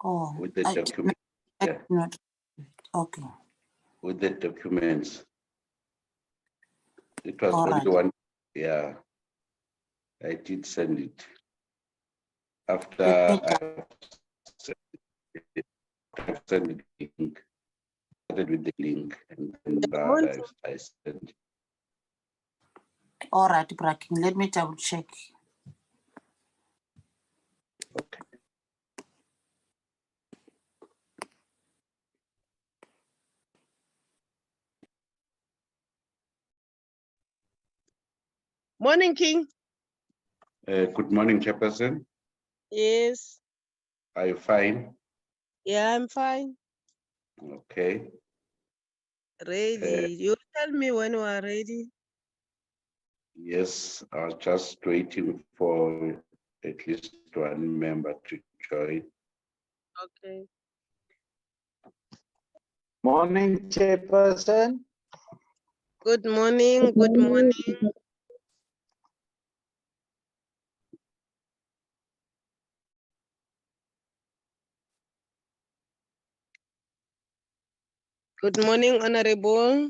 Oh, with the document. Yeah, not. Okay. with the documents. It was All only right. one. Yeah, I did send it after I've sent the link. Started with the link, and then I sent. All right, Bracken. Let me double check. Okay. Morning, King. Good morning, Chairperson. Yes. Are you fine? Yeah, I'm fine. Okay. Ready. You tell me when you are ready. Yes, I was just waiting for at least one member to join. Okay. Morning, Chairperson. Good morning. Good morning. Good morning, Honorable.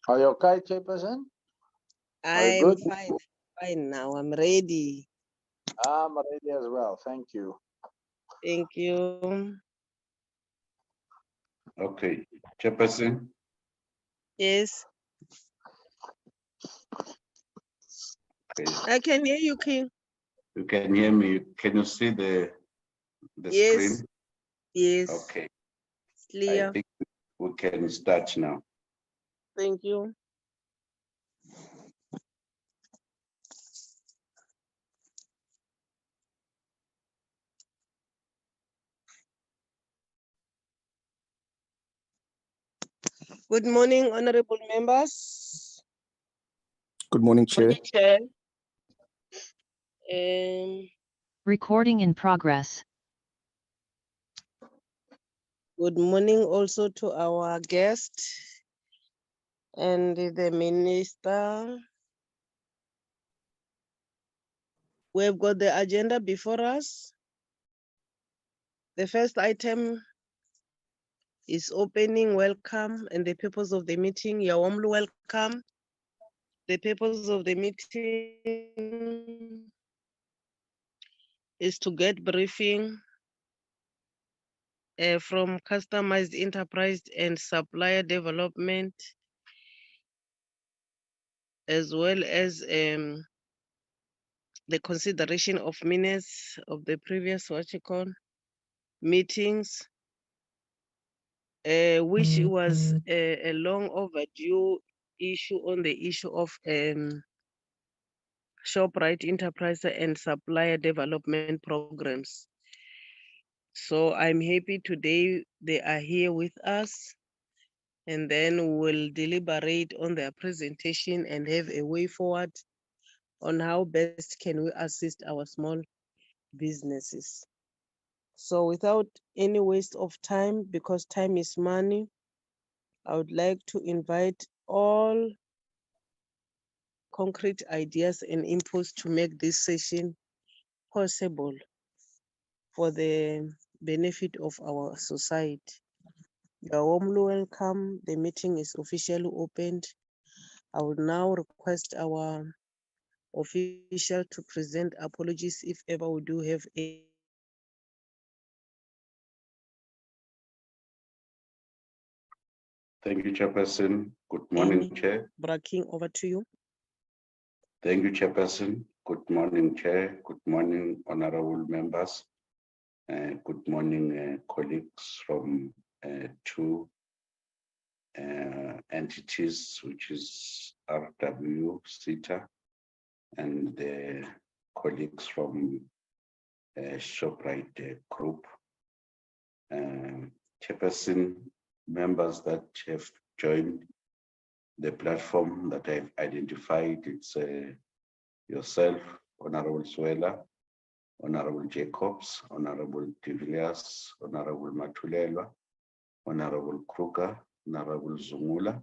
Are you okay, Chairperson? I'm good? fine now. I'm ready. I'm ready as well. Thank you. Thank you. Okay, Chairperson. Yes. Okay. I can hear you, King. You can hear me. Can you see the Yes. screen? Yes. Okay. Clear. I think we can start now. Thank you. Good morning, honorable members. Good morning, Chair. Chair. Recording in progress. Good morning also to our guest and the minister. We've got the agenda before us. The first item is opening welcome and the purpose of the meeting. You're warmly welcome. The purpose of the meeting is to get briefing from customized enterprise and supplier development, as well as the consideration of minutes of the previous meetings, which was a long overdue issue on the issue of ShopRite enterprise and supplier development programs. So I'm happy today they are here with us, and then we'll deliberate on their presentation and have a way forward on how best can we assist our small businesses. So without any waste of time, because time is money, I would like to invite all concrete ideas and inputs to make this session possible for the benefit of our society. You are warmly welcome. The meeting is officially opened. I would now request our official to present apologies if ever we do have a. Thank you, Chairperson. Good morning, Chair. Braking, over to you. Thank you, Chairperson. Good morning, Chair. Good morning, honorable members. Good morning, colleagues from two entities, which is RW, CETA, and the colleagues from ShopRite Group. Chairperson, members that have joined the platform that I've identified, it's yourself, Honorable Swela, Honorable Jacobs, Honorable de Villiers, Honorable Matulelwa, Honorable Kruger, Honorable Zungula,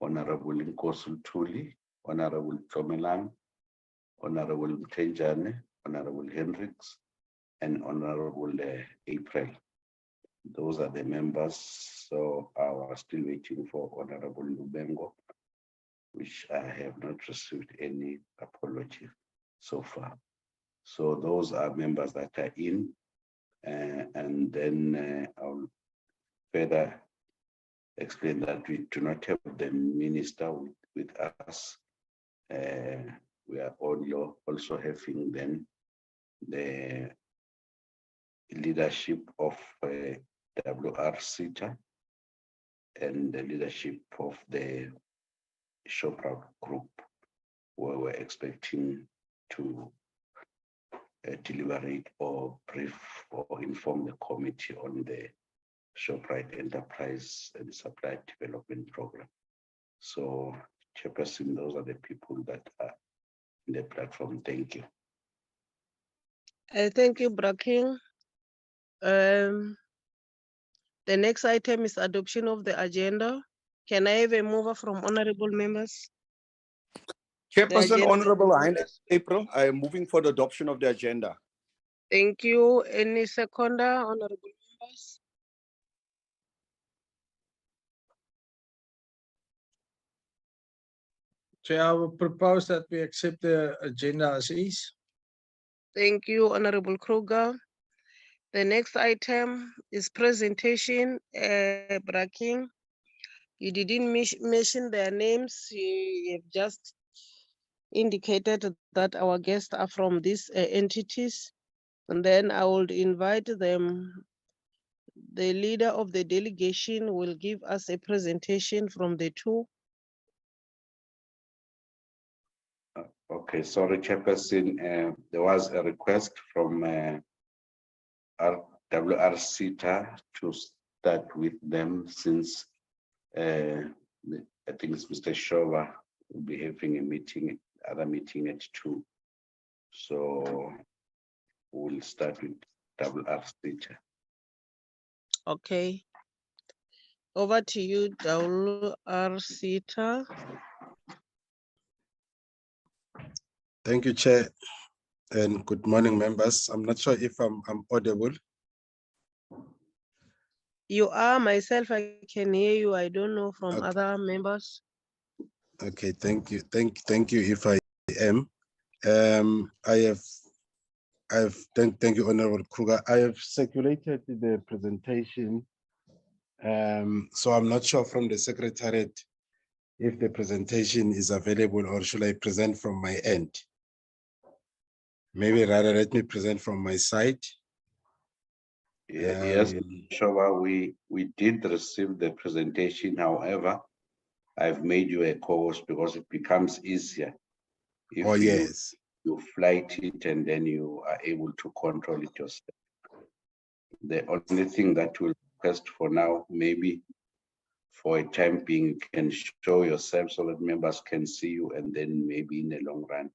Honorable Nkosi Tuli, Honorable Chomelang, Honorable Mtenjane, Honorable Hendricks, and Honorable April. Those are the members. So I was still waiting for Honorable Lubengo, which I have not received any apology so far. So those are members that are in, and then I'll further explain that we do not have the minister with us. We are also having then the leadership of WR-CETA and the leadership of the Shoprite group, where we're expecting to deliberate or brief or inform the committee on the Shoprite Enterprise and Supplier Development Program. So, Chairperson, those are the people that are in the platform. Thank you. Thank you, Braking. The next item is adoption of the agenda. Can I have a mover from honorable members? Chairperson, agenda- Honorable Highness April, I am moving for the adoption of the agenda. Thank you. Any seconder, honorable members? Chair, I will propose that we accept the agenda as is. Thank you, Honorable Kruger. The next item is presentation, Braking. You didn't mention their names. You have just indicated that our guests are from these entities. And then I would invite them. The leader of the delegation will give us a presentation from the two. Okay, sorry, Chairperson. There was a request from WR-CETA to start with them since I think it's Mr. Shova will be having a meeting, other meeting at 2. So we'll start with WR-CETA. Okay. Over to you, WR-CETA. Thank you, Chair, and good morning, members. I'm not sure if I'm audible. You are, myself, I can hear you. I don't know from Okay. other members. Okay, thank you. Thank you if I am. Thank you, Honorable Kruger. I have circulated the presentation. So I'm not sure from the Secretariat if the presentation is available or should I present from my end? Maybe rather let me present from my side. Yes, Shova, we did receive the presentation. However, I've made you a co-host because it becomes easier if yes. you flight it and then you are able to control it yourself. The only thing that we'll request for now, maybe for a time being, you can show yourself so that members can see you, and then maybe in the long run,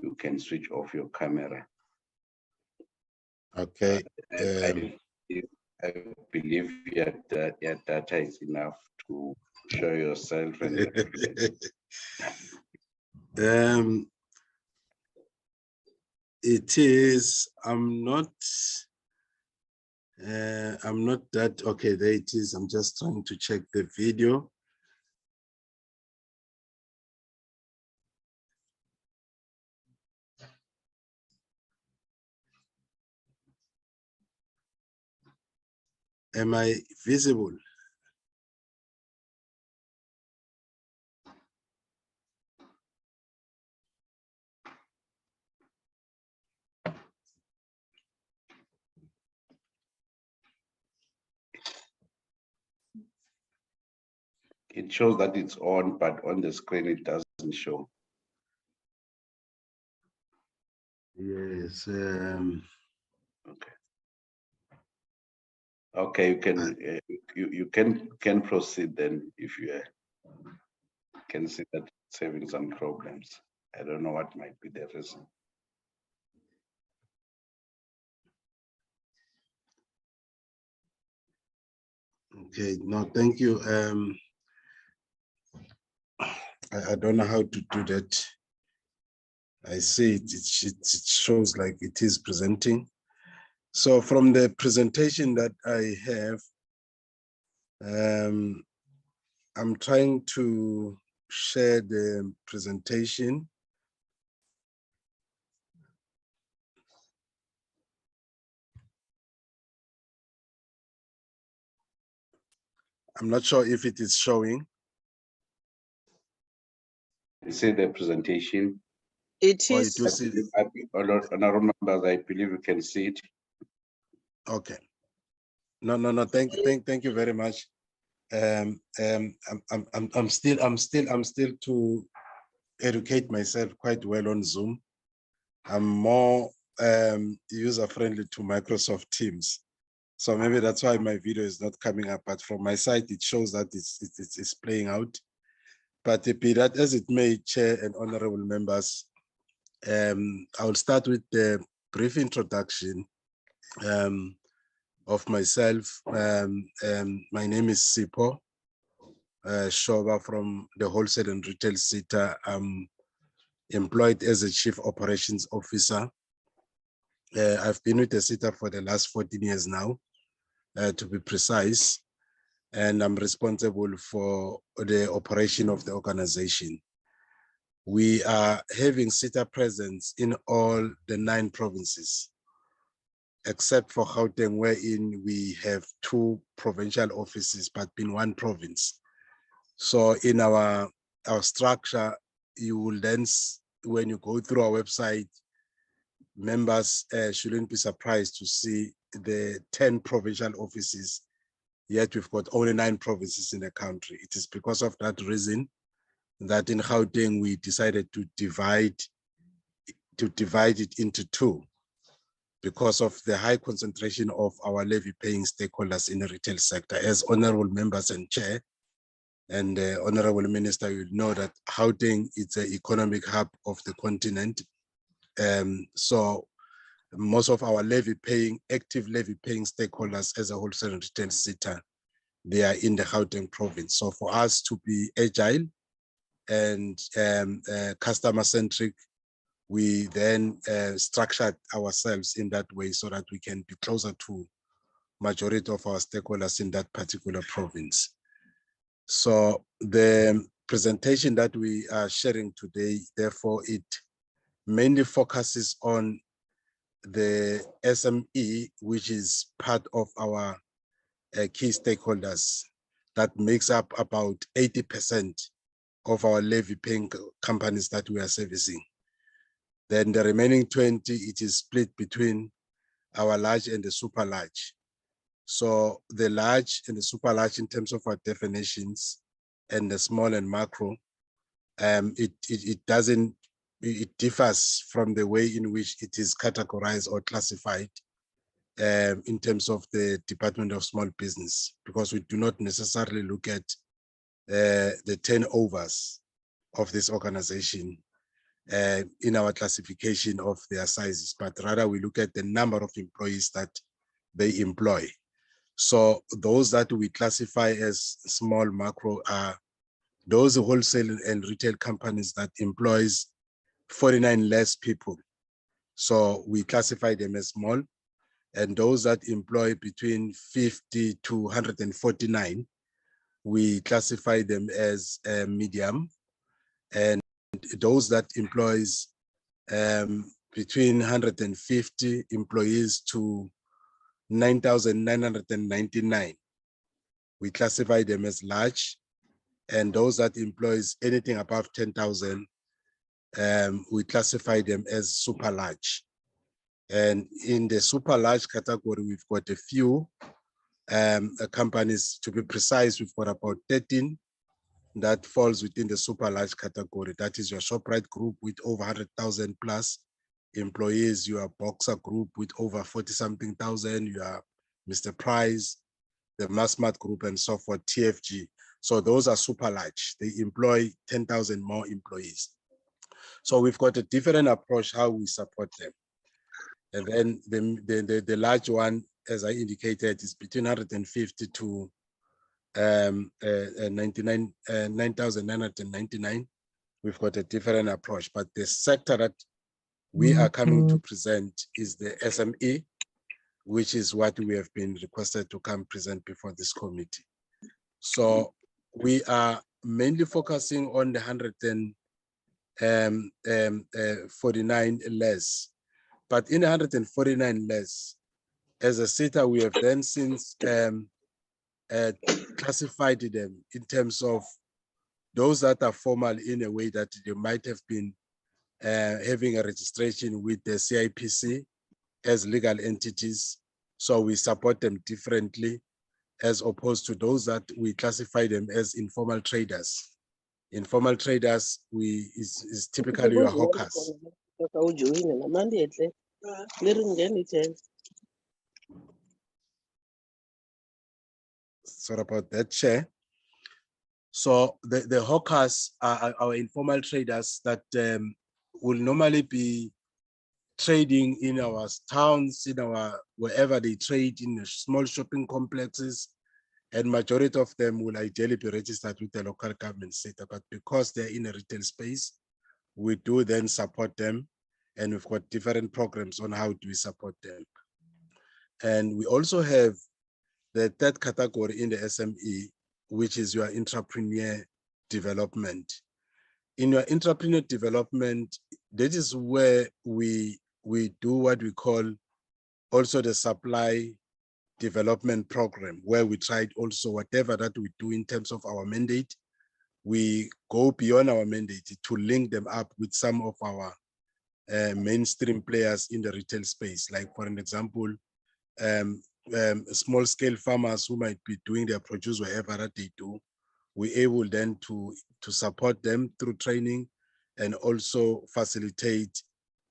you can switch off your camera. Okay. I believe your data is enough to show yourself. And it is, I'm not that, okay, there it is. I'm just trying to check the video. Am I visible? it shows that it's on, but on the screen it doesn't show. Yes. Okay. Okay, you can proceed then if you can see that it's having some problems. I don't know what might be the reason. Okay, no, thank you. I don't know how to do that. I see it shows like it is presenting. So from the presentation that I have, I'm trying to share the presentation. I'm not sure if it is showing. You see the presentation. It Or is. it will see. Honorable members, I believe you can see it. Okay. No. Thank you very much. I'm still to educate myself quite well on Zoom. I'm more user-friendly to Microsoft Teams. So maybe that's why my video is not coming up, but from my side, it shows that it's playing out. But be that as it may, Chair and honorable members, I will start with the brief introduction of myself. My name is Sipho Shoba from the Wholesale and Retail sector. I'm employed as a Chief Operations Officer. I've been with the SITA for the last 14 years now, to be precise, and I'm responsible for the operation of the organization. We are having SITA presence in all the 9 provinces, except for Gauteng, wherein we have 2 provincial offices, but in 1 province. So in our structure, you will then, when you go through our website, members shouldn't be surprised to see the 10 provincial offices, yet we've got only 9 provinces in the country. It is because of that reason that in Gauteng, we decided to divide it into 2, because of the high concentration of our levy-paying stakeholders in the retail sector. As honorable members and chair, and the honorable minister will know that Gauteng is the economic hub of the continent. So most of our active levy-paying stakeholders as a wholesale and retail sector, they are in the Gauteng province. So for us to be agile and customer-centric, we then structured ourselves in that way so that we can be closer to majority of our stakeholders in that particular province. So the presentation that we are sharing today, therefore, it mainly focuses on the SME, which is part of our key stakeholders, that makes up about 80% of our levy-paying companies that we are servicing. Then the remaining 20, it is split between our large and the super large. So the large and the super large in terms of our definitions, and the small and macro, it differs from the way in which it is categorized or classified in terms of the Department of Small Business, because we do not necessarily look at the turnovers of this organization in our classification of their sizes, but rather we look at the number of employees that they employ. So those that we classify as small macro are those wholesale and retail companies that employs 49 less people. So we classify them as small, and those that employ between 50 to 149, we classify them as medium, and those that employs between 150 employees to 9,999, we classify them as large, and those that employs anything above 10,000, we classify them as super large. And in the super large category, we've got a few companies. To be precise, we've got about 13 that falls within the super large category. That is your ShopRite Group with over 100,000 plus employees, your Boxer Group with over 40-something thousand, your Mr. Price, the Massmart Group, and so forth, TFG. So those are super large. They employ 10,000 more employees. So we've got a different approach how we support them. And then the large one, as I indicated, is between 150 to 9,999. We've got a different approach, but the sector that we are coming to present is the SME, which is what we have been requested to come present before this committee. So we are mainly focusing on the 149 less, but in 149 less, as a SETA, we have then since classified them in terms of those that are formal in a way that they might have been having a registration with the CIPC as legal entities. So we support them differently as opposed to those that we classify them as informal traders. Informal traders is typically your hawkers. Sorry about that, Chair. So the hawkers are our informal traders that will normally be trading in our towns, in our wherever they trade in the small shopping complexes, and majority of them will ideally be registered with the local government sector. But because they're in a retail space, we do then support them, and we've got different programs on how do we support them. And we also have the third category in the SME, which is your entrepreneur development. In your entrepreneur development, that is where we do what we call also the supply development program, where we tried also whatever that we do in terms of our mandate, we go beyond our mandate to link them up with some of our mainstream players in the retail space. Like for an example, small scale farmers who might be doing their produce wherever that they do, we're able then to support them through training and also facilitate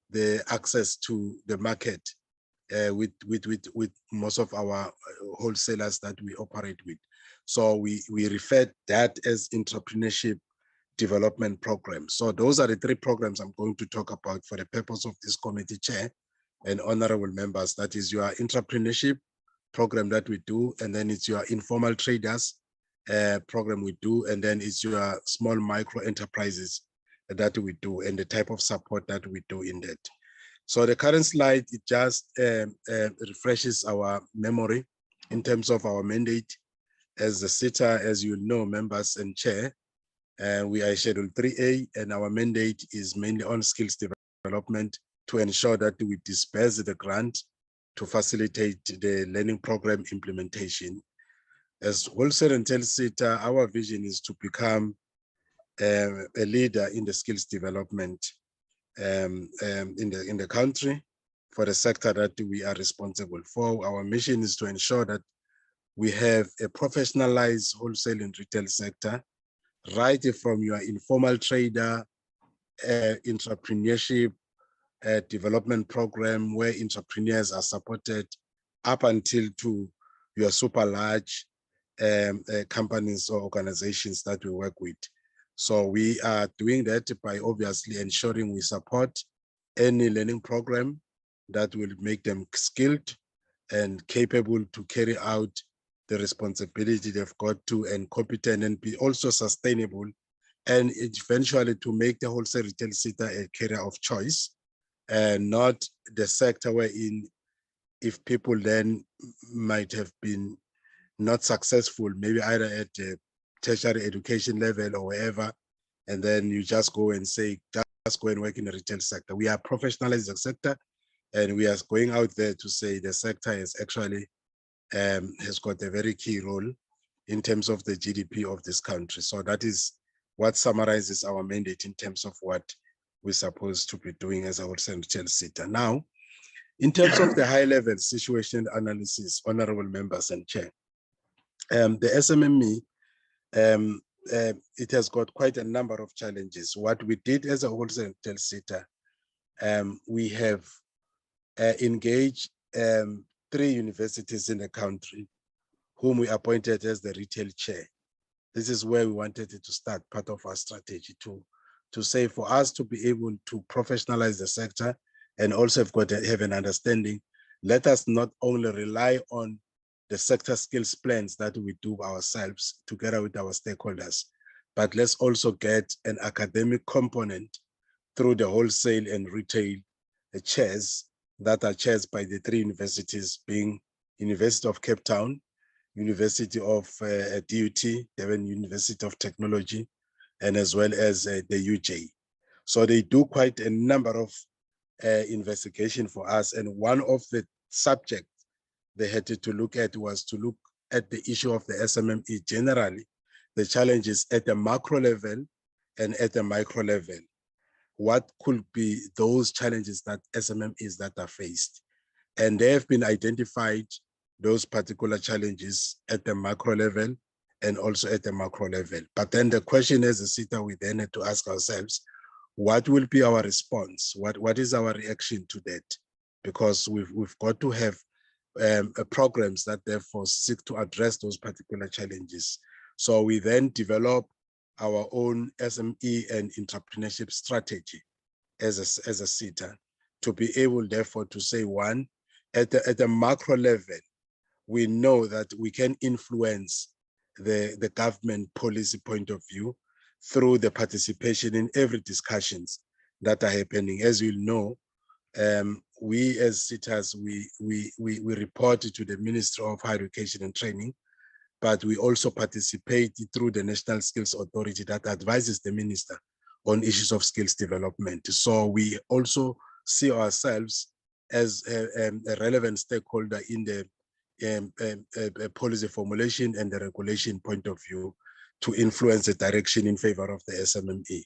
the access to the market with most of our wholesalers that we operate with. So we refer that as entrepreneurship development program. So those are the three programs I'm going to talk about for the purpose of this committee, Chair and honorable members. That is your entrepreneurship program that we do, and then it's your informal traders program we do, and then it's your small micro enterprises that we do, and the type of support that we do in that. So the current slide, it just refreshes our memory in terms of our mandate as the SETA, as you know, members and Chair. We are Schedule 3A, and our mandate is mainly on skills development to ensure that we disperse the grant to facilitate the learning program implementation. As wholesale and retail SETA, our vision is to become a leader in the skills development in the country for the sector that we are responsible for. Our mission is to ensure that we have a professionalized wholesale and retail sector, right from your informal trader, entrepreneurship development program where entrepreneurs are supported up until to your super large companies or organizations that we work with. So we are doing that by obviously ensuring we support any learning program that will make them skilled and capable to carry out the responsibility they've got to, and competent, and be also sustainable, and eventually to make the wholesale retail sector a career of choice, and not the sector wherein if people then might have been not successful, maybe either at the tertiary education level or wherever, and then you just go and say, just go and work in the retail sector. We are professionalizing the sector, and we are going out there to say the sector is actually has got a very key role in terms of the GDP of this country. So that is what summarizes our mandate in terms of what we're supposed to be doing as a wholesale retail sector. Now, in terms of the high level situation analysis, honorable members and Chair, the SMME, it has got quite a number of challenges. What we did as a wholesale retail sector, we have engaged 3 universities in the country whom we appointed as the retail chair. This is where we wanted it to start, part of our strategy to say for us to be able to professionalize the sector and also have an understanding. Let us not only rely on the sector skills plans that we do ourselves together with our stakeholders. But let's also get an academic component through the wholesale and retail chairs that are chairs by the 3 universities, being University of Cape Town, University of DUT, Durban University of Technology, and as well as the UJ. So they do quite a number of investigation for us. And one of the subjects they had to look at was to look at the issue of the SMME generally, the challenges at the macro level and at the micro level. What could be those challenges that SMMEs that are faced? And they have been identified those particular challenges at the macro level and also at the macro level. But then the question as a sitter, we then had to ask ourselves, what will be our response? What is our reaction to that? Because we've got to have programs that therefore seek to address those particular challenges. So we then develop our own SME and entrepreneurship strategy as a sitter to be able therefore to say, one, at the macro level, we know that we can influence the government policy point of view through the participation in every discussions that are happening. As you know, we as sitters, we report to the Ministry of Higher Education and Training, but we also participate through the National Skills Authority that advises the minister on issues of skills development. So we also see ourselves as a relevant stakeholder in the policy formulation and the regulation point of view to influence the direction in favor of the SMME.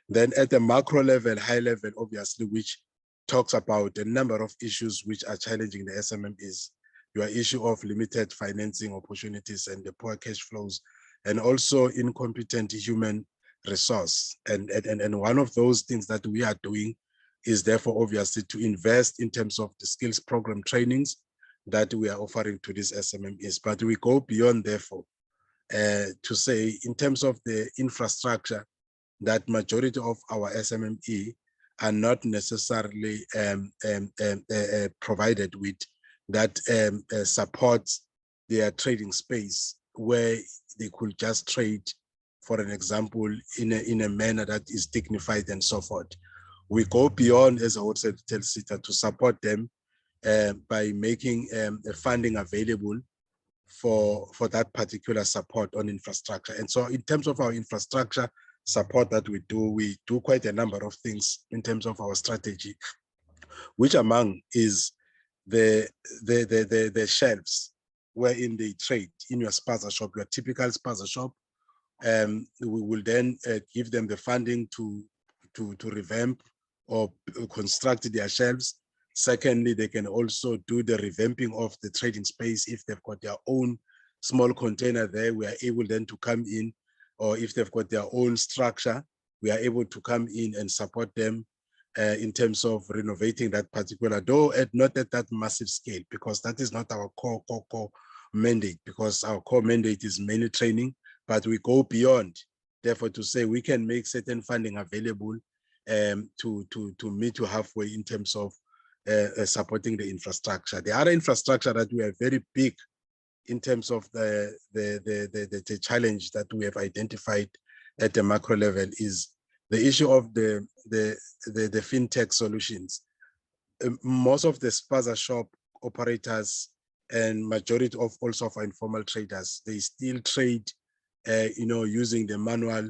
Then at the macro level, high level, obviously, which talks about a number of issues which are challenging the SMMEs, your issue of limited financing opportunities and the poor cash flows, and also incompetent human resource. And one of those things that we are doing is therefore obviously to invest in terms of the skills program trainings that we are offering to these SMMEs. But we go beyond therefore to say in terms of the infrastructure that majority of our SMME are not necessarily provided with that supports their trading space where they could just trade, for an example, in a manner that is dignified and so forth. We go beyond as a wholesale sitter to support them by making funding available for that particular support on infrastructure. And so in terms of our infrastructure support that we do quite a number of things in terms of our strategy, which among is the shelves wherein they trade in your spaza shop, your typical spaza shop. We will then give them the funding to revamp or construct their shelves. Secondly, they can also do the revamping of the trading space. If they've got their own small container there, we are able then to come in, or if they've got their own structure, we are able to come in and support them in terms of renovating that particular, though not at that massive scale, because that is not our core mandate, because our core mandate is mainly training, but we go beyond, therefore, to say we can make certain funding available to meet you halfway in terms of supporting the infrastructure. The other infrastructure that we are very big in terms of the challenge that we have identified at the macro level is the issue of the fintech solutions. Most of the spaza shop operators and majority of also of informal traders, they still trade using the manual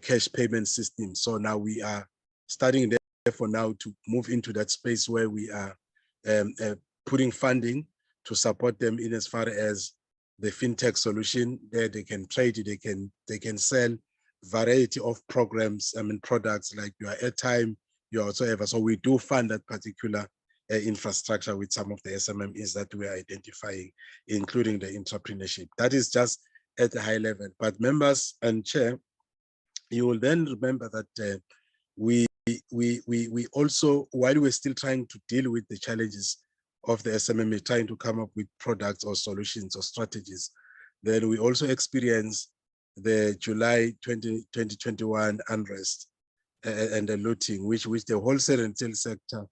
cash payment system. So now we are starting therefore now to move into that space where we are putting funding to support them in as far as the fintech solution there. They can trade, they can sell variety of programs, products like your airtime, your whatsoever. So we do fund that particular infrastructure with some of the SMMEs that we are identifying, including the entrepreneurship. That is just at a high level. But members and chair, you will then remember that we also, while we're still trying to deal with the challenges of the SMME, trying to come up with products or solutions or strategies, then we also experience the July 2021 unrest and the looting, which the wholesale and retail sector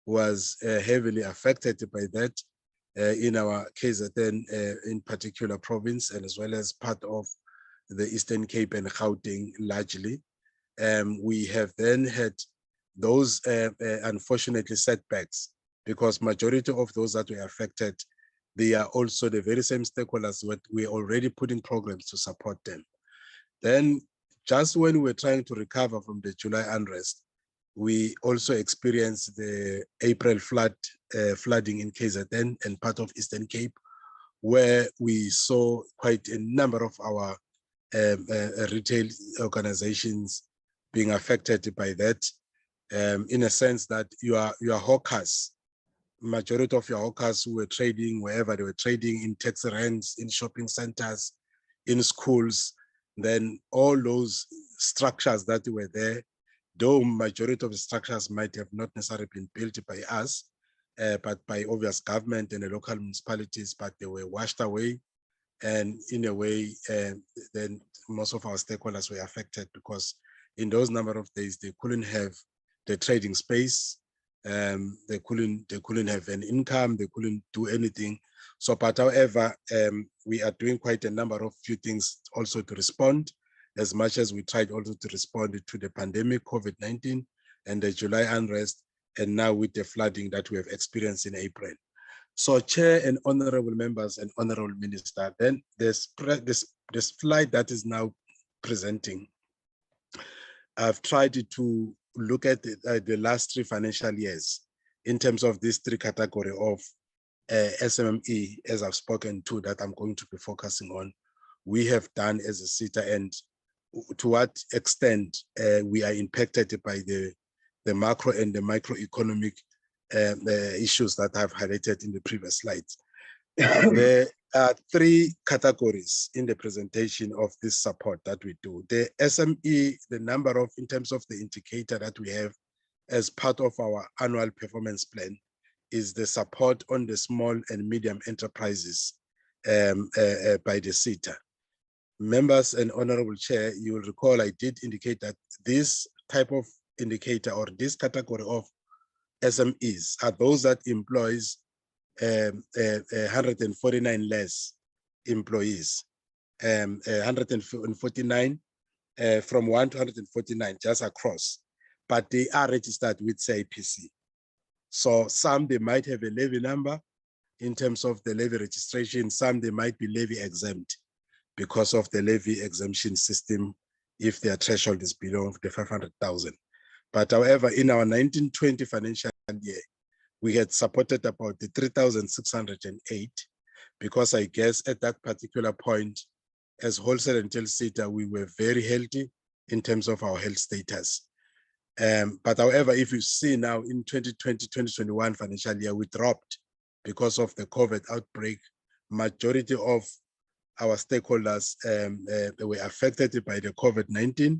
was heavily affected by that. in our KZN, in particular province, and as well as part of the Eastern Cape and Gauteng largely. We have then had those unfortunately setbacks, because majority of those that were affected, they are also the very same stakeholders that we're already putting programs to support them. Then just when we're trying to recover from the July unrest, we also experienced the April flooding in KZN and part of Eastern Cape, where we saw quite a number of our retail organizations being affected by that, in a sense that your hawkers, majority of your hawkers who were trading wherever they were trading, in taxi ranks, in shopping centers, in schools, then all those structures that were there, though majority of the structures might have not necessarily been built by us, but by obvious government and the local municipalities, but they were washed away. And in a way, then most of our stakeholders were affected, because in those number of days, they couldn't have the trading space. They couldn't have an income, they couldn't do anything. So, but however, we are doing quite a number of few things also to respond, as much as we tried also to respond to the pandemic, COVID-19, and the July unrest, and now with the flooding that we have experienced in April. So, Chair and honorable members and honorable minister, then this slide that is now presenting, I've tried to look at the last 3 financial years in terms of these 3 categories of SMME, as I've spoken to, that I'm going to be focusing on. We have done as a SETA, and to what extent we are impacted by the macro and the microeconomic issues that I've highlighted in the previous slides. There are 3 categories in the presentation of this support that we do. The SME, the number of, in terms of the indicator that we have as part of our annual performance plan, is the support on the small and medium enterprises by the SETA. Members and honorable chair, you will recall I did indicate that this type of indicator, or this category of SMEs, are those that employs 149 less employees, 149 from 1 to 149 just across, but they are registered with CIPC. So some, they might have a levy number in terms of the levy registration, some they might be levy exempt because of the levy exemption system if their threshold is below the 500,000. But however, in our 1920 financial year, we had supported about the 3,608, because I guess at that particular point, as wholesale and retail SETA, we were very healthy in terms of our health status. But however, if you see now in 2020-2021 financial year, we dropped because of the COVID outbreak. Majority of our stakeholders they were affected by the COVID-19,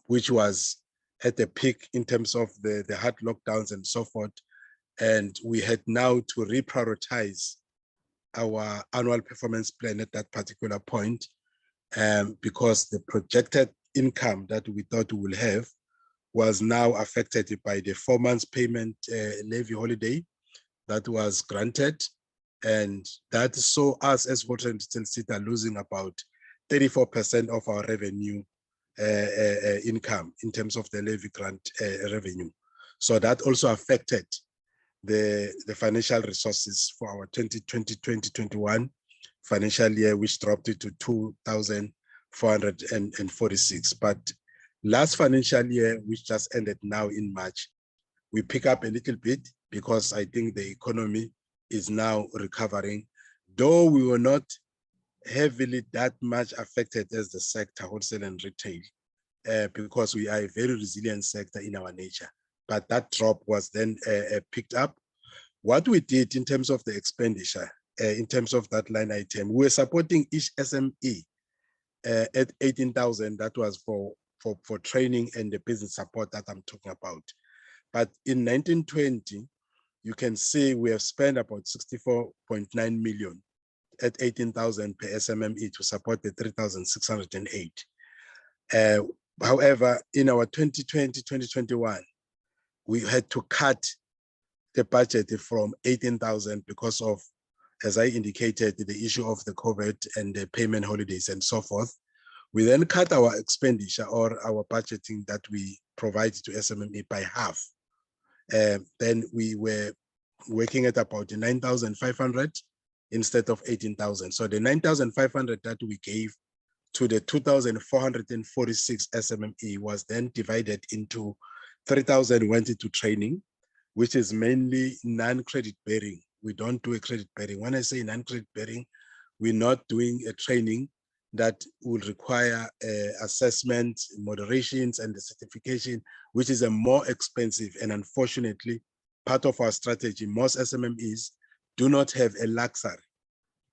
which was at the peak in terms of the hard lockdowns and so forth. And we had now to reprioritize our annual performance plan at that particular point, because the projected income that we thought we will have was now affected by the 4 months payment levy holiday that was granted. And that saw us as wholesale and retail SETA losing about 34% of our revenue income in terms of the levy grant revenue. So that also affected the financial resources for our 2020-2021 financial year, which dropped it to 2,446. But last financial year, which just ended now in March, we pick up a little bit because I think the economy is now recovering, though we were not heavily that much affected as the sector, wholesale and retail, because we are a very resilient sector in our nature. But that drop was then picked up. What we did in terms of the expenditure, in terms of that line item, we were supporting each SME at 18,000. That was for training and the business support that I'm talking about. But in 1920, you can see we have spent about 64.9 million at 18,000 per SMME to support the 3,608. However, in our 2020-2021, we had to cut the budget from 18,000 because of, as I indicated, the issue of the COVID and the payment holidays and so forth. We then cut our expenditure or our budgeting that we provide to SMME by half. Then we were working at about 9,500 instead of 18,000. So the 9,500 that we gave to the 2,446 SMME was then divided into 3,000 went into training, which is mainly non-credit bearing. We don't do a credit bearing. When I say non-credit bearing, we're not doing a training that will require assessment, moderations, and the certification, which is a more expensive. And unfortunately, part of our strategy, most SMMEs do not have a luxury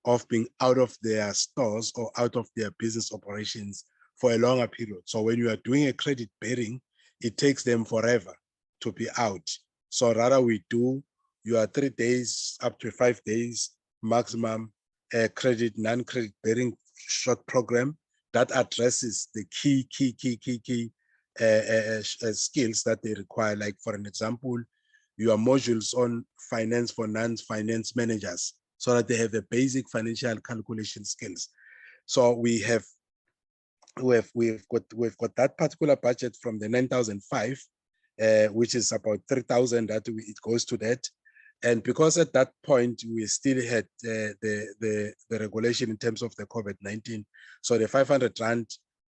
of being out of their stores or out of their business operations for a longer period. So when you are doing a credit bearing, it takes them forever to be out. So rather we do your 3 days up to 5 days maximum credit, non-credit bearing short program that addresses the key skills that they require. Like for an example, your modules on finance for non-finance managers, so that they have the basic financial calculation skills. So we've got that particular budget from the 9,005, which is about 3,000 that it goes to that. And because at that point we still had the regulation in terms of the COVID-19, so the 500 rand,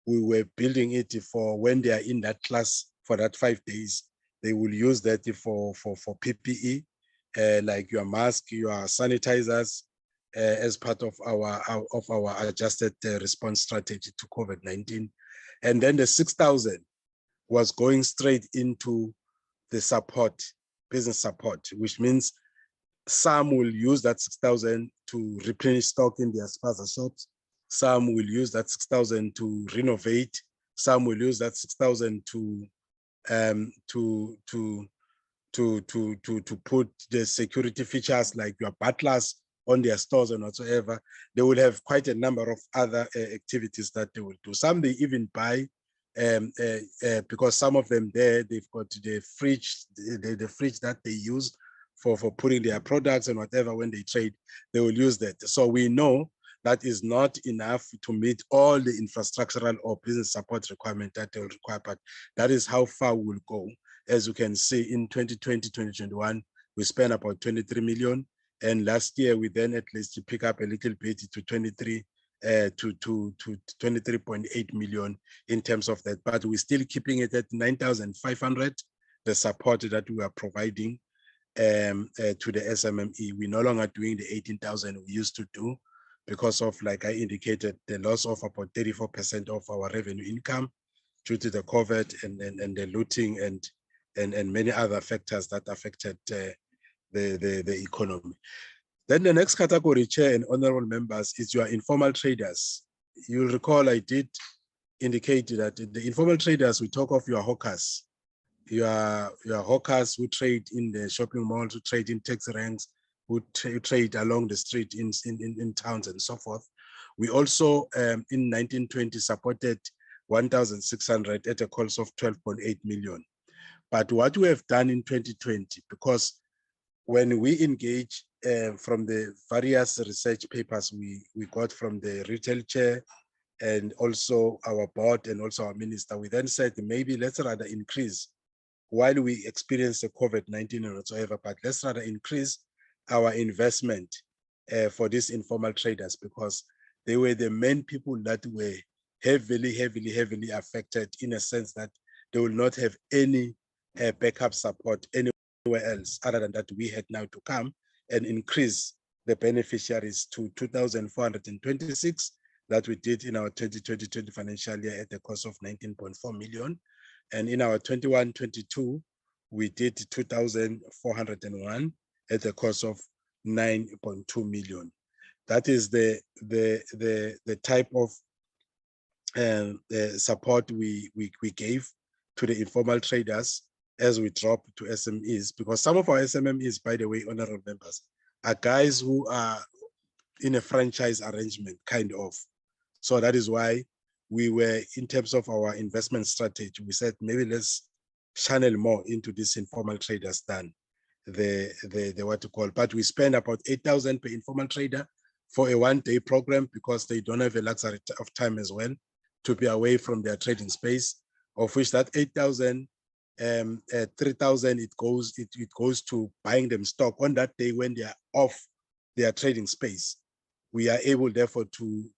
we were building it for when they are in that class for that 5 days, they will use that for PPE, like your mask, your sanitizers, as part of our adjusted response strategy to COVID-19. And then the 6,000 was going straight into the support, business support, which means some will use that 6,000 to replenish stock in their spaza shops. Some will use that 6,000 to renovate. Some will use that 6,000 to put the security features like your butlers on their stores and whatsoever. They will have quite a number of other activities that they will do. Some they even buy because some of them there, they've got the fridge, the fridge that they use for putting their products and whatever. When they trade, they will use that. So we know that is not enough to meet all the infrastructural or business support requirement that they will require, but that is how far we will go. As you can see, in 2020, 2021, we spent about 23 million. And last year, we then at least to pick up a little bit to 23 to 23.8 million in terms of that. But we're still keeping it at 9,500, the support that we are providing to the SMME. We're no longer doing the 18,000 we used to do because of, like I indicated, the loss of about 34% of our revenue income due to the COVID and the looting and many other factors that affected the economy. Then the next category, Chair and honorable members, is your informal traders. You'll recall I did indicate that the informal traders, we talk of your hawkers, your hawkers who trade in the shopping malls, who trade in taxi ranks, who trade along the street in towns and so forth. We also, in 1920, supported 1,600 at a cost of 12.8 million. But what we have done in 2020, because when we engage from the various research papers we got from the retail chair and also our board and also our minister, we then said maybe let's rather increase while we experience the COVID-19 and whatsoever, but let's rather increase our investment for these informal traders, because they were the main people that were heavily affected, in a sense that they will not have any backup support anywhere else other than that we had now to come and increase the beneficiaries to 2,426 that we did in our 2020 financial year at the cost of 19.4 million. And in our 21-22, we did 2,401 at the cost of 9.2 million. That is the type of support we gave to the informal traders as we drop to SMEs, because some of our SMMEs, by the way, honorable members, are guys who are in a franchise arrangement, kind of. So that is why we were, in terms of our investment strategy, we said maybe let's channel more into these informal traders than the what to call, but we spend about 8,000 per informal trader for a one-day program because they don't have a luxury of time as well to be away from their trading space, of which that 8,000, 3,000, it goes to buying them stock on that day when they are off their trading space. We are able therefore to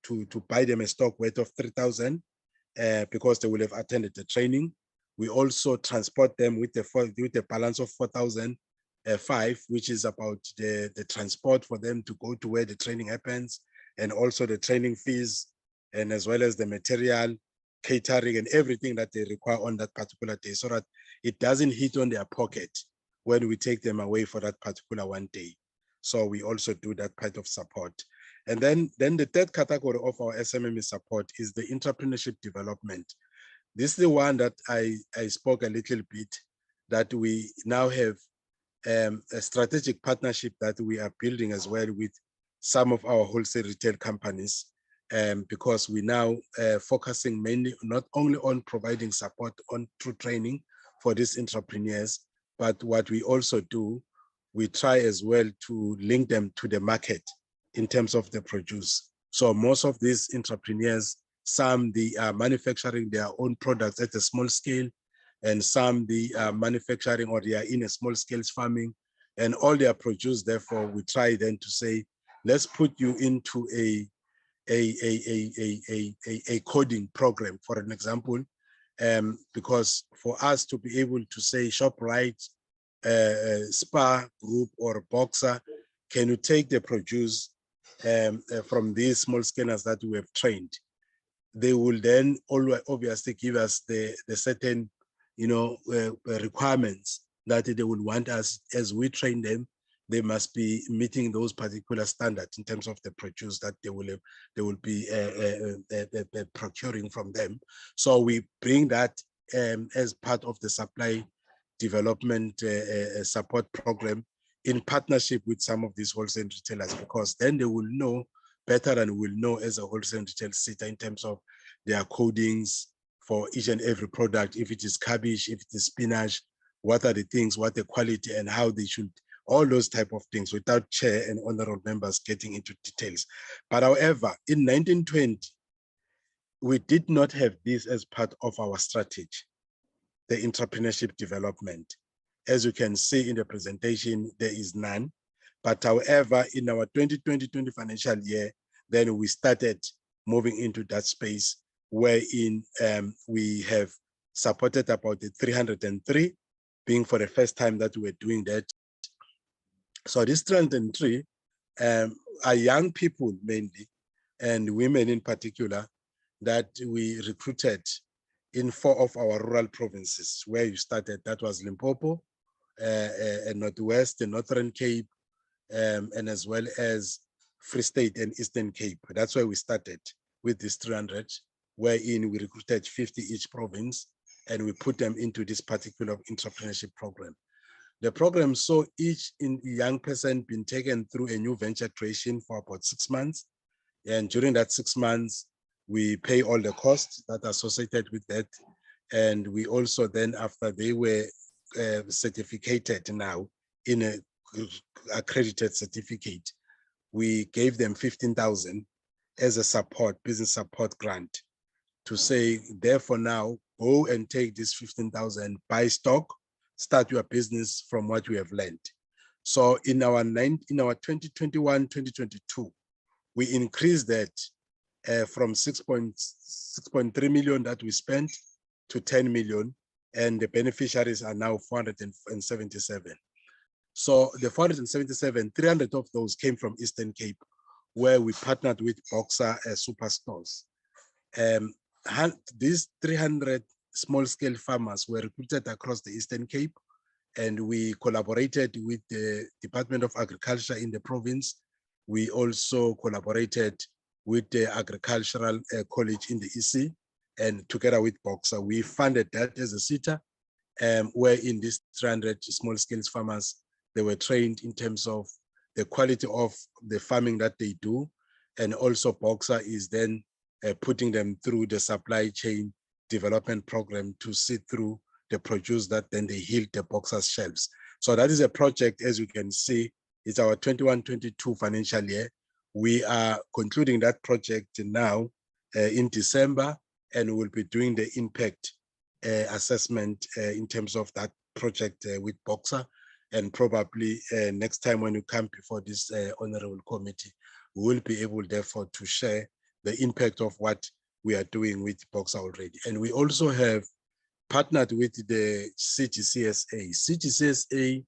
buy them a stock worth of 3,000 because they will have attended the training. We also transport them with the balance of 4,005, which is about the transport for them to go to where the training happens, and also the training fees, and as well as the material, catering, and everything that they require on that particular day, so that it doesn't hit on their pocket when we take them away for that particular one day. So we also do that kind of support. And then the third category of our SMME support is the entrepreneurship development. This is the one that I spoke a little bit, that we now have a strategic partnership that we are building as well with some of our wholesale retail companies, because we now focusing mainly not only on providing support through training for these entrepreneurs, but what we also do, we try as well to link them to the market in terms of the produce. So most of these entrepreneurs, some they are manufacturing their own products at a small scale, and some they are manufacturing or they are in a small scale farming, and all their produce. Therefore, we try then to say, let's put you into a coding program, for an example, because for us to be able to say ShopRite, Spar Group or Boxer, can you take the produce from these small scalers that we have trained? They will then obviously give us the certain, requirements that they will want us as we train them. They must be meeting those particular standards in terms of the produce that they will be procuring from them. So we bring that as part of the supply development support program in partnership with some of these wholesale retailers, because then they will know better than we'll know as a wholesale retail sitter in terms of their codings for each and every product. If it is cabbage, if it is spinach, what are the things, what the quality, and how they should, all those type of things, without chair and honorable members getting into details. But however, in 1920, we did not have this as part of our strategy, the entrepreneurship development. As you can see in the presentation, there is none. But however, in our 2020 financial year, then we started moving into that space, wherein we have supported about the 303, being for the first time that we're doing that. So this 303 are young people mainly, and women in particular, that we recruited in 4 of our rural provinces where you started. That was Limpopo, Northwest, the Northern Cape, and as well as Free State and Eastern Cape. That's where we started with this 300, wherein we recruited 50 each province, and we put them into this particular entrepreneurship program. The program saw each young person being taken through a new venture creation for about 6 months. And during that 6 months, we pay all the costs that are associated with that. And we also then, after they were certificated now in a accredited certificate, we gave them 15,000 as a support, business support grant, to say, therefore now, go and take this 15,000, buy stock, start your business from what we have learned. So in our 2021-2022, we increased that from 6.3 million that we spent to 10 million, and the beneficiaries are now 477. So the 477, 300 of those came from Eastern Cape, where we partnered with Boxer superstores. These 300 small-scale farmers were recruited across the Eastern Cape, and we collaborated with the Department of Agriculture in the province. We also collaborated with the Agricultural College in the EC, and together with Boxer, we funded that as a sitter, where in these 300 small-scale farmers, they were trained in terms of the quality of the farming that they do, and also Boxer is then putting them through the supply chain development program to see through the produce that then they yield the Boxer's shelves. So that is a project, as you can see, it's our 21-22 financial year. We are concluding that project now in December, and we'll be doing the impact assessment in terms of that project with Boxer. And probably next time when you come before this honorable committee, we will be able therefore to share the impact of what we are doing with Boxer already. And we also have partnered with the CGCSA. CGCSA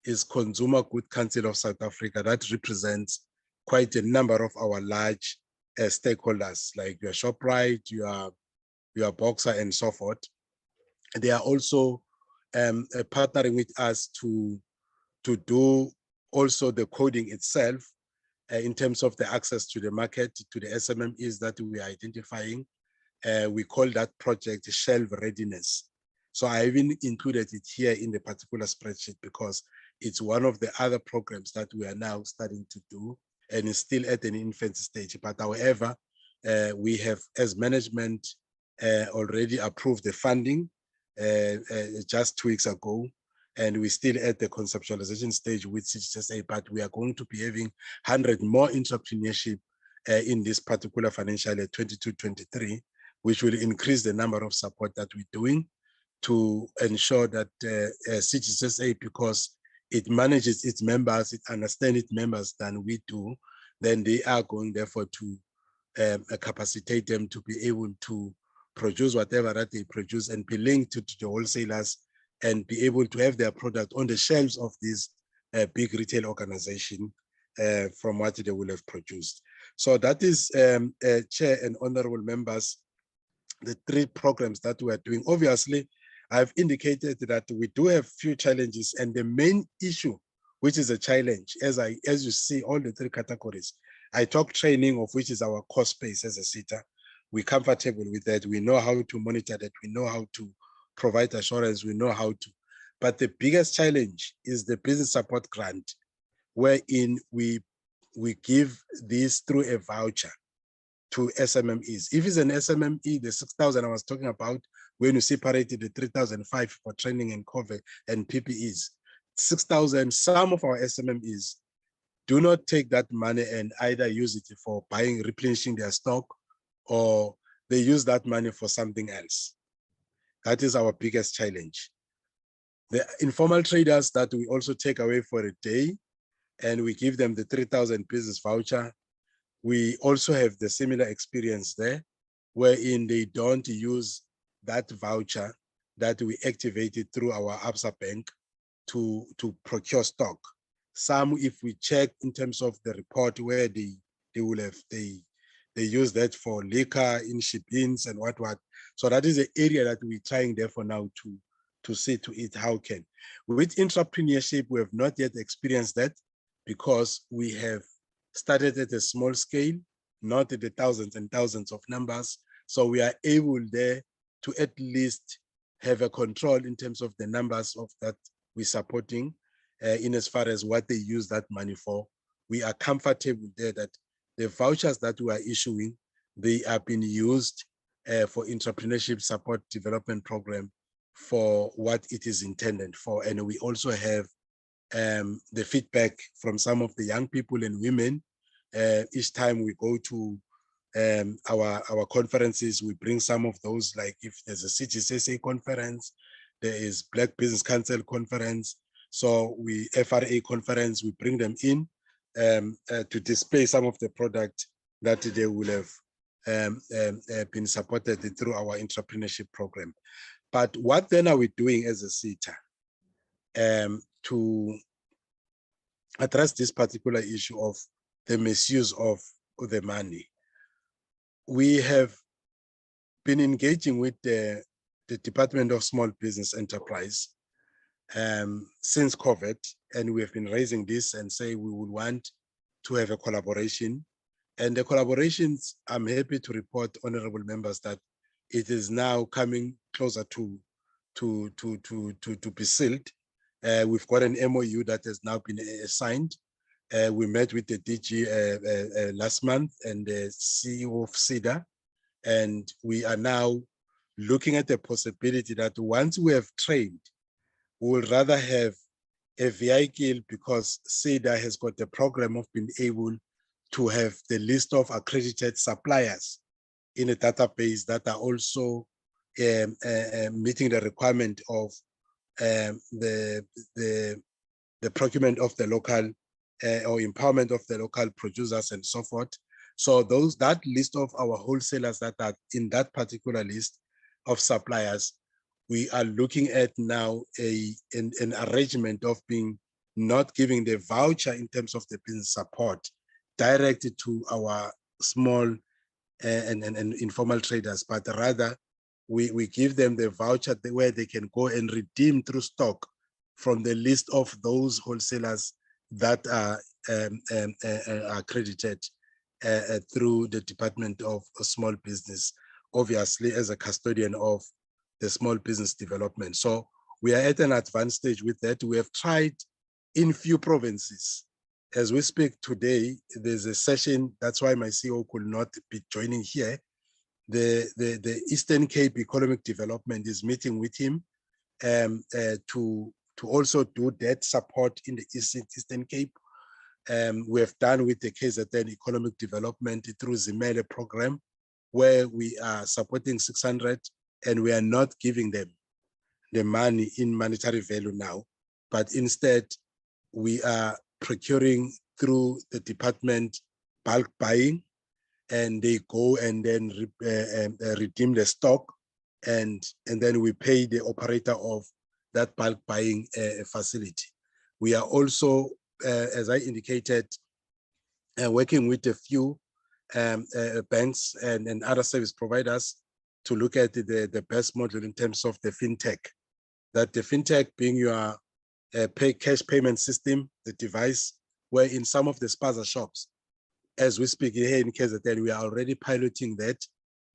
is Consumer Good Council of South Africa that represents quite a number of our large stakeholders, like your ShopRite, your Boxer, and so forth. They are also partnering with us to do also the coding itself in terms of the access to the market, to the SMMEs that we are identifying. We call that project shelf readiness. So I even included it here in the particular spreadsheet because it's one of the other programs that we are now starting to do, and it's still at an infant stage. But however, we have, as management, already approved the funding just 2 weeks ago, and we're still at the conceptualization stage with CGSA, but we are going to be having 100 more entrepreneurship in this particular financial year 22-23, which will increase the number of support that we're doing to ensure that CGSA, because it manages its members, it understands its members than we do, then they are going therefore to capacitate them to be able to produce whatever that they produce and be linked to the wholesalers and be able to have their product on the shelves of these big retail organization from what they will have produced. So that is, Chair and honorable members, the 3 programs that we are doing. Obviously, I've indicated that we do have few challenges, and the main issue, which is a challenge, as you see all the 3 categories, I talk training, of which is our core space as a SETA. We're comfortable with that. We know how to monitor that. We know how to provide assurance. We know how to. But the biggest challenge is the business support grant, wherein we give this through a voucher to SMMEs. If it's an SMME, the 6,000 I was talking about, when you separated the 3,005 for training and COVID and PPEs, 6,000, some of our SMMEs do not take that money and either use it for buying, replenishing their stock, or they use that money for something else. That is our biggest challenge. The informal traders that we also take away for a day, and we give them the 3,000 business voucher. We also have the similar experience there, wherein they don't use that voucher that we activated through our ABSA bank to procure stock. Some, if we check in terms of the report, where they use that for liquor in ship-ins and what. So that is an area that we're trying therefore now to see to it how can. With entrepreneurship, we have not yet experienced that because we have started at a small scale, not at the thousands and thousands of numbers. So we are able there to at least have a control in terms of the numbers of that we're supporting in as far as what they use that money for. We are comfortable there that the vouchers that we are issuing, they are being used for entrepreneurship support development program for what it is intended for. And we also have the feedback from some of the young people and women. Each time we go to our conferences, we bring some of those, like if there's a CGCSA conference, there is Black Business Council conference, so FRA conference, we bring them in to display some of the product that they will have been supported through our entrepreneurship program. But what then are we doing as a SETA to address this particular issue of the misuse of the money? We have been engaging with the Department of Small Business Enterprise since COVID, and we have been raising this and say we would want to have a collaboration. And the collaborations, I'm happy to report, honorable members, that it is now coming closer to be sealed. We've got an MOU that has now been signed. We met with the DG last month and the CEO of SEDA, and we are now looking at the possibility that once we have trained, we will rather have a vehicle because SEDA has got a program of being able to have the list of accredited suppliers in a database that are also meeting the requirement of the procurement of the local or empowerment of the local producers and so forth. So that list of our wholesalers that are in that particular list of suppliers, we are looking at now an arrangement of being not giving the voucher in terms of the business support directed to our small and informal traders, but rather we give them the voucher where they can go and redeem through stock from the list of those wholesalers that are accredited through the Department of Small Business, obviously as a custodian of the small business development. So we are at an advanced stage with that. We have tried in few provinces. As we speak today, there's a session, that's why my CEO could not be joining here. The Eastern Cape Economic Development is meeting with him to also do that support in the Eastern Cape. We have done with the KZN Economic Development through Zimele program, where we are supporting 600 and we are not giving them the money in monetary value now, but instead we are procuring through the department bulk buying, and they go and then redeem the stock, and then we pay the operator of that bulk buying facility. We are also, as I indicated, working with a few banks and other service providers to look at the best model in terms of the fintech. That the fintech being your cash payment system, the device, where in some of the spaza shops, as we speak here in KZN, we are already piloting that.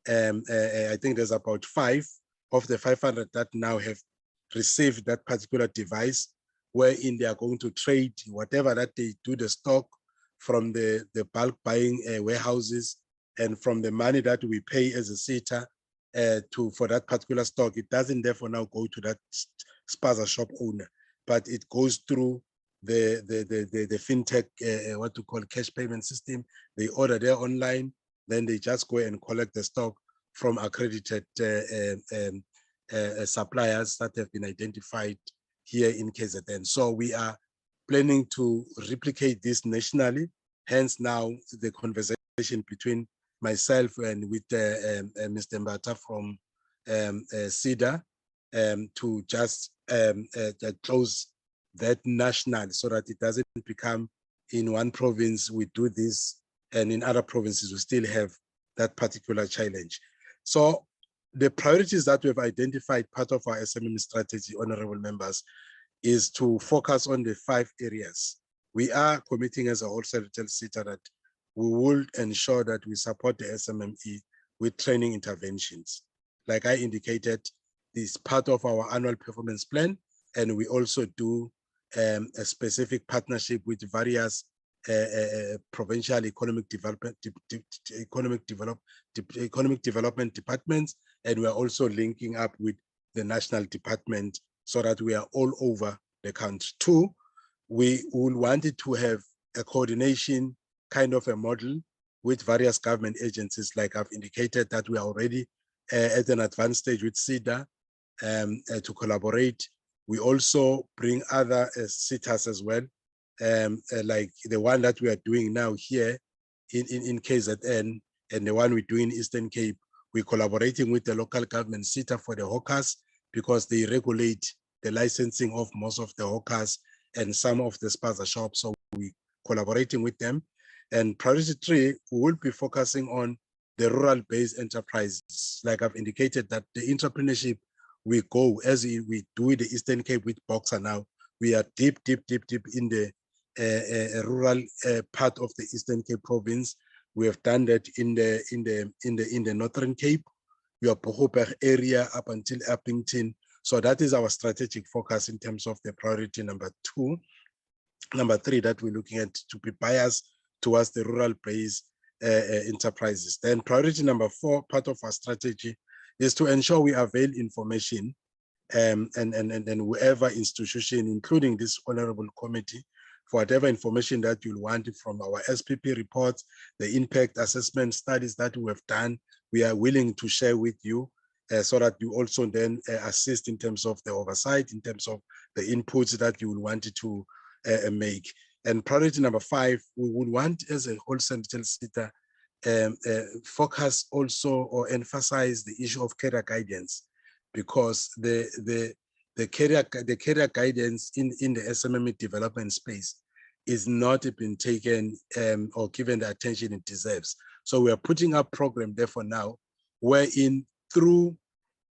I think there's about 5 of the 500 that now have received that particular device, wherein they are going to trade whatever that they do the stock from the bulk buying warehouses, and from the money that we pay as a SETA for that particular stock. It doesn't therefore now go to that spaza shop owner, but it goes through the fintech, what to call cash payment system. They order there online, then they just go and collect the stock from accredited suppliers that have been identified here in KZN. So we are planning to replicate this nationally. Hence now the conversation between myself and with Mr. Mbata from SEDA to just close that national, so that it doesn't become in one province we do this and in other provinces we still have that particular challenge. So the priorities that we have identified, part of our SMME strategy, honorable members, is to focus on the 5 areas. We are committing as a wholesale retail SETA that we will ensure that we support the SMME with training interventions. Like I indicated, this is part of our annual performance plan, and we also do a specific partnership with various provincial economic development departments, and we are also linking up with the national department so that we are all over the country. 2, we will want it to have a coordination kind of a model with various government agencies, like I've indicated that we are already at an advanced stage with SEDA to collaborate. We also bring other SETAs as well, like the one that we are doing now here in KZN, and the one we do in Eastern Cape. We're collaborating with the local government SETA for the hawkers, because they regulate the licensing of most of the hawkers and some of the spaza shops. So we're collaborating with them. And priority 3, we will be focusing on the rural-based enterprises. Like I've indicated, that the entrepreneurship, we go as we do the Eastern Cape with Boxer now. We are deep in the rural part of the Eastern Cape province. We have done that in the Northern Cape, your Bohoberg area up until Appington. So that is our strategic focus in terms of the priority number 2. Number 3 that we're looking at to be biased towards the rural-based enterprises. Then priority number 4, part of our strategy, is to ensure we avail information and whoever institution, including this honorable committee, for whatever information that you'll want from our SPP reports, the impact assessment studies that we have done, we are willing to share with you so that you also then assist in terms of the oversight, in terms of the inputs that you will want to make. And priority number 5, we would want as a whole central SETA focus also or emphasize the issue of career guidance, because the career guidance in the SMME development space is not been taken or given the attention it deserves. So we are putting up program there for now, wherein through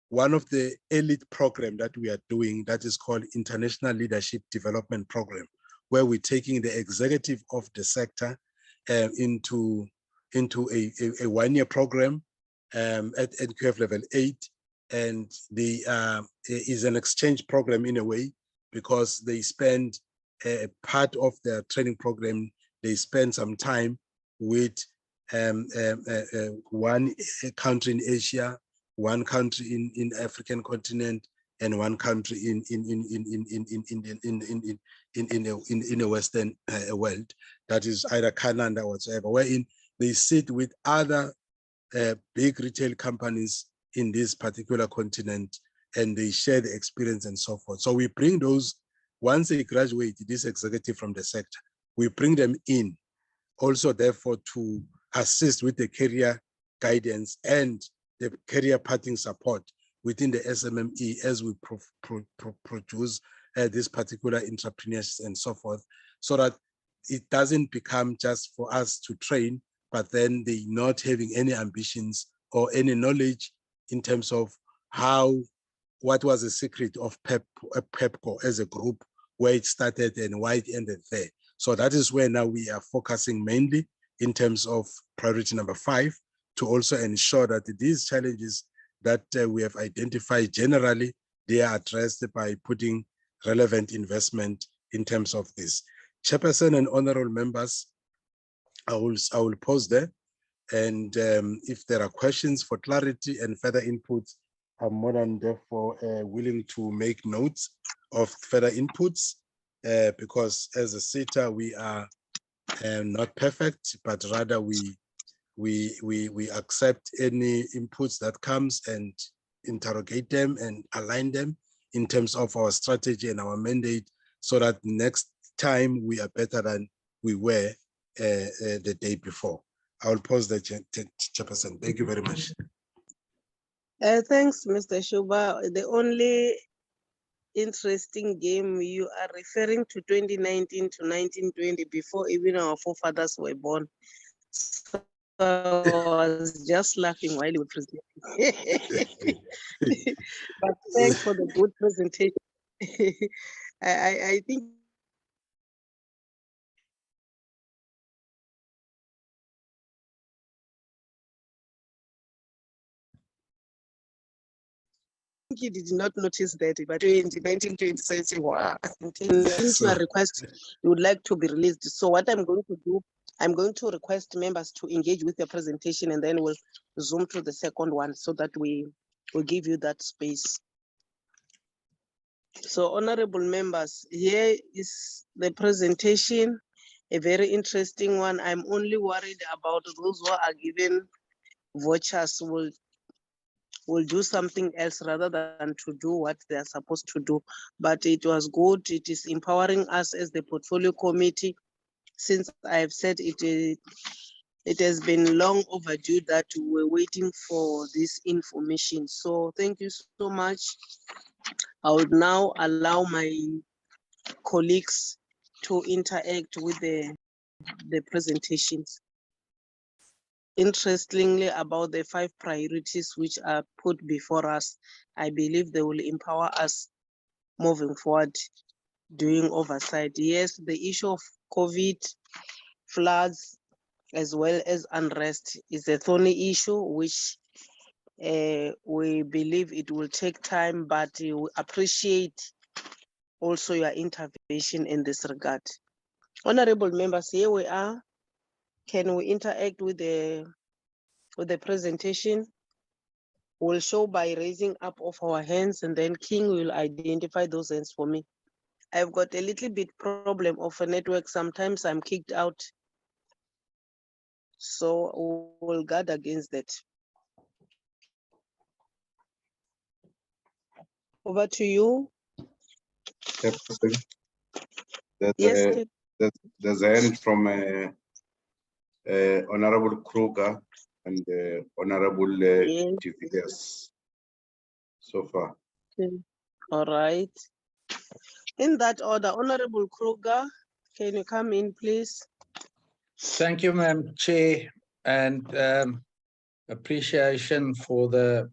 one of the elite program that we are doing, that is called International Leadership Development Program, where we're taking the executive of the sector into a 1-year program at NQF level 8. And the is an exchange program in a way, because they spend a part of their training program, they spend some time with one country in Asia, one country in African continent, and one country in the Western world, that is either Canada or whatsoever, wherein they sit with other big retail companies in this particular continent, and they share the experience and so forth. So we bring those, once they graduate, this executive from the sector, we bring them in also therefore to assist with the career guidance and the career pathing support within the SMME as we produce this particular entrepreneurs and so forth, so that it doesn't become just for us to train, but then they not having any ambitions or any knowledge in terms of what was the secret of PEPCO as a group, where it started and why it ended there. So that is where now we are focusing mainly in terms of priority number 5, to also ensure that these challenges that we have identified generally, they are addressed by putting relevant investment in terms of this. Chairperson and honorable members, I will pause there. And if there are questions for clarity and further input, I'm more than therefore willing to make notes of further inputs, because as a SETA, we are not perfect, but rather we accept any inputs that comes and interrogate them and align them in terms of our strategy and our mandate, so that next time we are better than we were the day before. I will pause there, Chairperson. Thank you very much. Thanks, Mr. Shuba. The only interesting game you are referring to 2019 to 1920, before even our forefathers were born. So I was just laughing while you were presenting. But thanks for the good presentation. I think he did not notice that, but 1920 says, wow, into a request you would like to be released. So what I'm going to do, I'm going to request members to engage with your presentation, and then we'll zoom to the second one so that we will give you that space. So honorable members, here is the presentation, a very interesting one. I'm only worried about those who are given vouchers will do something else rather than to do what they are supposed to do. But it was good. It is empowering us as the portfolio committee. Since I've said it has been long overdue that we're waiting for this information. So thank you so much. I would now allow my colleagues to interact with the presentations. Interestingly, about the 5 priorities which are put before us, I believe they will empower us moving forward, doing oversight. Yes, the issue of COVID, floods, as well as unrest is a thorny issue, which we believe it will take time, but we appreciate also your intervention in this regard. Honorable members, here we are. Can we interact with the presentation? We'll show by raising up of our hands, and then King will identify those hands for me. I've got a little bit problem of a network. Sometimes I'm kicked out. So we'll guard against that. Over to you. Chairperson, there's Yes, a, Kip. there's a hand from Honorable Kruger and Honorable Yes. TVS so far. All right. In that order, Honorable Kruger, can you come in, please? Thank you, Madam Chair, and appreciation for the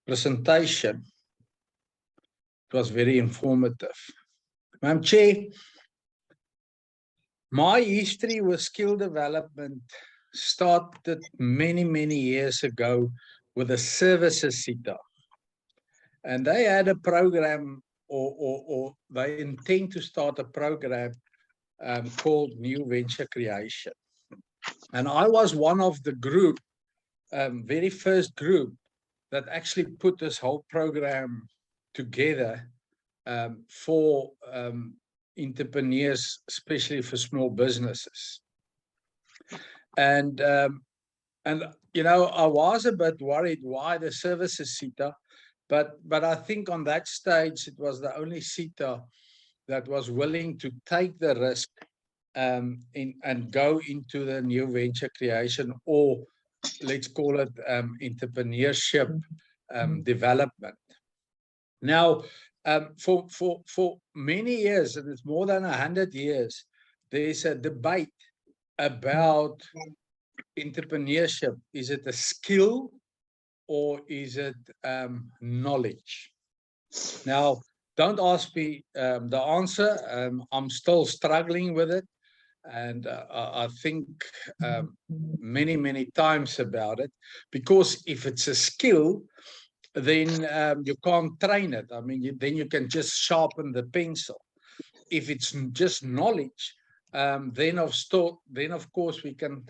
presentation. It was very informative. Madam Chair, my history with skill development started many, many years ago with the services SITA. And they had a program, or they intend to start a program called New Venture Creation. And I was one of the group, very first group, that actually put this whole program together for entrepreneurs, especially for small businesses. And you know, I was a bit worried why the services SITA, but I think on that stage it was the only SITA that was willing to take the risk and go into the new venture creation, or let's call it entrepreneurship development. Now, for many years, and it's more than 100 years, there's a debate about entrepreneurship. Is it a skill or is it knowledge? Now, don't ask me the answer. I'm still struggling with it. And I think many, many times about it, because if it's a skill, then you can't train it. I mean, then you can just sharpen the pencil. If it's just knowledge, then of course we can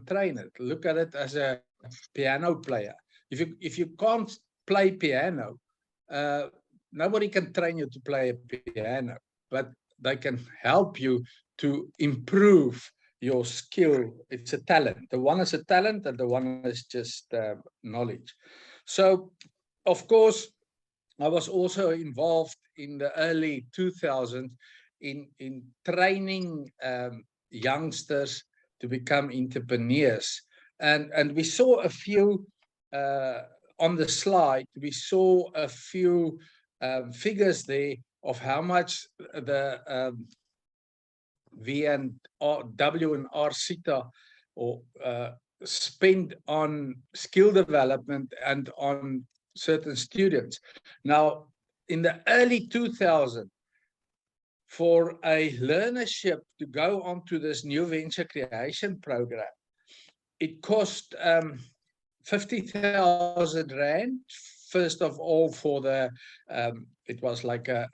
train it. Look at it as a piano player. If you can't play piano, nobody can train you to play a piano, but they can help you to improve your skill. It's a talent. The one is a talent and the one is just knowledge. So, of course, I was also involved in the early 2000s in training youngsters to become entrepreneurs. And we saw a few on the slide, we saw a few figures there of how much the W and R SITA or spend on skill development and on certain students. Now, in the early 2000s, for a learnership to go onto this new venture creation program, it cost 50,000 Rand. First of all, for the it was like a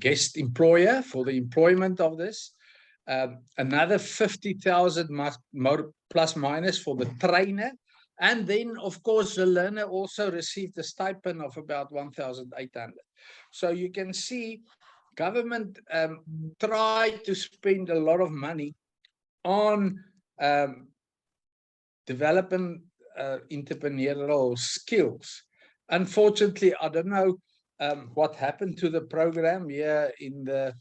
guest employer for the employment of this. Another 50,000 plus minus for the trainer. And then, of course, the learner also received a stipend of about 1,800. So you can see government tried to spend a lot of money on developing entrepreneurial skills. Unfortunately, I don't know what happened to the program here in the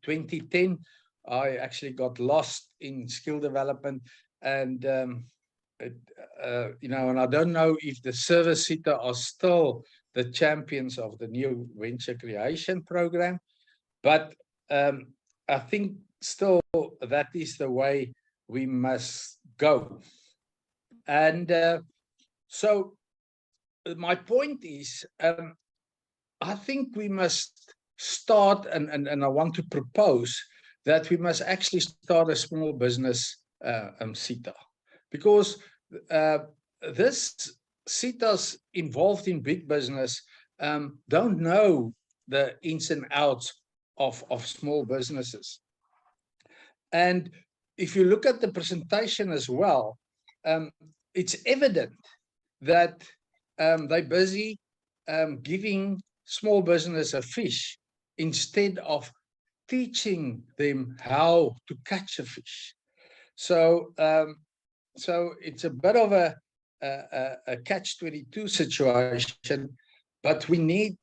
2010. I actually got lost in skill development, and you know, and I don't know if the service SITA are still the champions of the new venture creation program, but I think still that is the way we must go. And so my point is, I think we must start, and I want to propose that we must actually start a small business SITA, because this SITAs involved in big business don't know the ins and outs of small businesses. And if you look at the presentation as well, it's evident that they're busy giving small business a fish instead of teaching them how to catch a fish. So so it's a bit of a catch-22 situation, but we need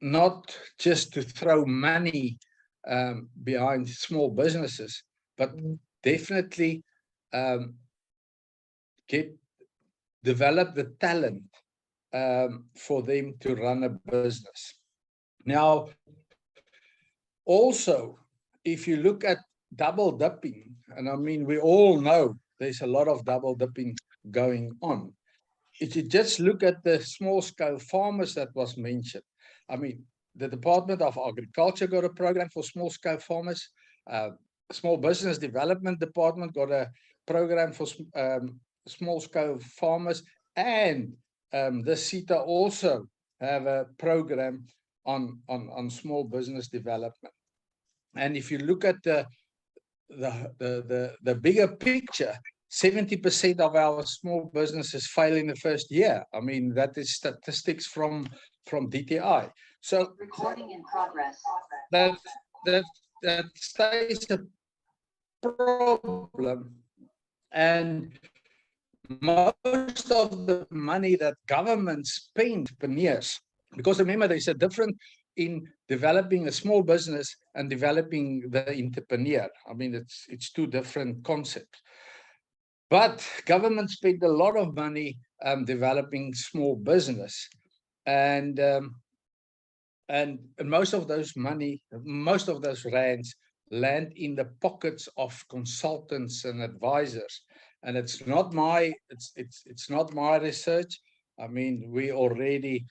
not just to throw money behind small businesses, but definitely develop the talent for them to run a business. Now, also, if you look at double dipping, and I mean, we all know there's a lot of double dipping going on. If you just look at the small scale farmers that was mentioned, I mean, the Department of Agriculture got a program for small scale farmers. Small Business Development Department got a program for small scale farmers, and the CETA also have a program on small business development. And if you look at the bigger picture, 70% of our small businesses fail in the first year. I mean, that is statistics from DTI. So Recording in progress. that stays a problem. And most of the money that governments spend per year, because remember, there's a difference in developing a small business and developing the entrepreneur. I mean, it's two different concepts. But government spend a lot of money developing small business, and most of those money, most of those rands land in the pockets of consultants and advisors. And it's not my research. I mean, we already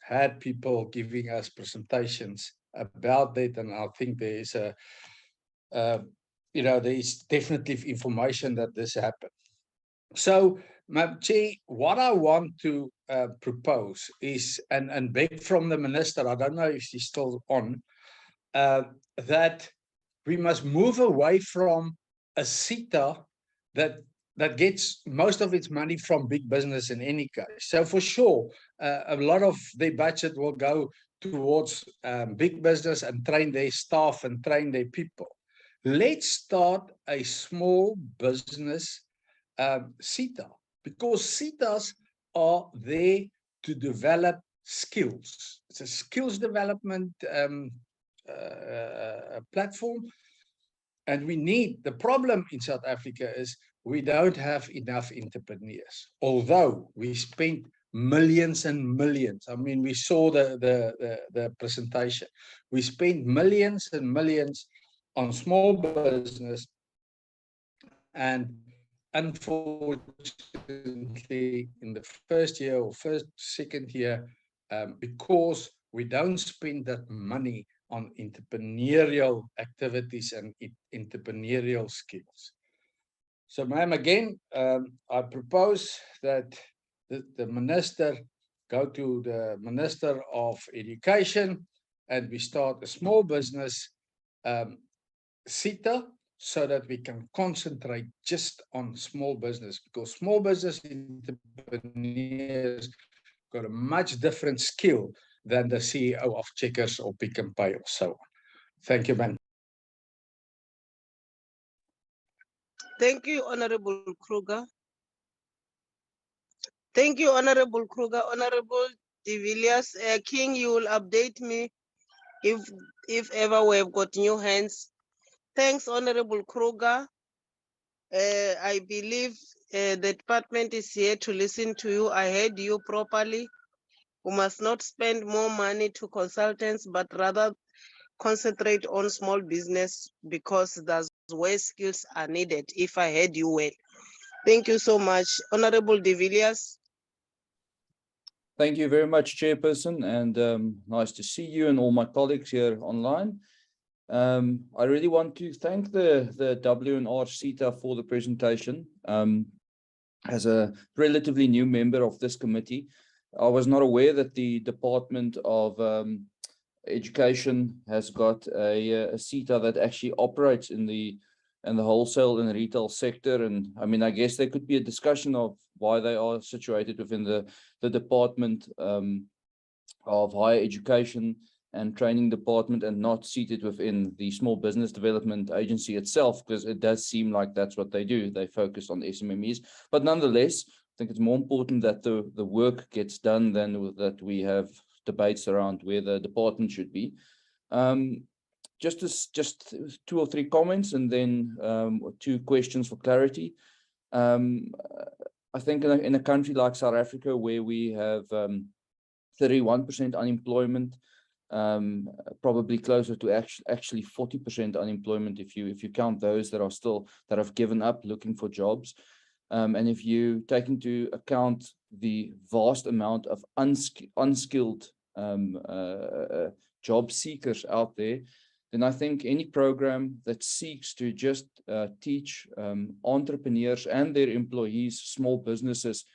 had people giving us presentations about that, and I think there is there is definitely information that this happened. So, Chair, what I want to propose is, and beg from the minister, I don't know if she's still on, that we must move away from a CETA that gets most of its money from big business in any case. So for sure, a lot of their budget will go towards big business and train their staff and train their people. Let's start a small business CETA, because CETAs are there to develop skills. It's a skills development platform. And the problem in South Africa is we don't have enough entrepreneurs, although we spent millions and millions. I mean, we saw the presentation. We spent millions and millions on small business, and unfortunately, in the first year or second year, because we don't spend that money on entrepreneurial activities and entrepreneurial skills. So, ma'am, again, I propose that the minister go to the Minister of Education and we start a small business CETA, so that we can concentrate just on small business, because small business entrepreneurs got a much different skill than the CEO of Checkers or Pick n Pay or so on. Thank you, ma'am. Thank you, Honorable Kruger. Thank you, Honorable Kruger. Honorable de Villiers, King, you will update me if ever we have got new hands. Thanks, Honorable Kruger. I believe the department is here to listen to you. I heard you properly. We must not spend more money to consultants, but rather concentrate on small business, because that's where skills are needed, if I heard you well. Thank you so much. Honorable de Villiers. Thank you very much, Chairperson, and nice to see you and all my colleagues here online. I really want to thank the W&R CETA for the presentation. As a relatively new member of this committee, I was not aware that the Department of Education has got a CETA that actually operates in the the wholesale and retail sector. And I mean, I guess there could be a discussion of why they are situated within the Department of Higher Education and Training Department and not seated within the Small Business Development Agency itself, because it does seem like that's what they do. They focus on SMMEs. But nonetheless, I think it's more important that the work gets done than that we have debates around where the department should be. Just 2 or 3 comments and then 2 questions for clarity. I think in a country like South Africa, where we have 31% unemployment, probably closer to actually 40% unemployment if you count those that have given up looking for jobs. And if you take into account the vast amount of unskilled job seekers out there, then I think any program that seeks to just teach entrepreneurs and their employees, small businesses,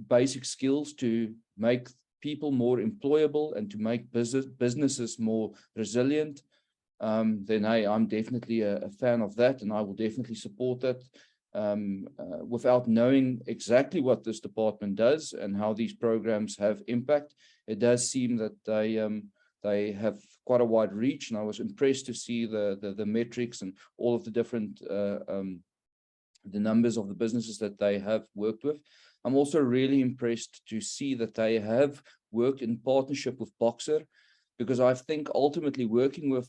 basic skills to make people more employable and to make businesses more resilient, then hey, I'm definitely a fan of that, and I will definitely support that. Without knowing exactly what this department does and how these programs have impact, it does seem that they have quite a wide reach, and I was impressed to see the metrics and all of the different the numbers of the businesses that they have worked with. I'm also really impressed to see that they have worked in partnership with Boxer, because I think ultimately working with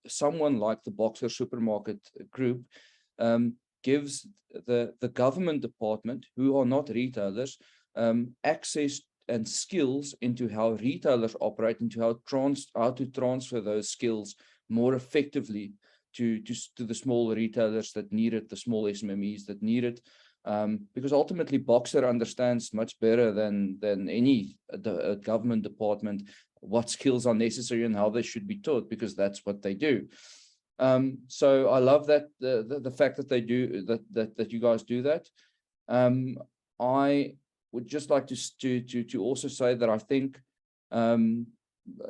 someone like the Boxer Supermarket Group gives the government department, who are not retailers, access and skills into how retailers operate, into how to transfer those skills more effectively to the small retailers that need it, the small SMMEs that need it. Because ultimately Boxer understands much better than any government department what skills are necessary and how they should be taught, because that's what they do. So I love that the fact that they do that you guys do that. I would just like to also say that I think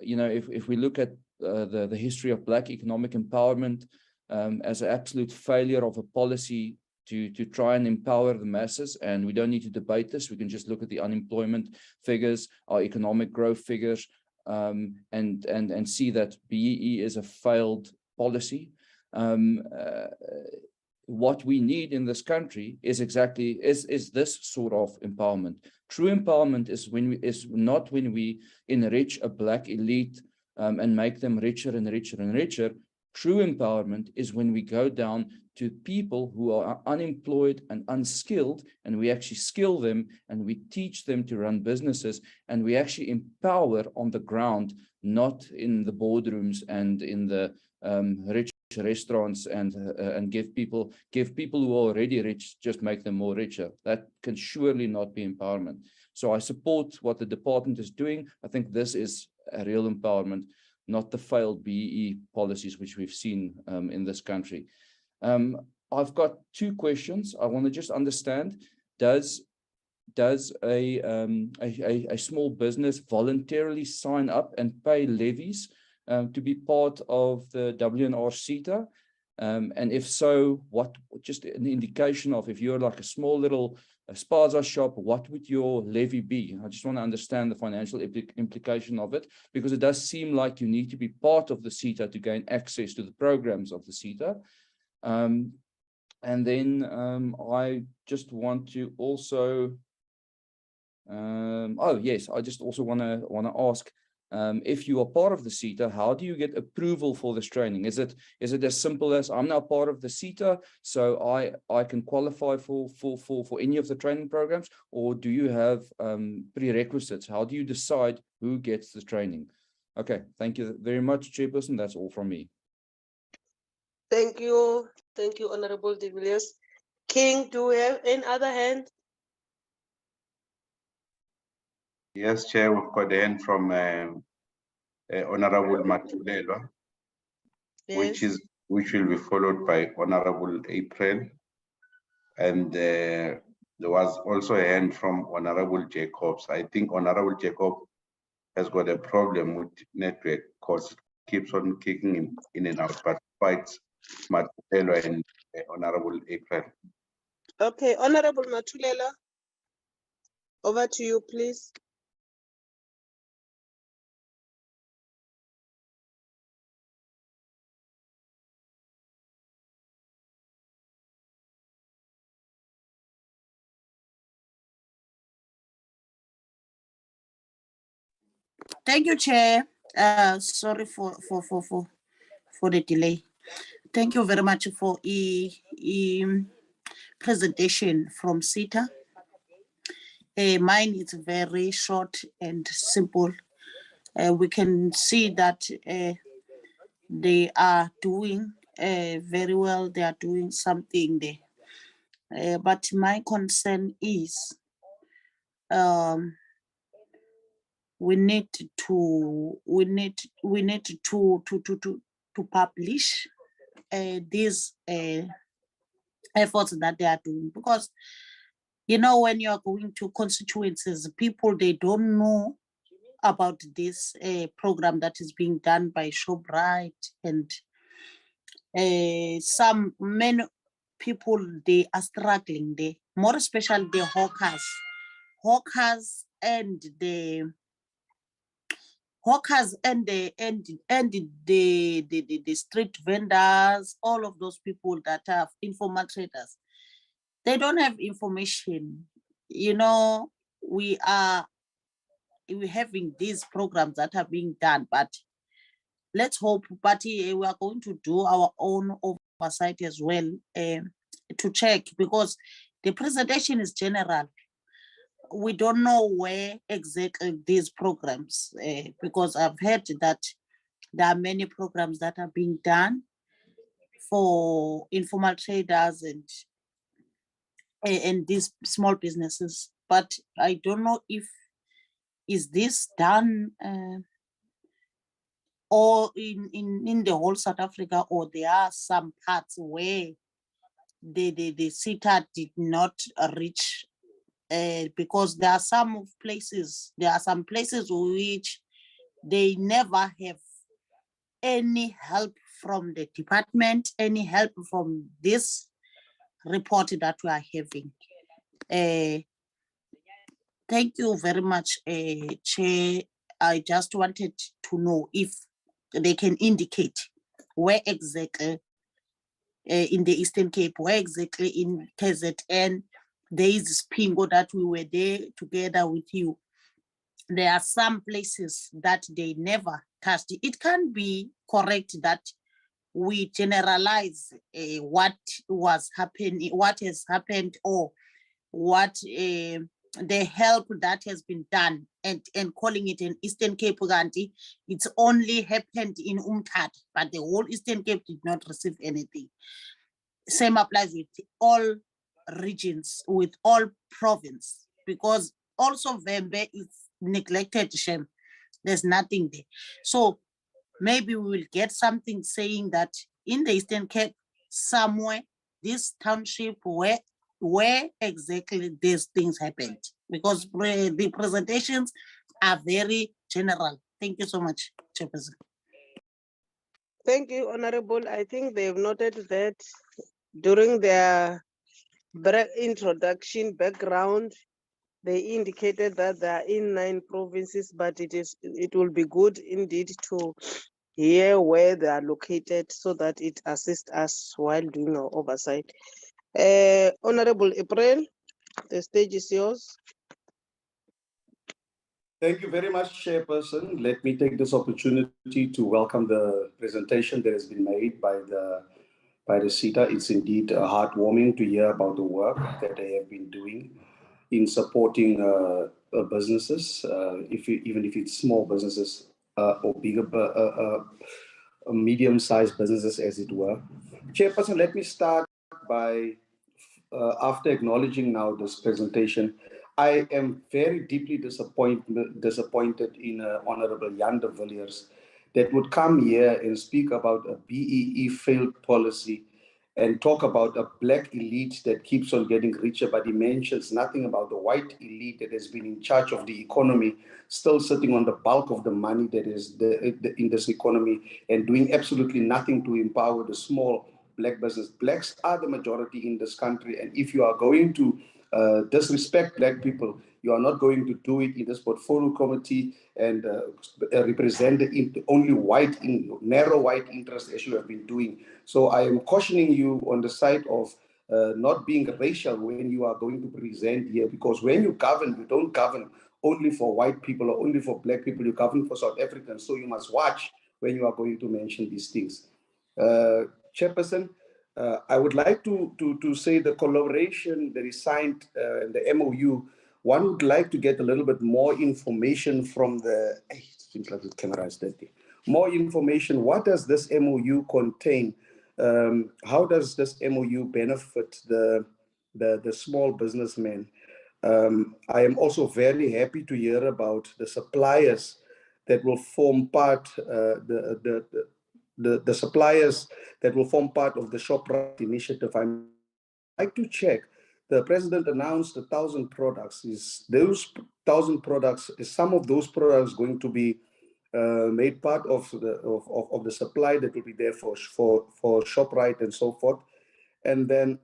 you know, if we look at the history of Black economic empowerment as an absolute failure of a policy to try and empower the masses, and we don't need to debate this, we can just look at the unemployment figures, our economic growth figures, and see that BEE is a failed policy. What we need in this country is exactly this sort of empowerment. True empowerment is not when we enrich a Black elite and make them richer and richer and richer. True empowerment is when we go down to people who are unemployed and unskilled, and we actually skill them and we teach them to run businesses, and we actually empower on the ground, not in the boardrooms and in the rich restaurants, and give people who are already rich, just make them more richer. That can surely not be empowerment. So I support what the department is doing. I think this is a real empowerment, not the failed BEE policies which we've seen in this country. I've got 2 questions. I want to just understand, does a small business voluntarily sign up and pay levies to be part of the WNR CETA? And if so, what, just an indication of, if you're like a small little spaza shop, what would your levy be? I just want to understand the financial implication of it, because it does seem like you need to be part of the CETA to gain access to the programs of the CETA. And then I just want to also, oh yes, I just also want to ask, if you are part of the CETA, how do you get approval for this training? Is it as simple as, I'm now part of the CETA, so I can qualify for any of the training programs, or do you have prerequisites? How do you decide who gets the training? Okay, thank you very much, Chairperson. That's all from me. Thank you, Honorable de Villiers. King, do we have any other hand? Yes, Chair, we've got a hand from Honorable Matulelwa, Yes. which will be followed by Honorable April, and there was also a hand from Honorable Jacobs. I think Honorable Jacob has got a problem with network because it keeps on kicking in and out, but fights Matulelo and Honorable April. Okay, Honorable Matulela, over to you, please. Thank you, Chair. Sorry for the delay. Thank you very much for presentation from SETA. Mine is very short and simple. We can see that they are doing very well. They are doing something there. But my concern is we need to publish these efforts that they are doing, because you know, when you are going to constituencies, people, they don't know about this program that is being done by ShopRite, and many people, they are struggling there, more especially the hawkers and the street vendors, all of those people that have informal traders. They don't have information. You know, we're having these programs that are being done, but let's hope, but we are going to do our own oversight as well to check, because the presentation is general. We don't know where exactly these programs, because I've heard that there are many programs that are being done for informal traders and these small businesses, but I don't know if is this done or in the whole South Africa, or there are some parts where the SETA did not reach, because there are some places which they never have any help from the department, any help from this report that we are having. Thank you very much, Chair. I just wanted to know if they can indicate where exactly in the Eastern Cape, where exactly in KZN there is Spingo that we were there together with you. There are some places that they never touched. It can be correct that we generalize what was happening, what has happened, or what the help that has been done, and calling it an Eastern Cape Ganti. It's only happened in Umtata, but the whole Eastern Cape did not receive anything. Same applies with all regions, with all province, because also Vembe is neglected, shame. There's nothing there. So maybe we will get something saying that in the Eastern Cape, somewhere, this township, where exactly these things happened, because the presentations are very general. Thank you so much, Chairperson. Thank you, Honorable. I think they've noted that during their introduction background, they indicated that they are in 9 provinces, but it will be good indeed to hear where they are located so that it assists us while doing our oversight. Honorable April, the stage is yours. Thank you very much, Chairperson. Let me take this opportunity to welcome the presentation that has been made by the SETA. It's indeed heartwarming to hear about the work that they have been doing in supporting businesses, even if it's small businesses or bigger, medium-sized businesses, as it were. Chairperson, let me start by, after acknowledging now this presentation, I am very deeply disappointed in Honorable Jan de Villiers that would come here and speak about a BEE failed policy and talk about a black elite that keeps on getting richer, but he mentions nothing about the white elite that has been in charge of the economy, still sitting on the bulk of the money that is in this economy and doing absolutely nothing to empower the small black business. Blacks are the majority in this country, and if you are going to disrespect black people, you are not going to do it in this portfolio committee and represent the only narrow white interest as you have been doing. So I am cautioning you on the side of not being racial when you are going to present here, because when you govern, you don't govern only for white people or only for black people, you govern for South Africans. So you must watch when you are going to mention these things. Chairperson, I would like to say the collaboration that is signed in the MOU, one would like to get a little bit more information from the, it seems like the camera is dirty. More information, what does this MOU contain? How does this MOU benefit the small businessmen? I am also very happy to hear about the suppliers that will form part, the suppliers that will form part of the ShopRite initiative. I'd like to check. The president announced 1,000 products. Is those 1,000 products, is some of those products going to be made part of the supply that will be there for ShopRite and so forth? And then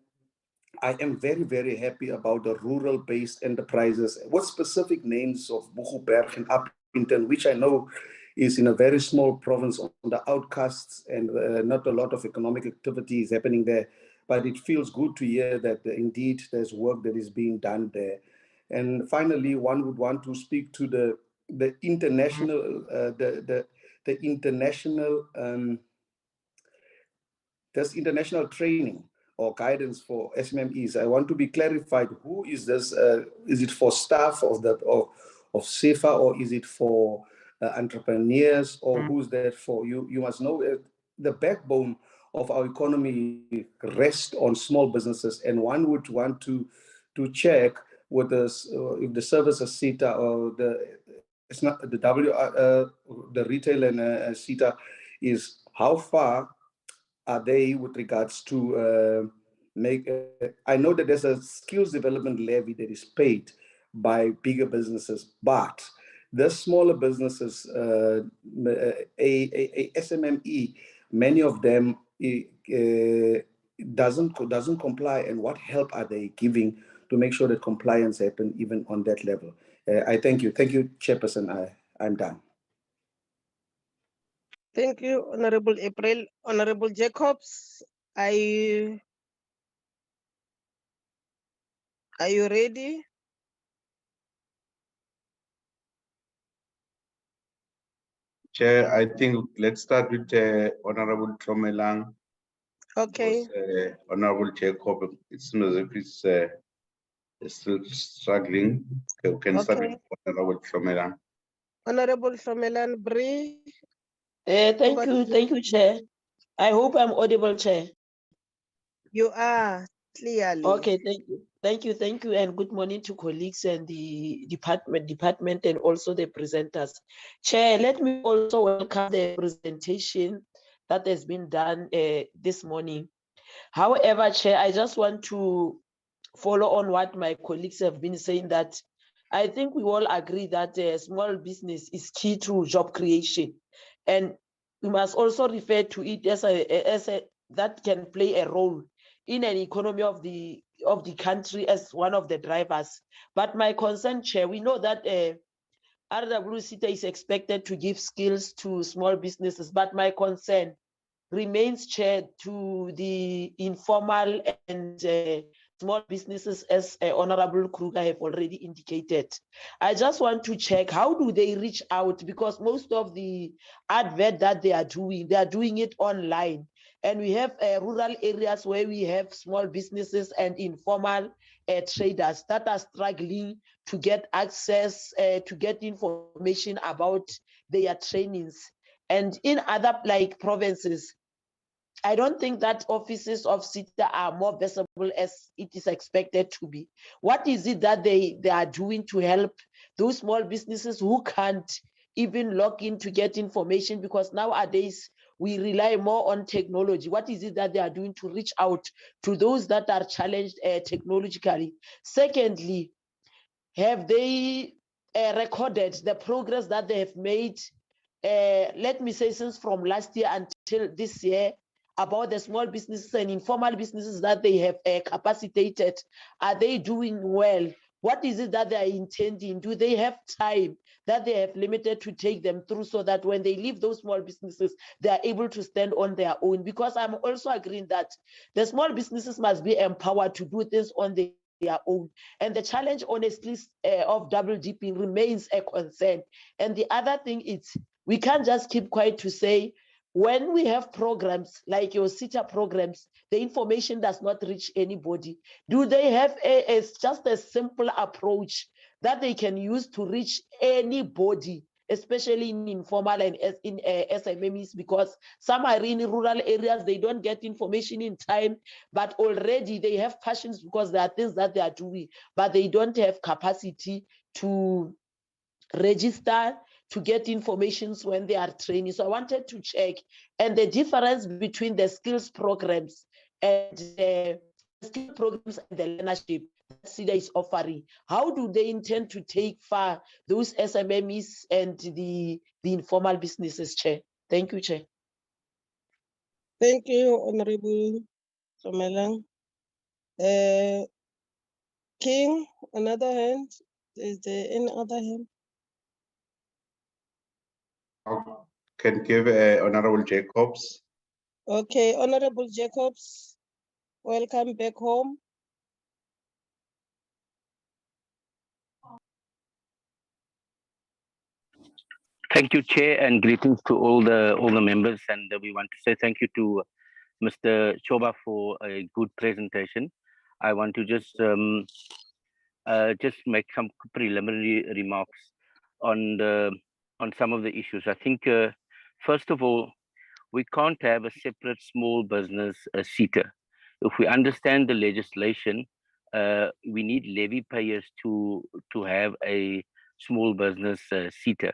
I am very, very happy about the rural-based enterprises. What specific names of Boegoeberg and Upington, which I know is in a very small province on the outcasts, and not a lot of economic activity is happening there. But it feels good to hear that indeed there's work that is being done there. And finally, one would want to speak to the international, the international, there's international training or guidance for SMMEs. I want to be clarified. Who is this? Is it for staff of SEFA, or is it for entrepreneurs, or who's that for? You must know the backbone of our economy rests on small businesses, and one would want to check with us if the services SETA or it's not the the retail and SETA is how far are they with regards to I know that there's a skills development levy that is paid by bigger businesses, but the smaller businesses, a SMME, many of them doesn't comply, and what help are they giving to make sure that compliance happen even on that level? I thank you, Chairperson. I'm done. Thank you, Honorable April. Honorable Jacobs, are you ready? Chair, I think let's start with Honorable Tromelang. Okay. Because, Honorable Jacob, it seems as if it's still struggling. Okay, we can start with Honorable Tromelang. Honorable Shomelan Bree. Thank you, Chair. I hope I'm audible, Chair. You are clearly. Okay, thank you, and good morning to colleagues and the department and also the presenters. Chair, let me also welcome the presentation that has been done this morning. However, Chair, I just want to follow on what my colleagues have been saying, that I think we all agree that small business is key to job creation, and we must also refer to it as that can play a role in an economy of the country as one of the drivers. But my concern, Chair, we know that RWCTA is expected to give skills to small businesses, but my concern remains, Chair, to the informal and small businesses, as Honorable Kruger have already indicated. I just want to check, how do they reach out? Because most of the advert that they are doing it online. And we have rural areas where we have small businesses and informal traders that are struggling to get access, to get information about their trainings. And in other provinces, I don't think that offices of SETA are more visible as it is expected to be. What is it that they are doing to help those small businesses who can't even log in to get information? Because nowadays we rely more on technology. What is it that they are doing to reach out to those that are challenged technologically? Secondly, have they recorded the progress that they have made, let me say, since from last year until this year, about the small businesses and informal businesses that they have capacitated? Are they doing well? What is it that they are intending? Do they have time that they have limited to take them through, so that when they leave those small businesses, they are able to stand on their own? Because I'm also agreeing that the small businesses must be empowered to do things on their own. And the challenge, honestly, of double dipping remains a concern. And the other thing is, we can't just keep quiet to say, when we have programs like your CETA programs, the information does not reach anybody. Do they have just a simple approach that they can use to reach anybody, especially in informal and in SMMEs? Because some are in rural areas, they don't get information in time, but already they have passions because there are things that they are doing, but they don't have capacity to register, to get informations when they are training. So I wanted to check, and the difference between the skills programs and the skill programs and the learnership that SEDA is offering. How do they intend to take far those SMMEs and the informal businesses, Chair? Thank you, Chair. Thank you, Honorable Somelang. King, another hand. Is there any other hand? Can give Honorable Jacobs. Okay, Honorable Jacobs, welcome back home. Thank you, Chair, and greetings to all the members. And we want to say thank you to Mr. Choba for a good presentation. I want to just make some preliminary remarks on some of the issues. I think first of all, we can't have a separate small business SETA. If we understand the legislation, we need levy payers to have a small business SETA.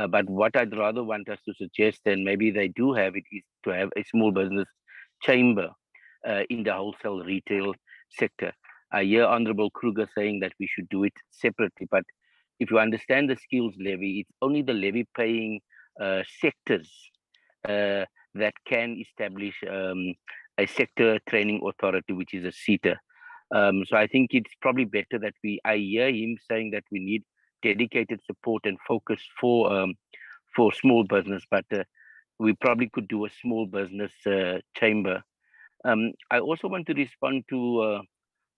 But what I'd rather want us to suggest, and maybe they do have it, is to have a small business chamber in the wholesale retail sector. I hear Honorable Kruger saying that we should do it separately, but if you understand the skills levy, it's only the levy paying sectors that can establish a sector training authority, which is a SETA. So I think it's probably better that I hear him saying that we need dedicated support and focus for small business, but we probably could do a small business chamber. I also want to respond to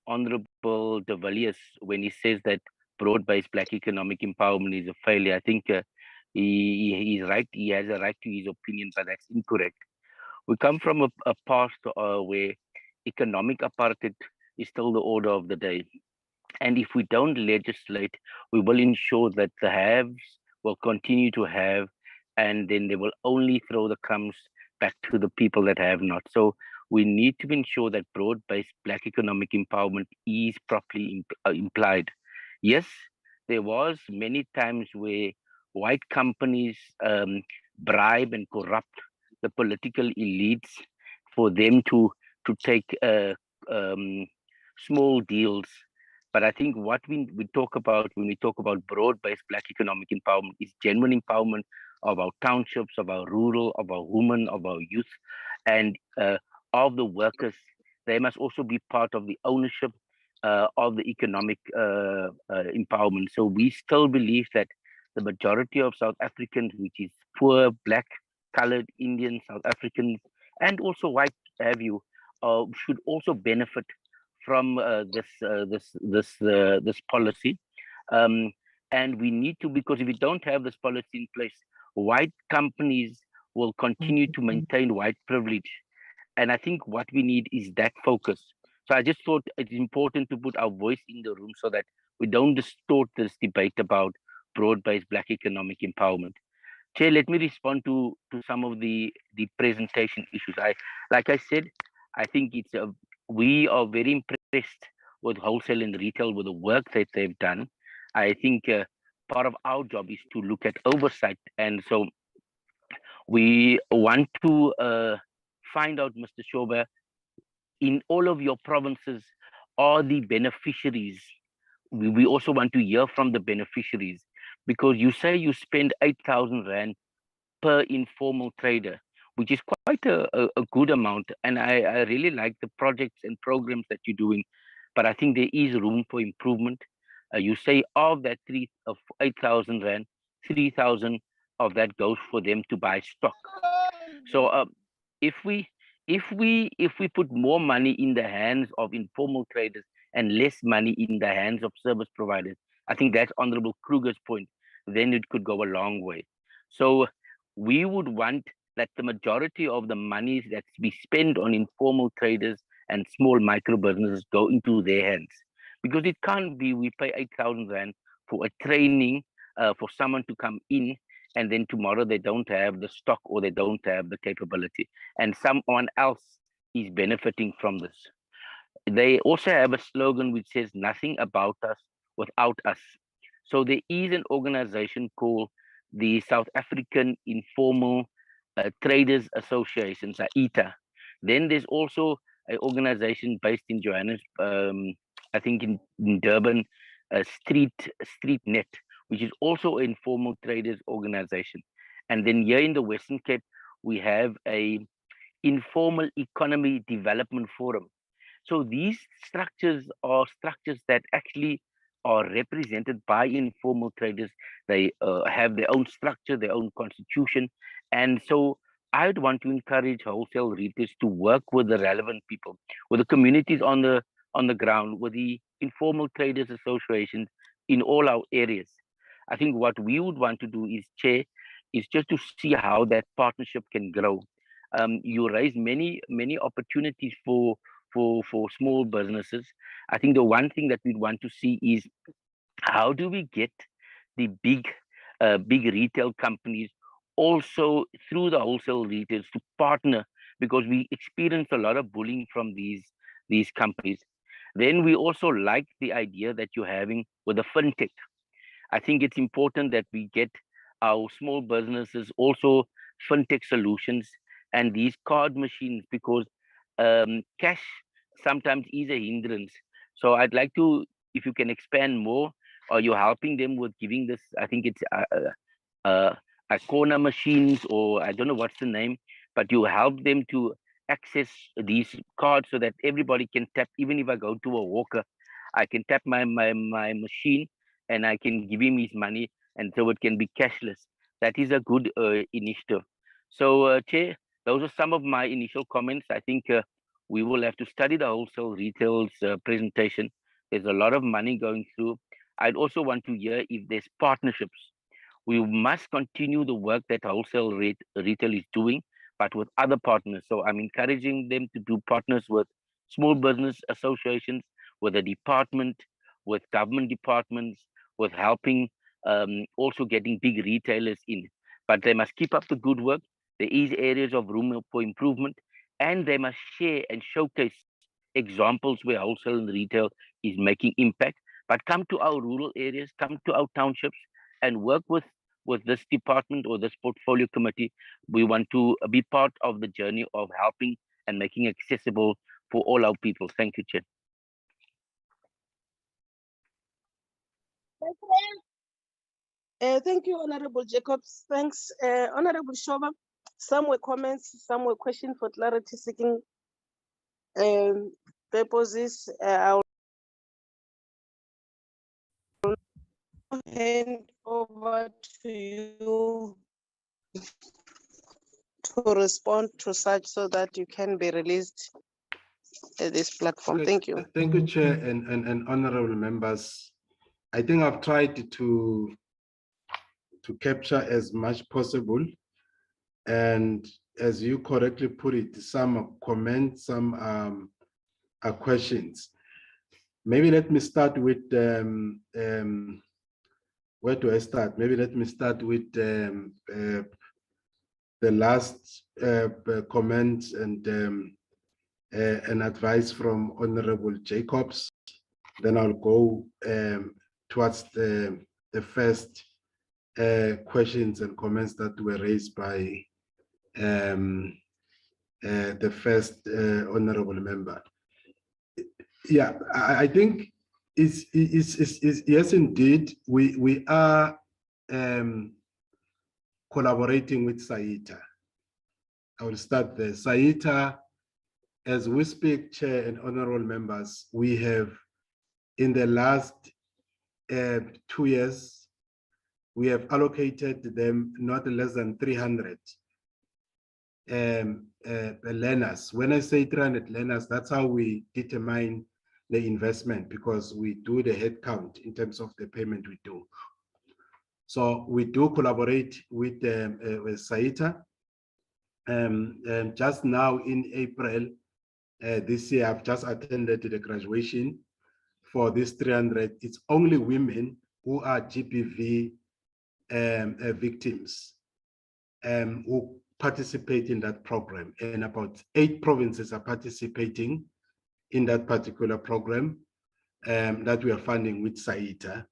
Honorable De Villiers when he says that broad-based Black economic empowerment is a failure. I think he's right. He has a right to his opinion, but that's incorrect. We come from a past where economic apartheid is still the order of the day. And if we don't legislate, we will ensure that the haves will continue to have, and then they will only throw the crumbs back to the people that have not. So we need to ensure that broad-based Black economic empowerment is properly implied. Yes, there was many times where white companies bribe and corrupt the political elites for them to take small deals. But I think what we talk about when we talk about broad-based Black economic empowerment is genuine empowerment of our townships, of our rural, of our women, of our youth, and of the workers. They must also be part of the ownership of the economic empowerment. So we still believe that the majority of South Africans, which is poor, Black, colored, Indian, South Africans, and also white, should also benefit from this policy. And we need to, because if we don't have this policy in place, white companies will continue to maintain white privilege. And I think what we need is that focus. So I just thought it's important to put our voice in the room so that we don't distort this debate about broad-based Black economic empowerment. Chair, let me respond to some of the presentation issues. Like I said, I think we are very impressed with wholesale and retail, with the work that they've done. I think part of our job is to look at oversight. And so We want to find out, Mr. Shoba, in all of your provinces, are the beneficiaries. We also want to hear from the beneficiaries, because you say you spend 8,000 Rand per informal trader, which is quite a good amount. And I really like the projects and programs that you're doing, but I think there is room for improvement. You say of that 8,000 Rand, 3,000 of that goes for them to buy stock. So if we put more money in the hands of informal traders and less money in the hands of service providers, I think that's Honorable Kruger's point, then it could go a long way. So we would want that the majority of the monies that we spend on informal traders and small micro businesses go into their hands, because it can't be we pay 8,000 Rand for a training for someone to come in, and then tomorrow they don't have the stock or they don't have the capability, and someone else is benefiting from this. They also have a slogan which says nothing about us without us. So there is an organization called the South African Informal Traders Association, ITA. Then there's also an organization based in Johannesburg, I think in Durban, StreetNet, which is also an informal traders organization. And then here in the Western Cape, we have a Informal Economy Development Forum. So these structures are structures that actually are represented by informal traders. They have their own structure, their own constitution. And so I would want to encourage wholesale retailers to work with the relevant people, with the communities on the ground, with the informal traders associations in all our areas. I think what we would want to do is, Chair, is just to see how that partnership can grow. You raise many opportunities for small businesses. I think the one thing that we'd want to see is how do we get the big retail companies also through the wholesale retailers to partner, because we experience a lot of bullying from these companies. Then we also like the idea that you're having with the fintech. I think it's important that we get our small businesses also fintech solutions and these card machines, because cash sometimes is a hindrance. So I'd like to, if you can expand more, or you're helping them with giving this, I think it's a corner machines, or I don't know what's the name, but you help them to access these cards so that everybody can tap. Even if I go to a walker, I can tap my machine and I can give him his money, and so it can be cashless. That is a good initiative. So Chair, those are some of my initial comments. I think we will have to study the wholesale retail's presentation. There's a lot of money going through. I'd also want to hear if there's partnerships. We must continue the work that wholesale retail is doing, but with other partners. So I'm encouraging them to do partners with small business associations, with the department, with government departments, with helping also getting big retailers in. But they must keep up the good work. There is areas of room for improvement, and they must share and showcase examples where wholesale and retail is making impact. But come to our rural areas, come to our townships, and work with this department or this portfolio committee. We want to be part of the journey of helping and making accessible for all our people. Thank you, Chair. Thank you, Honorable Jacobs. Thanks, Honorable Shoba. Some were comments, some were questions for clarity seeking purposes. I'll hand over to you to respond to such so that you can be released at this platform. Okay, Thank you. Thank you, Chair and honorable members. I think I've tried to capture as much possible. And as you correctly put it, some are comments, some are questions. Maybe let me start with, where do I start? Maybe let me start with the last comment and advice from Honorable Jacobs. Then I'll go towards the first questions and comments that were raised by the first honorable member. Yeah, I think it's yes, indeed, we are collaborating with SAITA. I will start there. SAITA, as we speak, Chair and honorable members, we have in the last 2 years, we have allocated them not less than 300 learners. When I say 300 learners, that's how we determine the investment, because we do the head count in terms of the payment we do. So we do collaborate with SAITA. Just now in April this year, I've just attended the graduation for this 300. It's only women who are GBV victims who participate in that program, and about 8 provinces are participating in that particular program that we are funding with SAITA,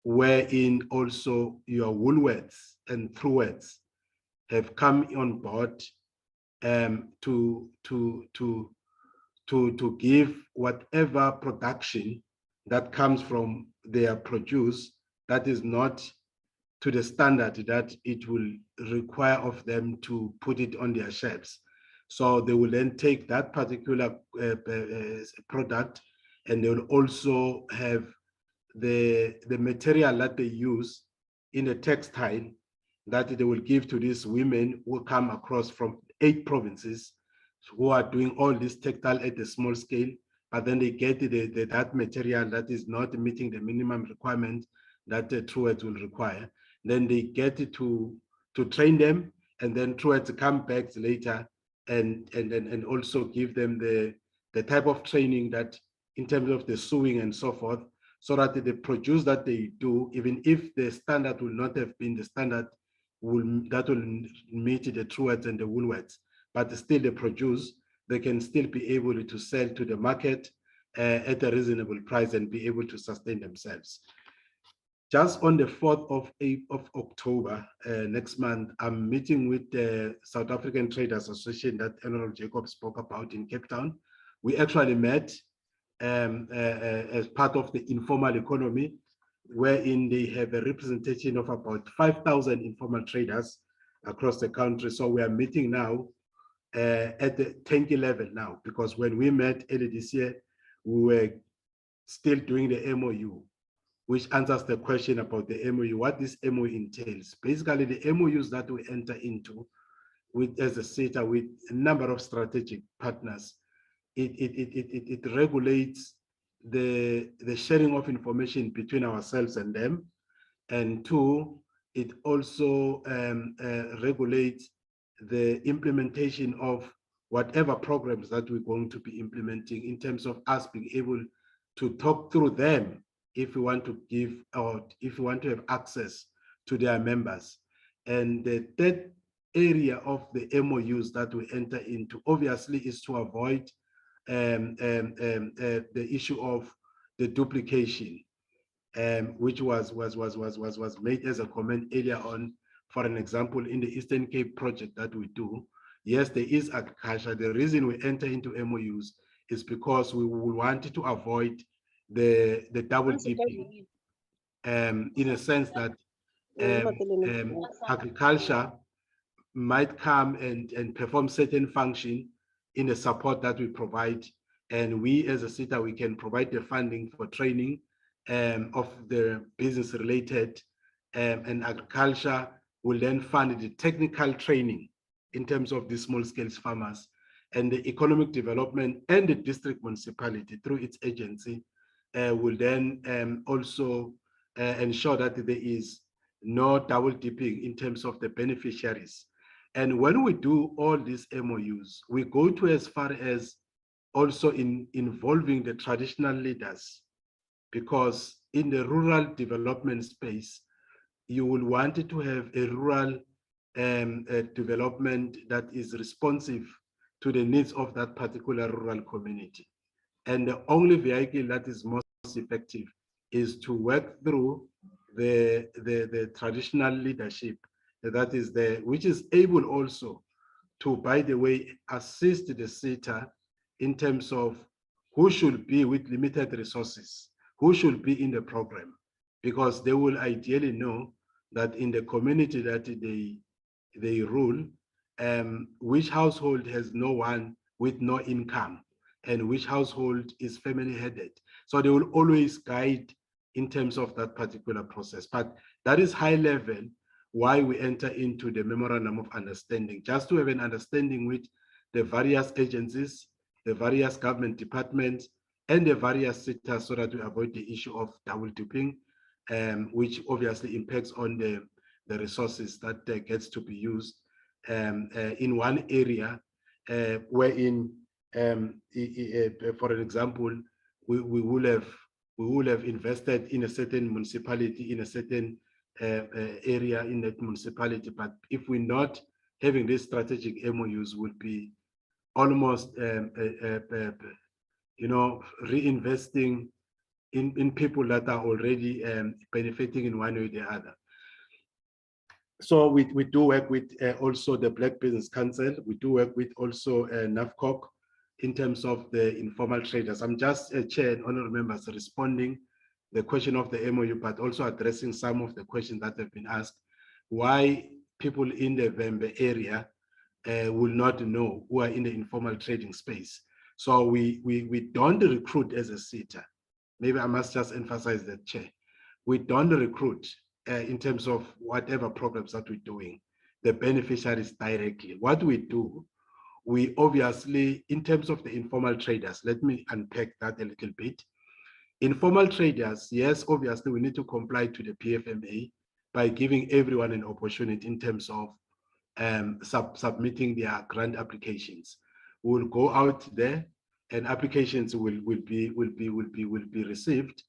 wherein also your Woolworths and Truworths have come on board to give whatever production that comes from their produce that is not to the standard that it will require of them to put it on their shelves. So they will then take that particular product, and they will also have the material that they use in a textile that they will give to these women who come across from 8 provinces who are doing all this textile at a small scale, but then they get that material that is not meeting the minimum requirement that the Truworths will require. Then they get to train them, and then Truworths come back later and also give them the type of training that in terms of the sewing and so forth, so that the produce that they do, even if the standard will not have been the standard that will meet the Truworths and the Woolworths, but still the produce, they can still be able to sell to the market at a reasonable price and be able to sustain themselves. Just on the 4th of October, next month, I'm meeting with the South African Traders Association that Honorable Jacob spoke about in Cape Town. We actually met as part of the informal economy, wherein they have a representation of about 5,000 informal traders across the country. So we are meeting now at the tanky level now, because when we met earlier this year, we were still doing the MOU, which answers the question about the MOU, what this MOU entails. Basically, the MOUs that we enter into with as a SETA with a number of strategic partners, it regulates the sharing of information between ourselves and them. And 2, it also regulates the implementation of whatever programs that we're going to be implementing, in terms of us being able to talk through them if we want to give out, if we want to have access to their members. And the third area of the MOUs that we enter into, obviously, is to avoid the issue of the duplication, which was made as a comment earlier on. For an example, in the Eastern Cape project that we do, yes, there is agriculture. The reason we enter into MOUs is because we wanted to avoid the double dipping, in a sense that agriculture might come and perform certain function in the support that we provide, and we as a SETA, we can provide the funding for training of the business related, and agriculture will then fund the technical training in terms of the small scale farmers, and the economic development and the district municipality through its agency will then also ensure that there is no double dipping in terms of the beneficiaries. And when we do all these MOUs, we go to as far as also involving the traditional leaders, because in the rural development space, you will want to have a rural development that is responsive to the needs of that particular rural community. And the only vehicle that is most effective is to work through the traditional leadership that is there, which is able also to, by the way, assist the SETA in terms of who should be with limited resources, who should be in the program, because they will ideally know that in the community that they rule, which household has no one with no income and which household is family headed. So they will always guide in terms of that particular process. But that is high level why we enter into the memorandum of understanding, just to have an understanding with the various agencies, the various government departments, and the various sectors, so that we avoid the issue of double dipping, which obviously impacts on the resources that gets to be used in one area, wherein, for an example, we will have invested in a certain municipality, in a certain area in that municipality, but if we're not having these strategic MOUs, would be almost reinvesting in people that are already benefiting in one way or the other. So we do work with also the Black Business Council. We do work with also NAFCOC in terms of the informal traders. I'm just Chair and honorable members responding the question of the MOU, but also addressing some of the questions that have been asked. Why people in the Vembe area will not know who are in the informal trading space. So we don't recruit as a SETA. Maybe I must just emphasize that, Chair. We don't recruit in terms of whatever programs that we're doing, the beneficiaries directly. What we do, we obviously, in terms of the informal traders, let me unpack that a little bit. Informal traders, yes, obviously we need to comply to the PFMA by giving everyone an opportunity in terms of submitting their grant applications. We'll go out there and applications will be received.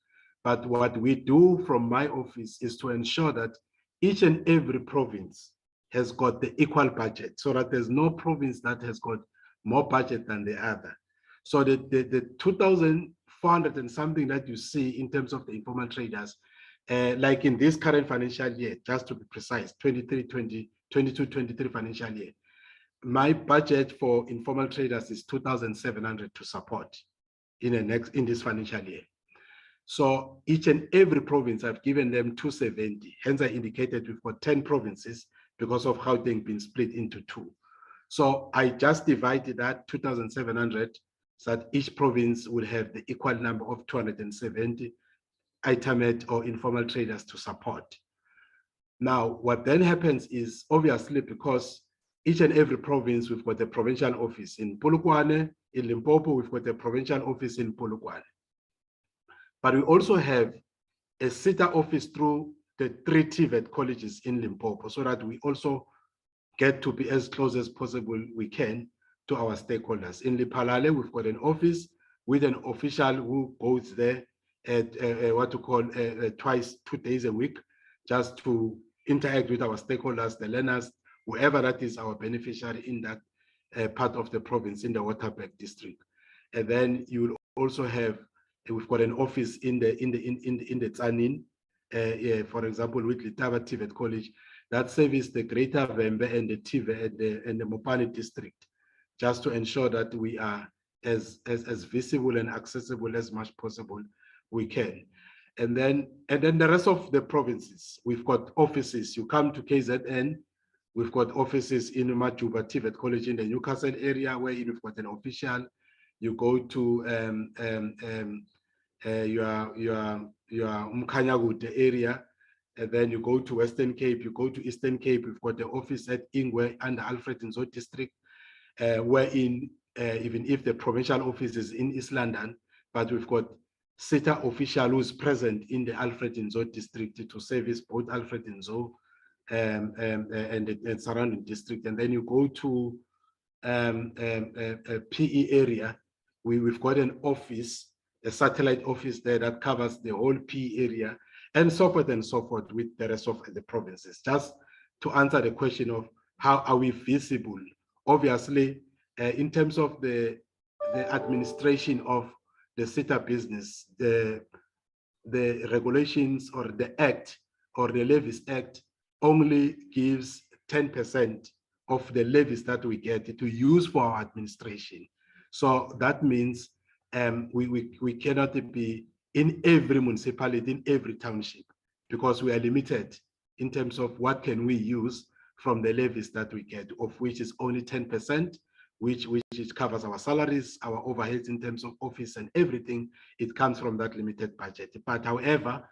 But what we do from my office is to ensure that each and every province has got the equal budget, so that there's no province that has got more budget than the other. So the 2,400 and something that you see in terms of the informal traders, like in this current financial year, just to be precise, 22-23 financial year, my budget for informal traders is 2,700 to support in this financial year. So each and every province, I've given them 270. Hence, I indicated we've got 10 provinces because of how they've been split into two. So I just divided that 2,700 so that each province would have the equal number of 270 itemate or informal traders to support. Now, what then happens is, obviously, because each and every province, we've got a provincial office in Polokwane, in Limpopo, we've got a provincial office in Polokwane. But we also have a SETA office through the 3 TVET colleges in Limpopo, so that we also get to be as close as possible we can to our stakeholders. In Lipalale, we've got an office with an official who goes there at what to call twice, 2 days a week, just to interact with our stakeholders, the learners, whoever that is our beneficiary in that part of the province, in the Waterberg district. And then you will also have, we've got an office in the Tsanin, for example, with Litaba TVET College, that service the Greater Vembe and the TVET and the Mopani district, just to ensure that we are as visible and accessible as much possible we can. And then the rest of the provinces, we've got offices. You come to KZN, we've got offices in Majuba TVET College in the Newcastle area, where you've got an official. You go to your Mkhanyagude area, and then you go to Western Cape, you go to Eastern Cape, we've got the office at Ingwe and Alfred Nzo district, wherein even if the provincial office is in East London, but we've got SETA official who's present in the Alfred Nzo district to service both Alfred Nzo and the surrounding district. And then you go to a PE area, we've got an office, a satellite office there that covers the whole PE area, and so forth with the rest of the provinces. Just to answer the question of how are we visible? Obviously, in terms of the administration of the SETA business, the regulations or the act or the Levies Act only gives 10% of the levies that we get to use for our administration. So that means we cannot be in every municipality, in every township, because we are limited in terms of what can we use from the levies that we get, of which is only 10%, which covers our salaries, our overheads in terms of office and everything. It comes from that limited budget. But however,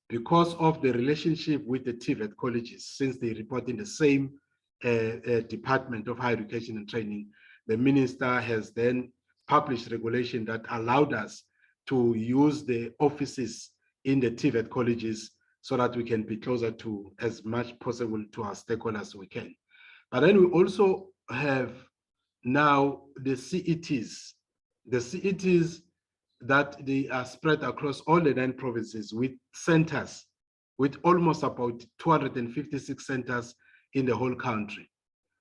because of the relationship with the TVET colleges, since they report in the same Department of Higher Education and Training, the minister has then published regulation that allowed us to use the offices in the TVET colleges so that we can be closer to as much possible to our stakeholders as we can. But then we also have now the CETs that they are spread across all the 9 provinces with centers, with almost about 256 centers in the whole country.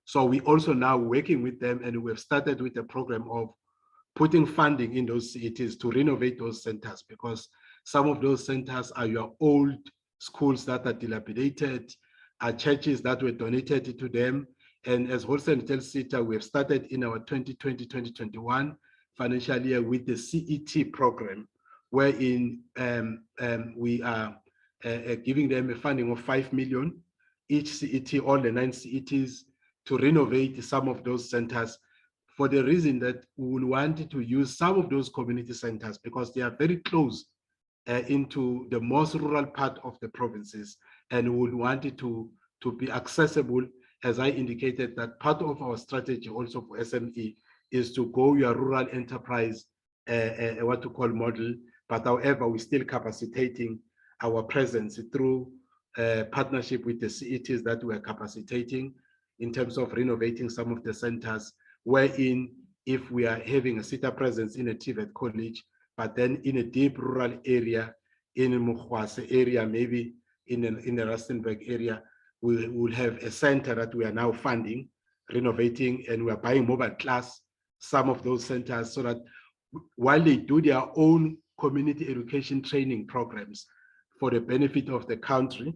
So we also now working with them, and we've started with a program of putting funding in those CETs to renovate those centers, because some of those centers are your old schools that are dilapidated, are churches that were donated to them. And as Wholesale Retail SETA, we have started in our 2020-2021 financial year with the CET program, wherein we are giving them a funding of 5 million each CET, all the 9 CETs, to renovate some of those centers, for the reason that we will want to use some of those community centers because they are very close into the most rural part of the provinces, and we would want it to be accessible. As I indicated, that part of our strategy also for SME is to go your rural enterprise, what to call model, but however, we're still capacitating our presence through partnership with the CETs that we are capacitating in terms of renovating some of the centers, wherein if we are having a SETA presence in a TVET college, but then in a deep rural area, in a Mukhwase area, maybe in the Rustenburg area, we will have a center that we are now funding, renovating, and we are buying mobile class, some of those centers, so that while they do their own community education training programs for the benefit of the country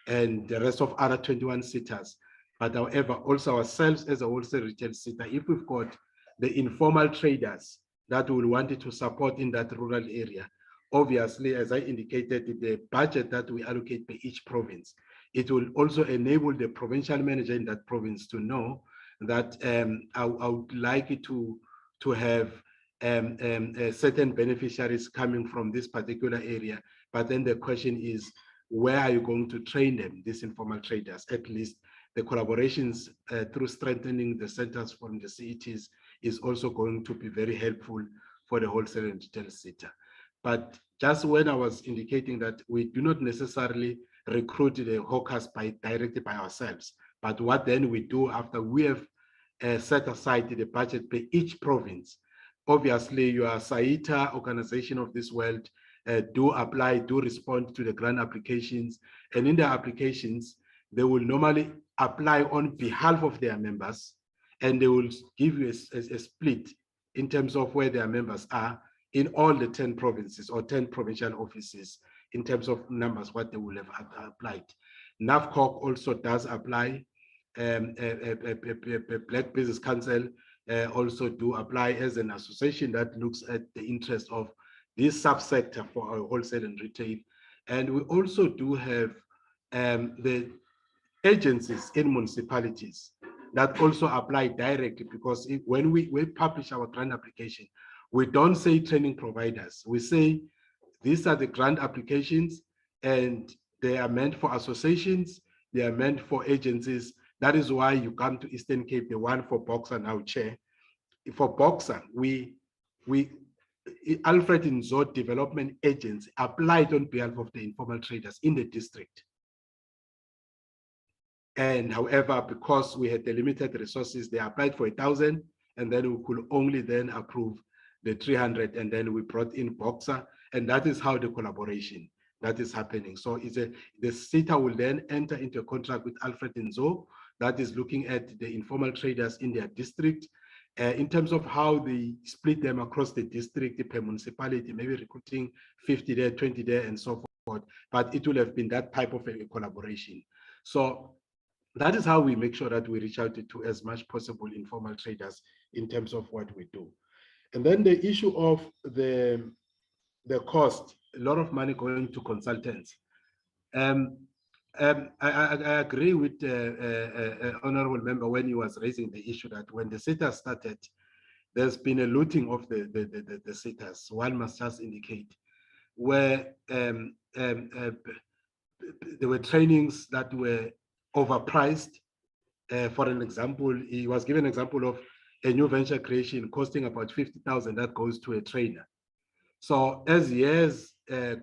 and the rest of other 21 SETAs, but however, also ourselves as a wholesale retail SETA, if we've got the informal traders that will want to support in that rural area, obviously, as I indicated, the budget that we allocate per each province, it will also enable the provincial manager in that province to know that I would like it to have certain beneficiaries coming from this particular area. But then the question is, where are you going to train them, these informal traders? At least the collaborations through strengthening the centers from the CETs is also going to be very helpful for the wholesale and retail sector. But just when I was indicating that we do not necessarily recruit the hawkers directly by ourselves, but what then we do after we have set aside the budget per each province. Obviously, your SAITA organization of this world do respond to the grant applications, and in the applications, they will normally apply on behalf of their members, and they will give you a split in terms of where their members are in all the 10 provinces or 10 provincial offices in terms of numbers, what they will have applied. NAVCOC also does apply. Black Business Council also do apply as an association that looks at the interest of this subsector for our wholesale and retail. And we also do have the agencies in municipalities that also apply directly, because when we publish our grant application, we don't say training providers. We say these are the grant applications, and they are meant for associations, they are meant for agencies. That is why you come to Eastern Cape, the one for Boxer now chair. For Boxer, Alfred Nzo Development Agency applied on behalf of the informal traders in the district. And however, because we had the limited resources, they applied for 1,000, and then we could only then approve the 300, and then we brought in Boxer, and that is how the collaboration that is happening. So the SETA will then enter into a contract with Alfred Nzo that is looking at the informal traders in their district, in terms of how they split them across the district per municipality, maybe recruiting 50 there, 20 there, and so forth. But it will have been that type of a collaboration. So that is how we make sure that we reach out to as much possible informal traders in terms of what we do. And then the issue of the cost, a lot of money going to consultants. I agree with honorable member when he was raising the issue that when the SETA started, there's been a looting of the SETAs. One must just indicate where there were trainings that were overpriced. For an example, he was given an example of a new venture creation costing about 50,000 that goes to a trainer. So as years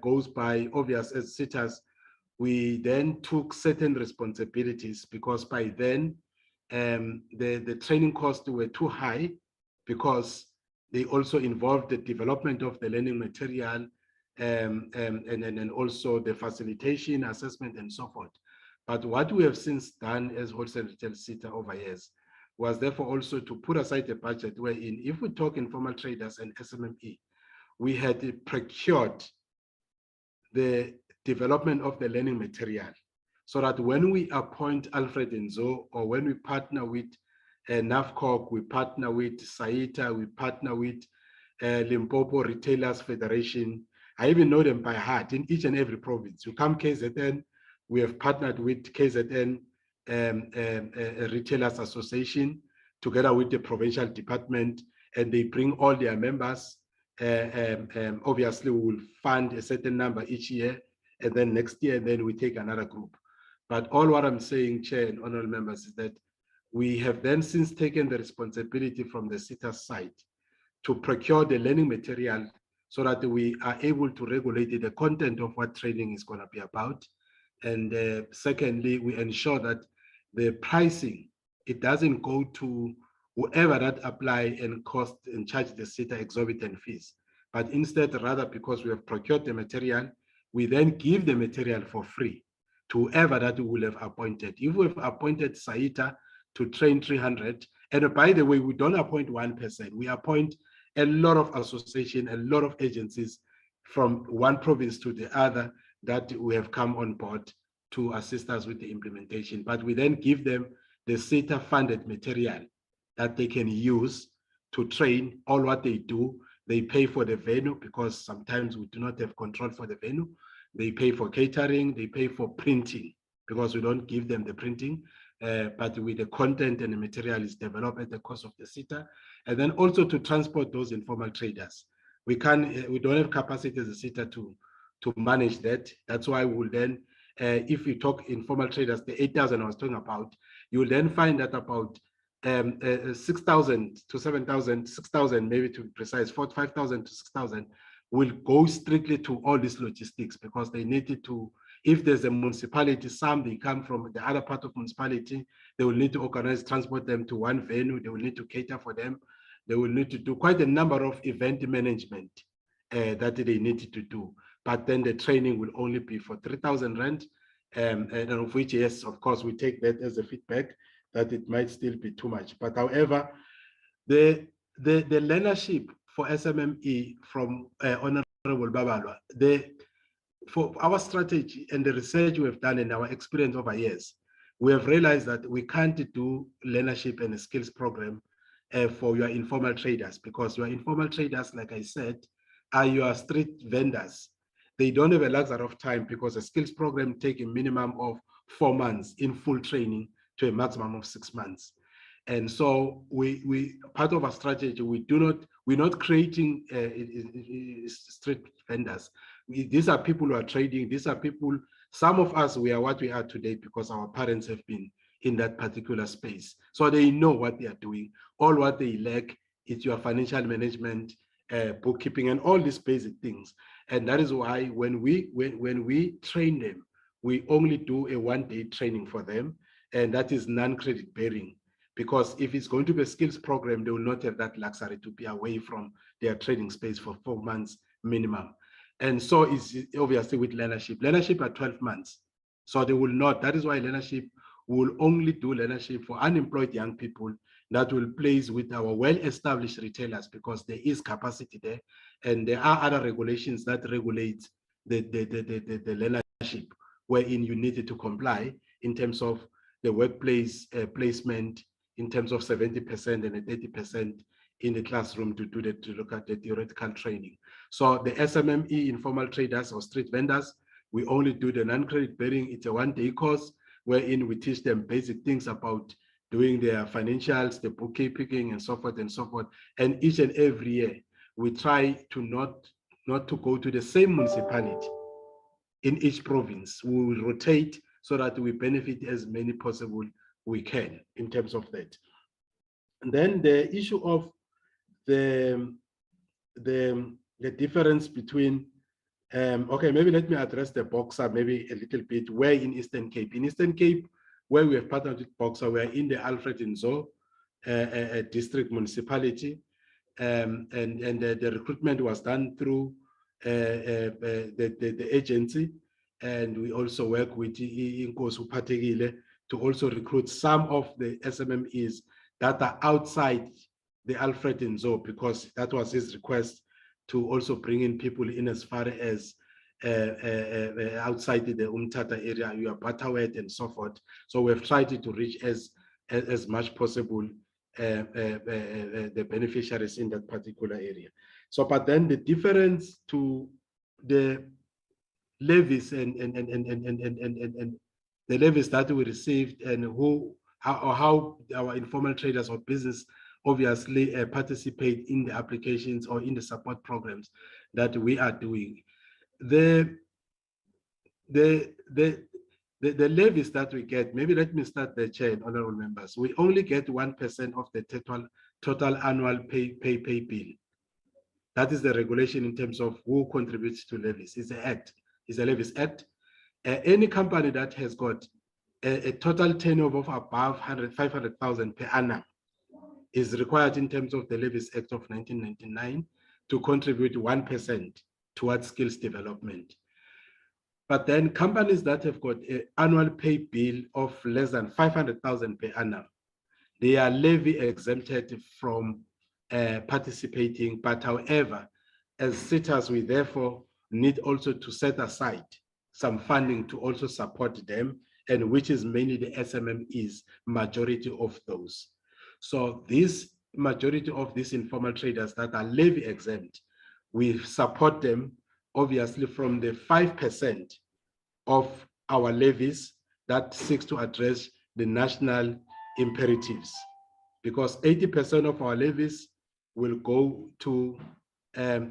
goes by, obvious as SETAs, we then took certain responsibilities because by then the training costs were too high because they also involved the development of the learning material and also the facilitation, assessment, and so forth. But what we have since done as wholesale retail SETA over years was therefore also to put aside a budget wherein if we talk informal traders and SMME, we had procured the development of the learning material so that when we appoint Alfred and Zoe, or when we partner with NAFCOC, we partner with SAITA, we partner with Limpopo Retailers Federation. I even know them by heart in each and every province. You come KZN, we have partnered with KZN Retailers Association together with the provincial department, and they bring all their members. Obviously, we will fund a certain number each year, and then next year, then we take another group. But all what I'm saying, Chair and honorable members, is that we have then since taken the responsibility from the SETA side to procure the learning material so that we are able to regulate the content of what training is going to be about. And secondly, we ensure that the pricing, it doesn't go to whoever that apply and cost and charge the SETA exorbitant fees, but instead, rather, because we have procured the material, we then give the material for free to whoever that we will have appointed. If we have appointed SAITA to train 300, and by the way, we don't appoint one person, we appoint a lot of associations, a lot of agencies from one province to the other that we have come on board to assist us with the implementation. But we then give them the SETA funded material that they can use to train all what they do. They pay for the venue because sometimes we do not have control for the venue. They pay for catering, they pay for printing because we don't give them the printing, but with the content and the material is developed at the cost of the SETA. And then also to transport those informal traders. We don't have capacity as a SETA to manage that. That's why we'll then, if you talk informal traders, the 8,000 I was talking about, you will then find that about 6,000 to 7,000, 6,000 maybe to be precise, 5,000 to 6,000 will go strictly to all these logistics because they needed to, if there's a municipality, some they come from the other part of municipality, they will need to organize, transport them to one venue, they will need to cater for them, they will need to do quite a number of event management that they need to do. But then the training will only be for 3,000 rand, and of which, yes, of course, we take that as a feedback that it might still be too much. But however, the learnership for SMME from Honorable Babalwa, for our strategy and the research we have done and our experience over years, we have realized that we can't do learnership and a skills program for your informal traders because your informal traders, like I said, are your street vendors. They don't have a luxury of time because a skills program takes a minimum of 4 months in full training to a maximum of 6 months. And so we part of our strategy, we're not creating street vendors. These are people who are trading. These are people, some of us, we are what we are today because our parents have been in that particular space. So they know what they are doing. All what they lack is your financial management, bookkeeping, and all these basic things. And that is why when we train them, we only do a one-day training for them, and that is non-credit bearing. Because if it's going to be a skills program, they will not have that luxury to be away from their training space for 4 months minimum. And so it's obviously with learnership. Learnership are 12 months. So they will not, that is why learnership will only do learnership for unemployed young people that will place with our well-established retailers because there is capacity there. And there are other regulations that regulate the learnership wherein you needed to comply in terms of the workplace placement in terms of 70% and 30% in the classroom to look at the theoretical training. So the SMME informal traders or street vendors, we only do the non-credit bearing. It's a one-day course wherein we teach them basic things about doing their financials, the bookkeeping, and so forth and so forth. And each and every year, we try to not to go to the same municipality in each province. We will rotate so that we benefit as many possible we can in terms of that. And then the issue of the difference between, okay, maybe let me address the Boxer maybe a little bit. Where in Eastern Cape? In Eastern Cape, where we have partnered with Boxer, we're in the Alfred Nzo district municipality, and the recruitment was done through the agency, and we also work with Inkosi Uphathekile to also recruit some of the SMMEs that are outside the Alfred Nzo, because that was his request to also bring in people in as far as outside the Umtata area, you are Butterworth and so forth. So we've tried to reach as much possible the beneficiaries in that particular area. So, but then the difference to the levies and the levies that we received and how our informal traders or business obviously participate in the applications or in the support programs that we are doing. The levies that we get, maybe let me start the chair and honorable members. We only get 1% of the total annual pay bill. That is the regulation in terms of who contributes to levies. It's an act, it's a levies act. Any company that has got a total turnover of above 500,000 per annum is required in terms of the Levies Act of 1999 to contribute 1% towards skills development. But then companies that have got an annual pay bill of less than 500,000 per annum, they are levy exempted from participating. But however, as SITAs, we therefore need also to set aside some funding to also support them, and which is mainly the SMMEs, majority of those. So this majority of these informal traders that are levy exempt, we support them obviously from the 5% of our levies that seeks to address the national imperatives, because 80% of our levies will go to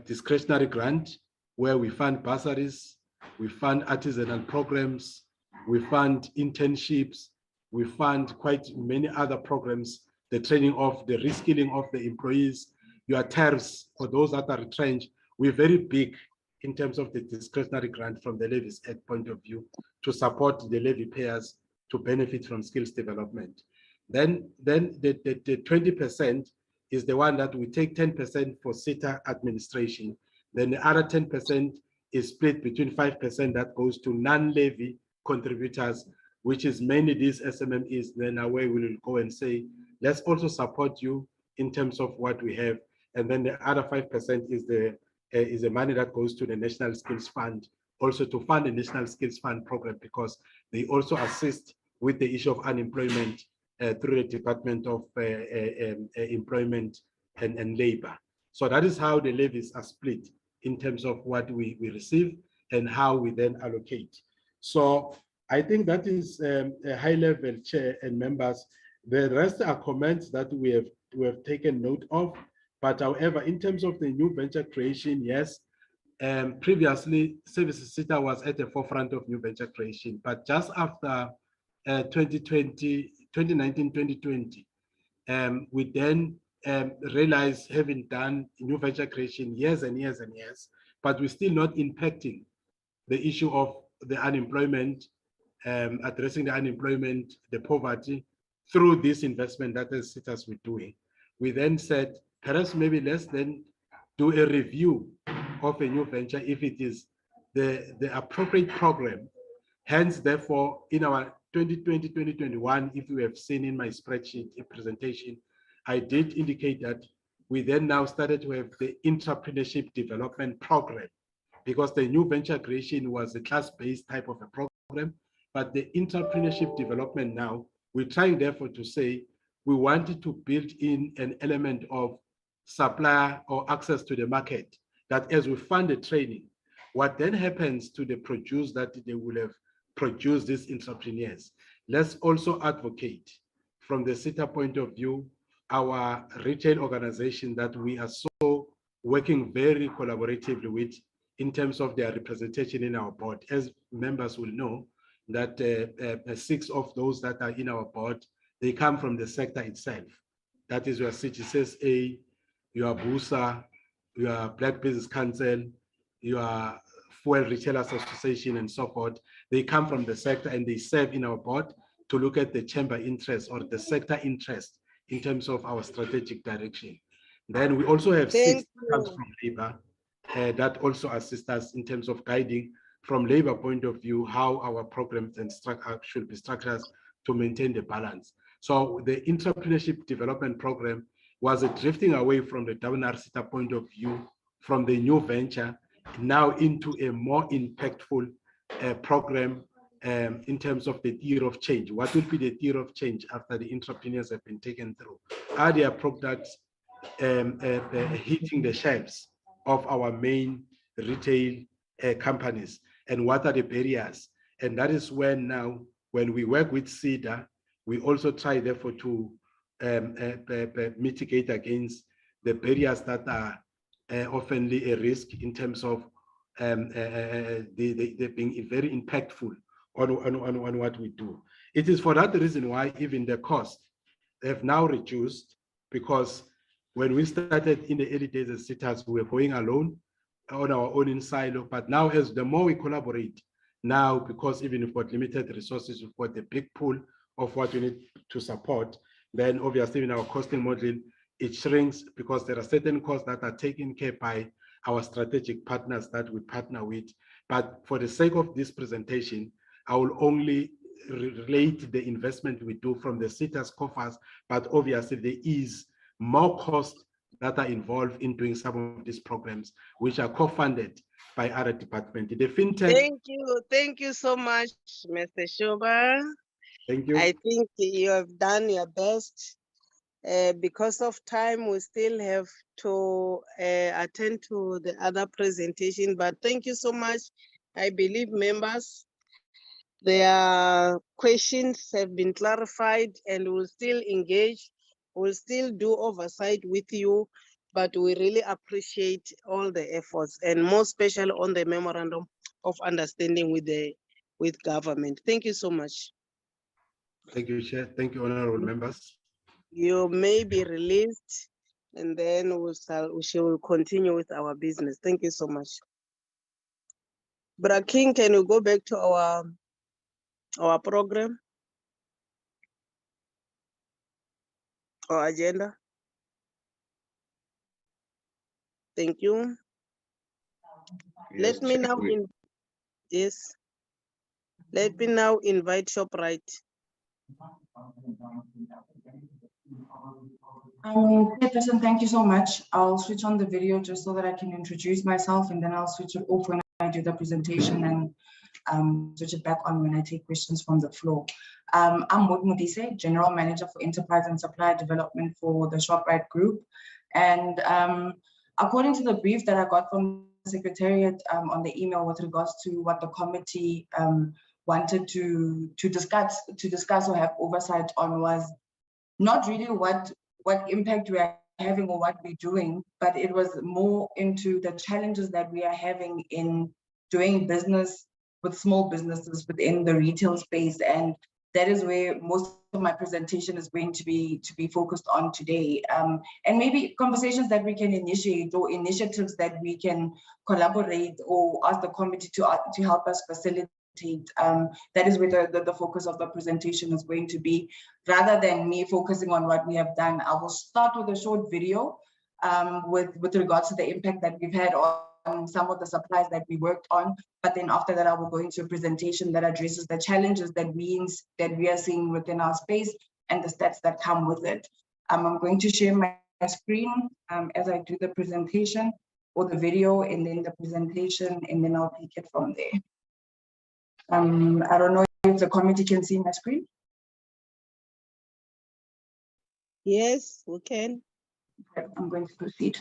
discretionary grant, where we fund bursaries, we fund artisanal programs, we fund internships, we fund quite many other programs, the training of the reskilling of the employees, your tariffs for those that are retrenched. We're very big in terms of the discretionary grant from the Levies Act point of view to support the levy payers to benefit from skills development. Then the 20% is the one that we take 10% for SITA administration. Then the other 10% is split between 5% that goes to non-levy contributors, which is mainly these SMMEs. Then away we will go and say, let's also support you in terms of what we have. And then the other 5% is the money that goes to the National Skills Fund, also to fund the National Skills Fund program, because they also assist with the issue of unemployment through the Department of Employment and Labor. So that is how the levies are split in terms of what we receive and how we then allocate. So I think that is a high level, Chair and members. The rest are comments that we have taken note of. But however, in terms of the new venture creation, yes, previously Services SITA was at the forefront of new venture creation, but just after 2019, 2020, we then realized, having done new venture creation years and years and years, but we're still not impacting the issue of the unemployment, addressing the unemployment, the poverty through this investment that the SITAs were doing. We then said, perhaps maybe let's then do a review of a new venture if it is the appropriate program. Hence, therefore, in our 2020-2021, if you have seen in my spreadsheet presentation, I did indicate that we then now started to have the Entrepreneurship Development Program, because the new venture creation was a class-based type of a program, but the Entrepreneurship Development now we're trying therefore to say we wanted to build in an element of supplier or access to the market, that as we fund the training, what then happens to the produce that they will have produced these entrepreneurs. Let's also advocate from the SETA point of view, our retail organization that we are so working very collaboratively with in terms of their representation in our board. As members will know, that 6 of those that are in our board, they come from the sector itself. That is your CGSA, your BUSA, your Black Business Council, your Fuel Retailers Association, and so forth. They come from the sector and they serve in our board to look at the chamber interest or the sector interest in terms of our strategic direction. Then we also have 6 that comes from labor that also assist us in terms of guiding from labor point of view, how our programs and should be structured to maintain the balance. So the entrepreneurship development program was a drifting away from the WNR point of view, from the new venture, now into a more impactful program in terms of the theory of change. What will be the theory of change after the entrepreneurs have been taken through? Are their products hitting the shelves of our main retail companies? And what are the barriers? And that is when now, when we work with CEDA, we also try therefore to mitigate against the barriers that are oftenly a risk in terms of they being very impactful on what we do. It is for that reason why even the cost have now reduced, because when we started in the early days as SETAs, we were going alone on our own in silo, but now as the more we collaborate, now because even if we've got limited resources, we've got a big pool of what we need to support, then obviously in our costing model, it shrinks because there are certain costs that are taken care by our strategic partners that we partner with. But for the sake of this presentation, I will only relate the investment we do from the SETA's coffers, but obviously there is more costs that are involved in doing some of these programs, which are co-funded by other departments. The fintech. Thank you so much, Mr. Shoba. Thank you. I think you have done your best. Because of time, we still have to attend to the other presentation, but thank you so much. I believe members, their questions have been clarified and we'll still engage. We'll still do oversight with you, but we really appreciate all the efforts and more special on the memorandum of understanding with government. Thank you so much. Thank you, Chair. Thank you, honorable members. You may be released and then we shall continue with our business. Thank you so much. Braking, can you go back to our program? Our agenda? Thank you. Yes, Let me now Let me now invite ShopRite. Chairperson, thank you so much. I'll switch on the video just so that I can introduce myself, and then I'll switch it off when I do the presentation and switch it back on when I take questions from the floor. I'm Mudise, General Manager for Enterprise and Supplier Development for the ShopRite Group. And according to the brief that I got from the Secretariat on the email with regards to what the committee wanted to discuss or have oversight on, was not really what impact we are having or what we're doing, but it was more into the challenges that we are having in doing business with small businesses within the retail space. And that is where most of my presentation is going to be focused on today. And maybe conversations that we can initiate or initiatives that we can collaborate or ask the committee to help us facilitate. That is where the focus of the presentation is going to be, rather than me focusing on what we have done. I will start with a short video with regards to the impact that we've had on some of the supplies that we worked on, but then after that I will go into a presentation that addresses the challenges that we are seeing within our space and the stats that come with it. I'm going to share my screen as I do the presentation, or the video and then the presentation, and then I'll take it from there. I don't know if the committee can see my screen. Yes, we can. Okay, I'm going to proceed.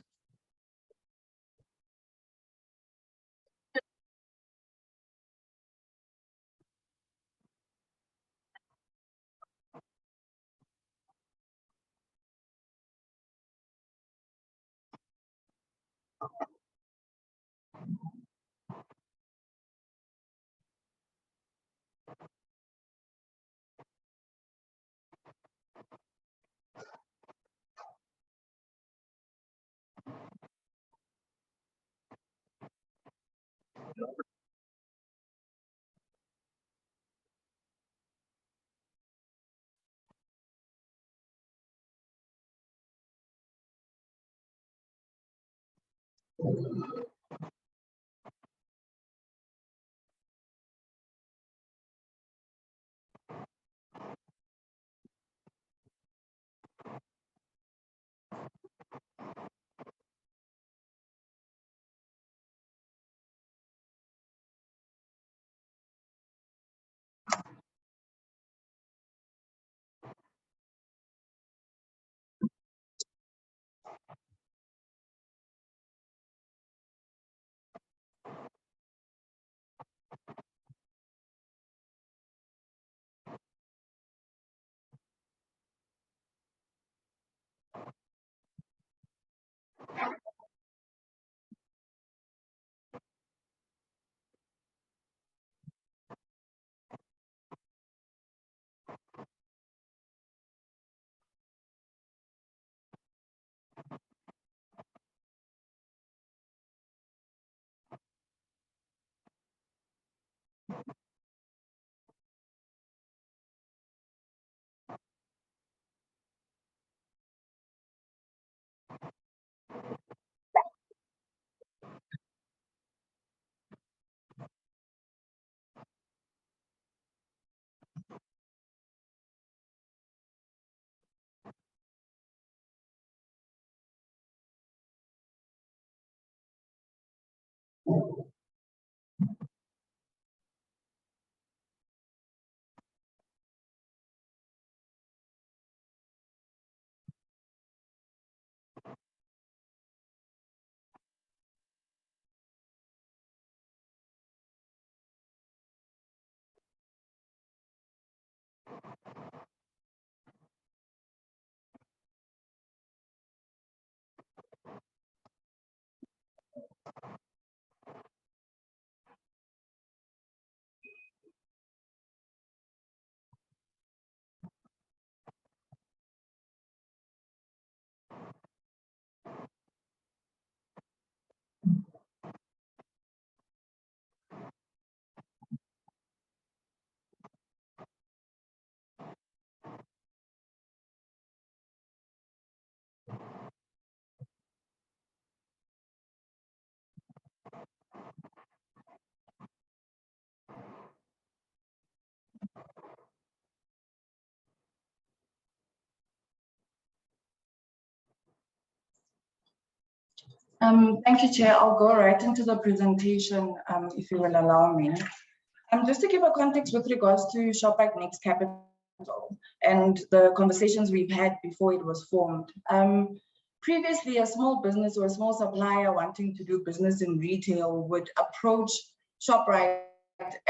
Thank you, Chair. I'll go right into the presentation, if you will allow me. Just to give a context with regards to Shoprite Next Capital and the conversations we've had before it was formed. Previously, a small business or a small supplier wanting to do business in retail would approach Shoprite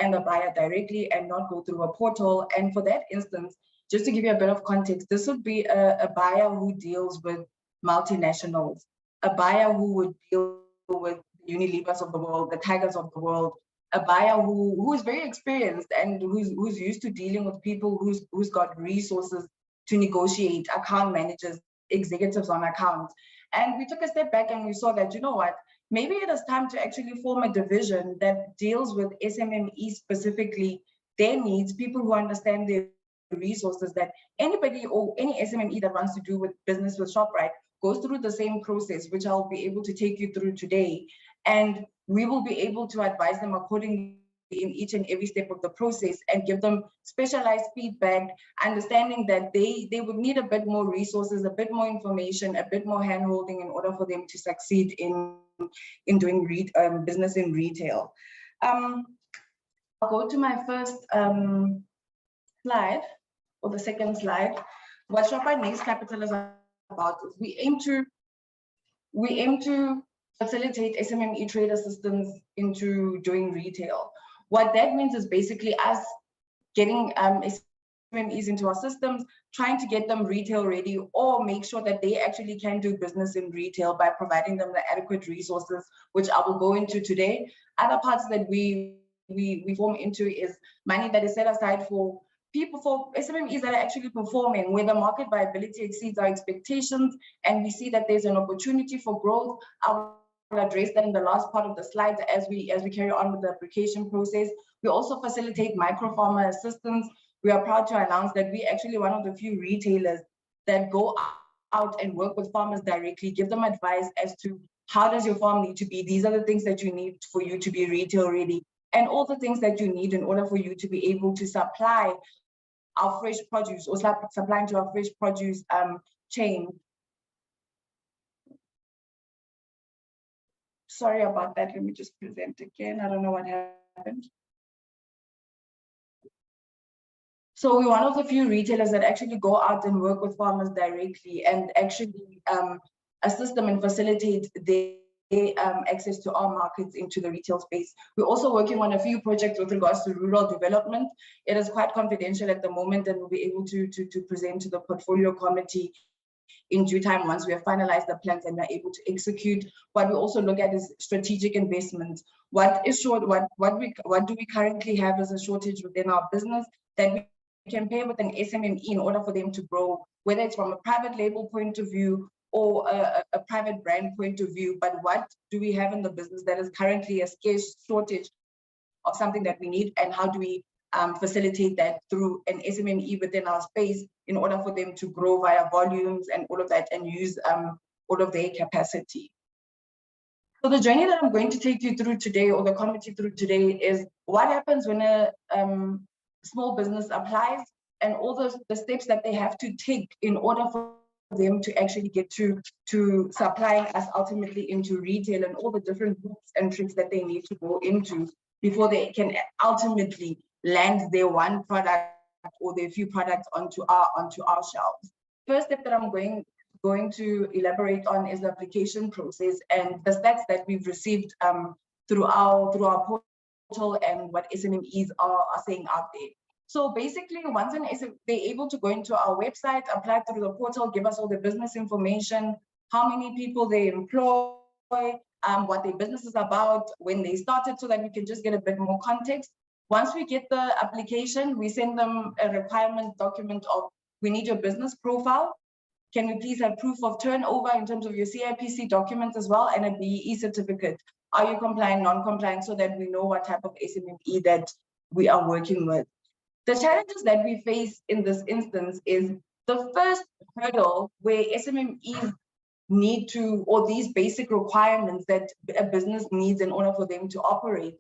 and a buyer directly and not go through a portal. And for that instance, just to give you a bit of context, this would be a buyer who deals with multinationals, a buyer who would deal with Unilevers of the world, the Tigers of the world, a buyer who is very experienced and who's used to dealing with people who's got resources to negotiate, account managers, executives on accounts. And we took a step back and we saw that, you know what, maybe it is time to actually form a division that deals with SMME specifically, their needs, people who understand their resources, that anybody or any SMME that wants to do with business with Shoprite goes through the same process, which I'll be able to take you through today. And we will be able to advise them accordingly in each and every step of the process and give them specialized feedback, understanding that they would need a bit more resources, a bit more information, a bit more handholding in order for them to succeed in doing business in retail. I'll go to my first slide, or the second slide. what Shoprite Next Capital is about is we aim to facilitate SMME trader systems into doing retail. What that means is basically us getting SMMEs into our systems, trying to get them retail ready, or make sure that they actually can do business in retail by providing them the adequate resources, which I will go into today. Other parts that we form into is money that is set aside for people, for SMMEs that are actually performing, where the market viability exceeds our expectations, and we see that there's an opportunity for growth. I will address that in the last part of the slides as we carry on with the application process. We also facilitate micro farmer assistance. We are proud to announce that we actually one of the few retailers that go out and work with farmers directly, give them advice as to how does your farm need to be. These are the things that you need for you to be retail ready, and all the things that you need in order for you to be able to supply our fresh produce or supplying to our fresh produce chain. Sorry about that. Let me just present again. I don't know what happened. So we're one of the few retailers that actually go out and work with farmers directly and actually assist them and facilitate their access to our markets into the retail space. We're also working on a few projects with regards to rural development. It is quite confidential at the moment, and we'll be able to present to the portfolio committee in due time once we have finalized the plans and we're able to execute. What we also look at is strategic investments. What do we currently have as a shortage within our business that we can pay with an SMME in order for them to grow, whether it's from a private label point of view or a private brand point of view, but what do we have in the business that is currently a scarce shortage of something that we need, and how do we facilitate that through an SMME within our space in order for them to grow via volumes and all of that and use all of their capacity. So the journey that I'm going to take you through today, or the committee through today, is what happens when a small business applies and all the steps that they have to take in order for them to actually get to supplying us ultimately into retail, and all the different hoops and tricks that they need to go into before they can ultimately land their one product or their few products onto our shelves. First step that I'm going to elaborate on is the application process and the stats that we've received through our portal and what SMMEs are saying out there. So basically, once they're able to go into our website, apply through the portal, give us all the business information, how many people they employ, what their business is about, when they started, so that we can just get a bit more context. Once we get the application, we send them a requirement document of, we need your business profile. Can we please have proof of turnover in terms of your CIPC documents as well, and a BEE certificate? Are you compliant, non-compliant, so that we know what type of SMME that we are working with. The challenges that we face in this instance is the first hurdle where SMMEs need to, or these basic requirements that a business needs in order for them to operate,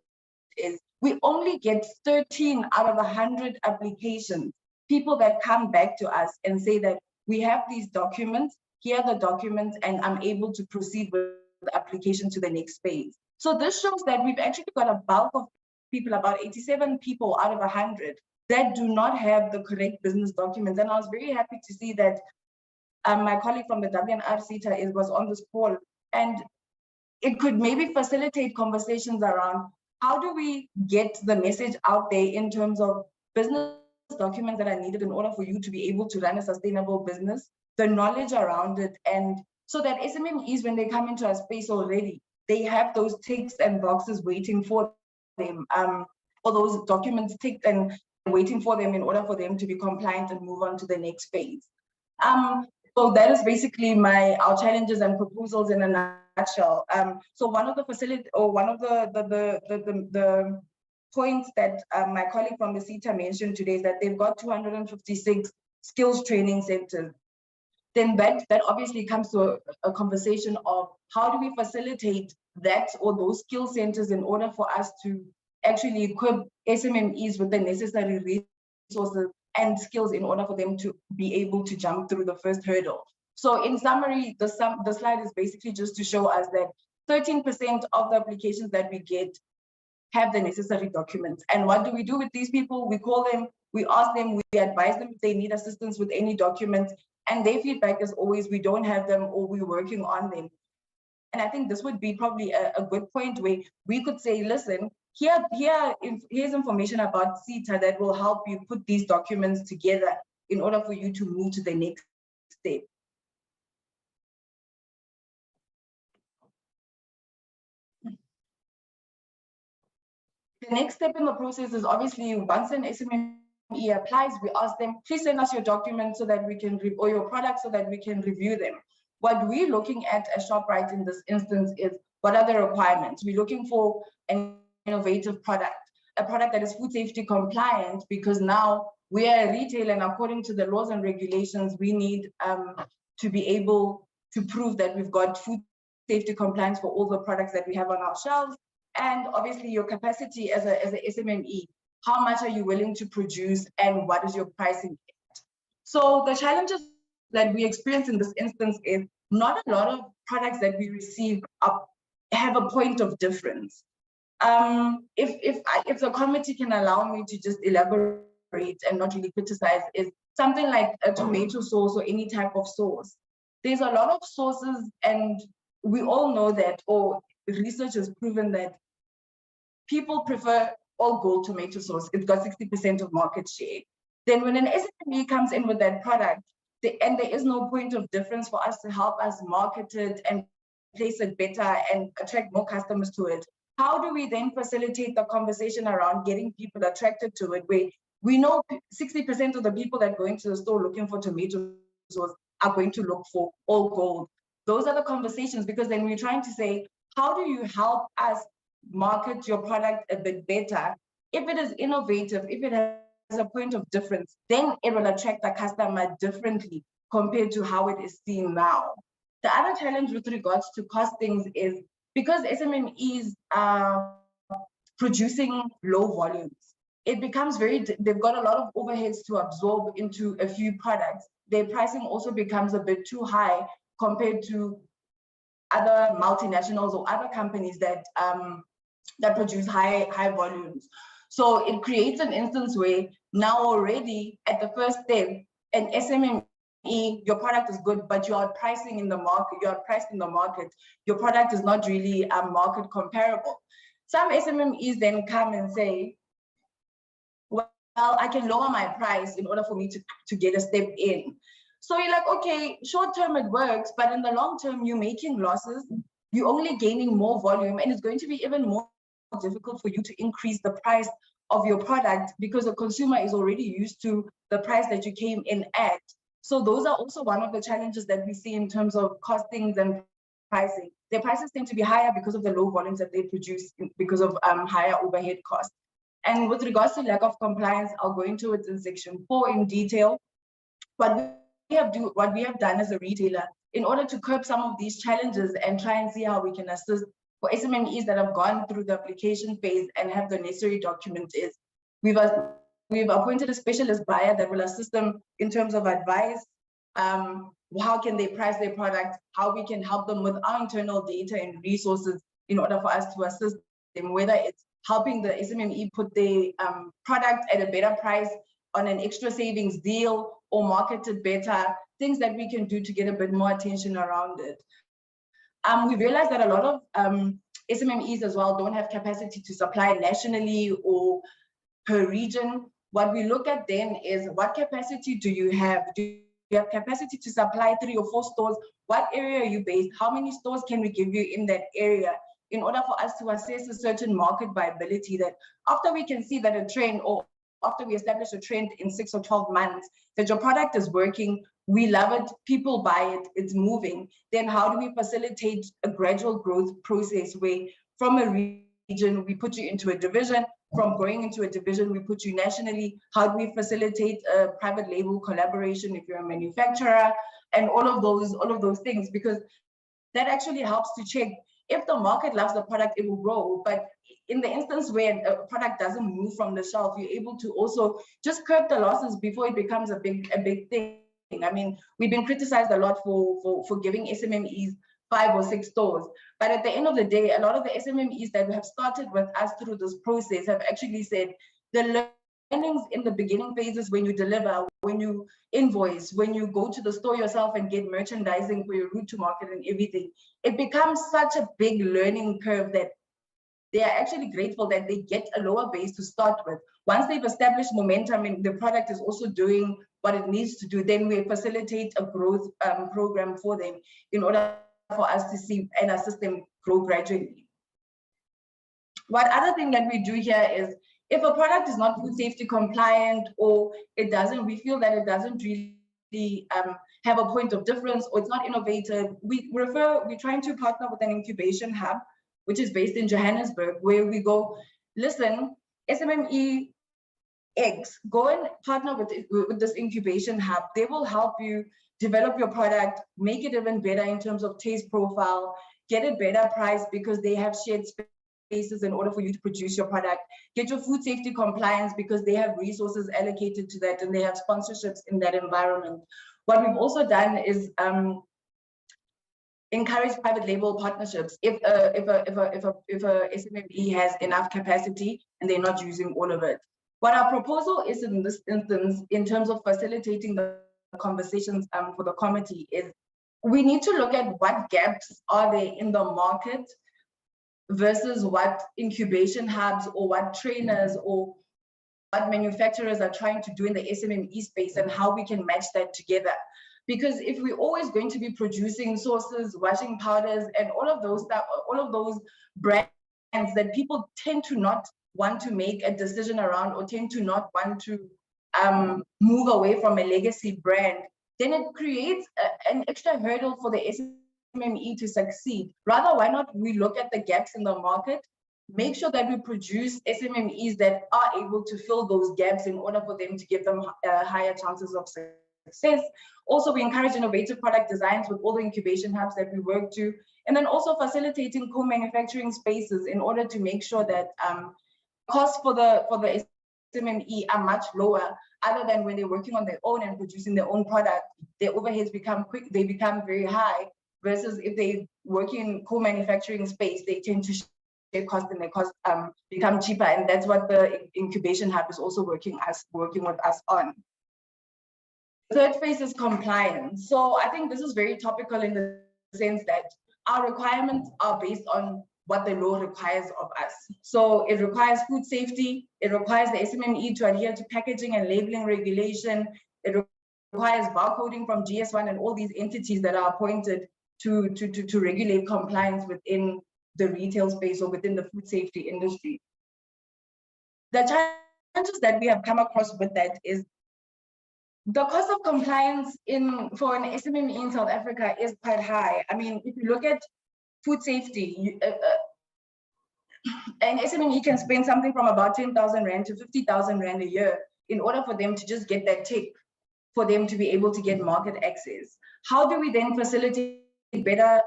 is we only get 13 out of 100 applications, people that come back to us and say that we have these documents, here are the documents, and I'm able to proceed with the application to the next phase. So this shows that we've actually got a bulk of people, about 87 people out of 100, that do not have the correct business documents. And I was very happy to see that my colleague from the WNR CETA was on this call, and it could maybe facilitate conversations around how do we get the message out there in terms of business documents that are needed in order for you to be able to run a sustainable business, the knowledge around it, and so that SMMEs, when they come into our space already, they have those ticks and boxes waiting for them, or those documents ticked and waiting for them in order for them to be compliant and move on to the next phase. So that is basically our challenges and proposals in a nutshell. So one of the the points that my colleague from the CETA mentioned today is that they've got 256 skills training centers. Then that obviously comes to a conversation of how do we facilitate that or those skill centers in order for us to actually equip SMMEs with the necessary resources and skills in order for them to be able to jump through the first hurdle. So in summary, the slide is basically just to show us that 13% of the applications that we get have the necessary documents. And what do we do with these people? We call them, we ask them, we advise them if they need assistance with any documents, and their feedback is always, we don't have them or we're working on them. And I think this would be probably a good point where we could say, listen, here's information about CETA that will help you put these documents together in order for you to move to the next step. The next step in the process is obviously once an SMME applies, we ask them, please send us your documents so that we can, or your products so that we can review them. What we're looking at as ShopRite in this instance is, what are the requirements? We're looking for an innovative product, a product that is food safety compliant, because now we are a retailer and according to the laws and regulations, we need to be able to prove that we've got food safety compliance for all the products that we have on our shelves. And obviously your capacity as a SMME, how much are you willing to produce and what is your pricing? So the challenges that we experience in this instance is not a lot of products that we receive have a point of difference. If the committee can allow me to just elaborate and not really criticize, is something like a tomato sauce or any type of sauce. There's a lot of sauces, and we all know that, or research has proven that people prefer all gold tomato sauce. It's got 60% of market share. Then when an SME comes in with that product, and there is no point of difference for us to help us market it and place it better and attract more customers to it, how do we then facilitate the conversation around getting people attracted to it, where we know 60% of the people that go into the store looking for tomato sauce are going to look for all gold? Those are the conversations, because then we're trying to say, how do you help us market your product a bit better? If it is innovative, if it has a point of difference, then it will attract the customer differently compared to how it is seen now. The other challenge with regards to costings is, because SMMEs are producing low volumes, it becomes they've got a lot of overheads to absorb into a few products. Their pricing also becomes a bit too high compared to other multinationals or other companies that produce high volumes. So it creates an instance where now already at the first step, an SMME, your product is good, but you are pricing in the market, you are priced in the market, your product is not really market comparable. Some SMMEs then come and say, well, I can lower my price in order for me to get a step in. So you're like, okay, short term it works, but in the long term, you're making losses, you're only gaining more volume, and it's going to be even more difficult for you to increase the price of your product because the consumer is already used to the price that you came in at. So those are also one of the challenges that we see in terms of costings and pricing. Their prices tend to be higher because of the low volumes that they produce, because of higher overhead costs. And with regards to lack of compliance, I'll go into it in section 4 in detail. What we have done as a retailer in order to curb some of these challenges and try and see how we can assist for SMMEs that have gone through the application phase and have the necessary documents is, we've appointed a specialist buyer that will assist them in terms of advice, how can they price their product, how we can help them with our internal data and resources in order for us to assist them, whether it's helping the SMME put their product at a better price on an extra savings deal or market it better, things that we can do to get a bit more attention around it. We realized that a lot of SMMEs as well don't have capacity to supply nationally or per region. What we look at then is, what capacity do you have? Do you have capacity to supply 3 or 4 stores? What area are you based? How many stores can we give you in that area in order for us to assess a certain market viability, that after we can see that a trend, or after we establish a trend in 6 or 12 months, that your product is working, we love it, people buy it, it's moving, then how do we facilitate a gradual growth process where from a region, we put you into a division, from growing into a division, we put you nationally, how do we facilitate a private label collaboration if you're a manufacturer, and all of those things, because that actually helps to check if the market loves the product, it will grow. But in the instance where a product doesn't move from the shelf, you're able to also just curb the losses before it becomes a big thing. I mean, we've been criticized a lot for giving SMMEs 5 or 6 stores. But at the end of the day, a lot of the SMMEs that have started with us through this process have actually said the learnings in the beginning phases, when you deliver, when you invoice, when you go to the store yourself and get merchandising for your route to market and everything, it becomes such a big learning curve that they are actually grateful that they get a lower base to start with. Once they've established momentum and the product is also doing what it needs to do, then we facilitate a growth program for them in order for us to see and assist them grow gradually. One other thing that we do here is, if a product is not food safety compliant, or we feel that it doesn't really have a point of difference, or it's not innovative, we're trying to partner with an incubation hub, which is based in Johannesburg, where we go, listen, SMME X, go and partner with this incubation hub. They will help you develop your product, make it even better in terms of taste profile, get it better priced because they have shared spaces in order for you to produce your product, get your food safety compliance because they have resources allocated to that and they have sponsorships in that environment. What we've also done is encourage private label partnerships. If a SMME has enough capacity and they're not using all of it. What our proposal is in this instance, in terms of facilitating the conversations for the committee, is we need to look at what gaps are there in the market versus what incubation hubs or what trainers or what manufacturers are trying to do in the SMME space, and how we can match that together. Because if we're always going to be producing sauces, washing powders, and all of those stuff, all of those brands that people tend to not want to make a decision around, or tend to not want to move away from a legacy brand, then it creates an extra hurdle for the SMME to succeed. Rather, why not we look at the gaps in the market, make sure that we produce SMMEs that are able to fill those gaps in order for them to give them higher chances of success. Also, we encourage innovative product designs with all the incubation hubs that we work to, and then also facilitating co-manufacturing spaces in order to make sure that costs for the SMME are much lower, other than when they're working on their own and producing their own product. Their overheads become very high, versus if they work in co-manufacturing space, they tend to share cost, and their costs become cheaper. And that's what the incubation hub is also working with us on. Third phase is compliance. So I think this is very topical in the sense that our requirements are based on what the law requires of us. So it requires food safety, it requires the SMME to adhere to packaging and labeling regulation, it requires barcoding from GS1 and all these entities that are appointed to regulate compliance within the retail space or within the food safety industry. The challenges that we have come across with that is the cost of compliance for an SMME in South Africa is quite high. I mean, if you look at food safety, an SMME can spend something from about 10,000 Rand to 50,000 Rand a year in order for them to just get that tick, for them to be able to get market access. How do we then facilitate better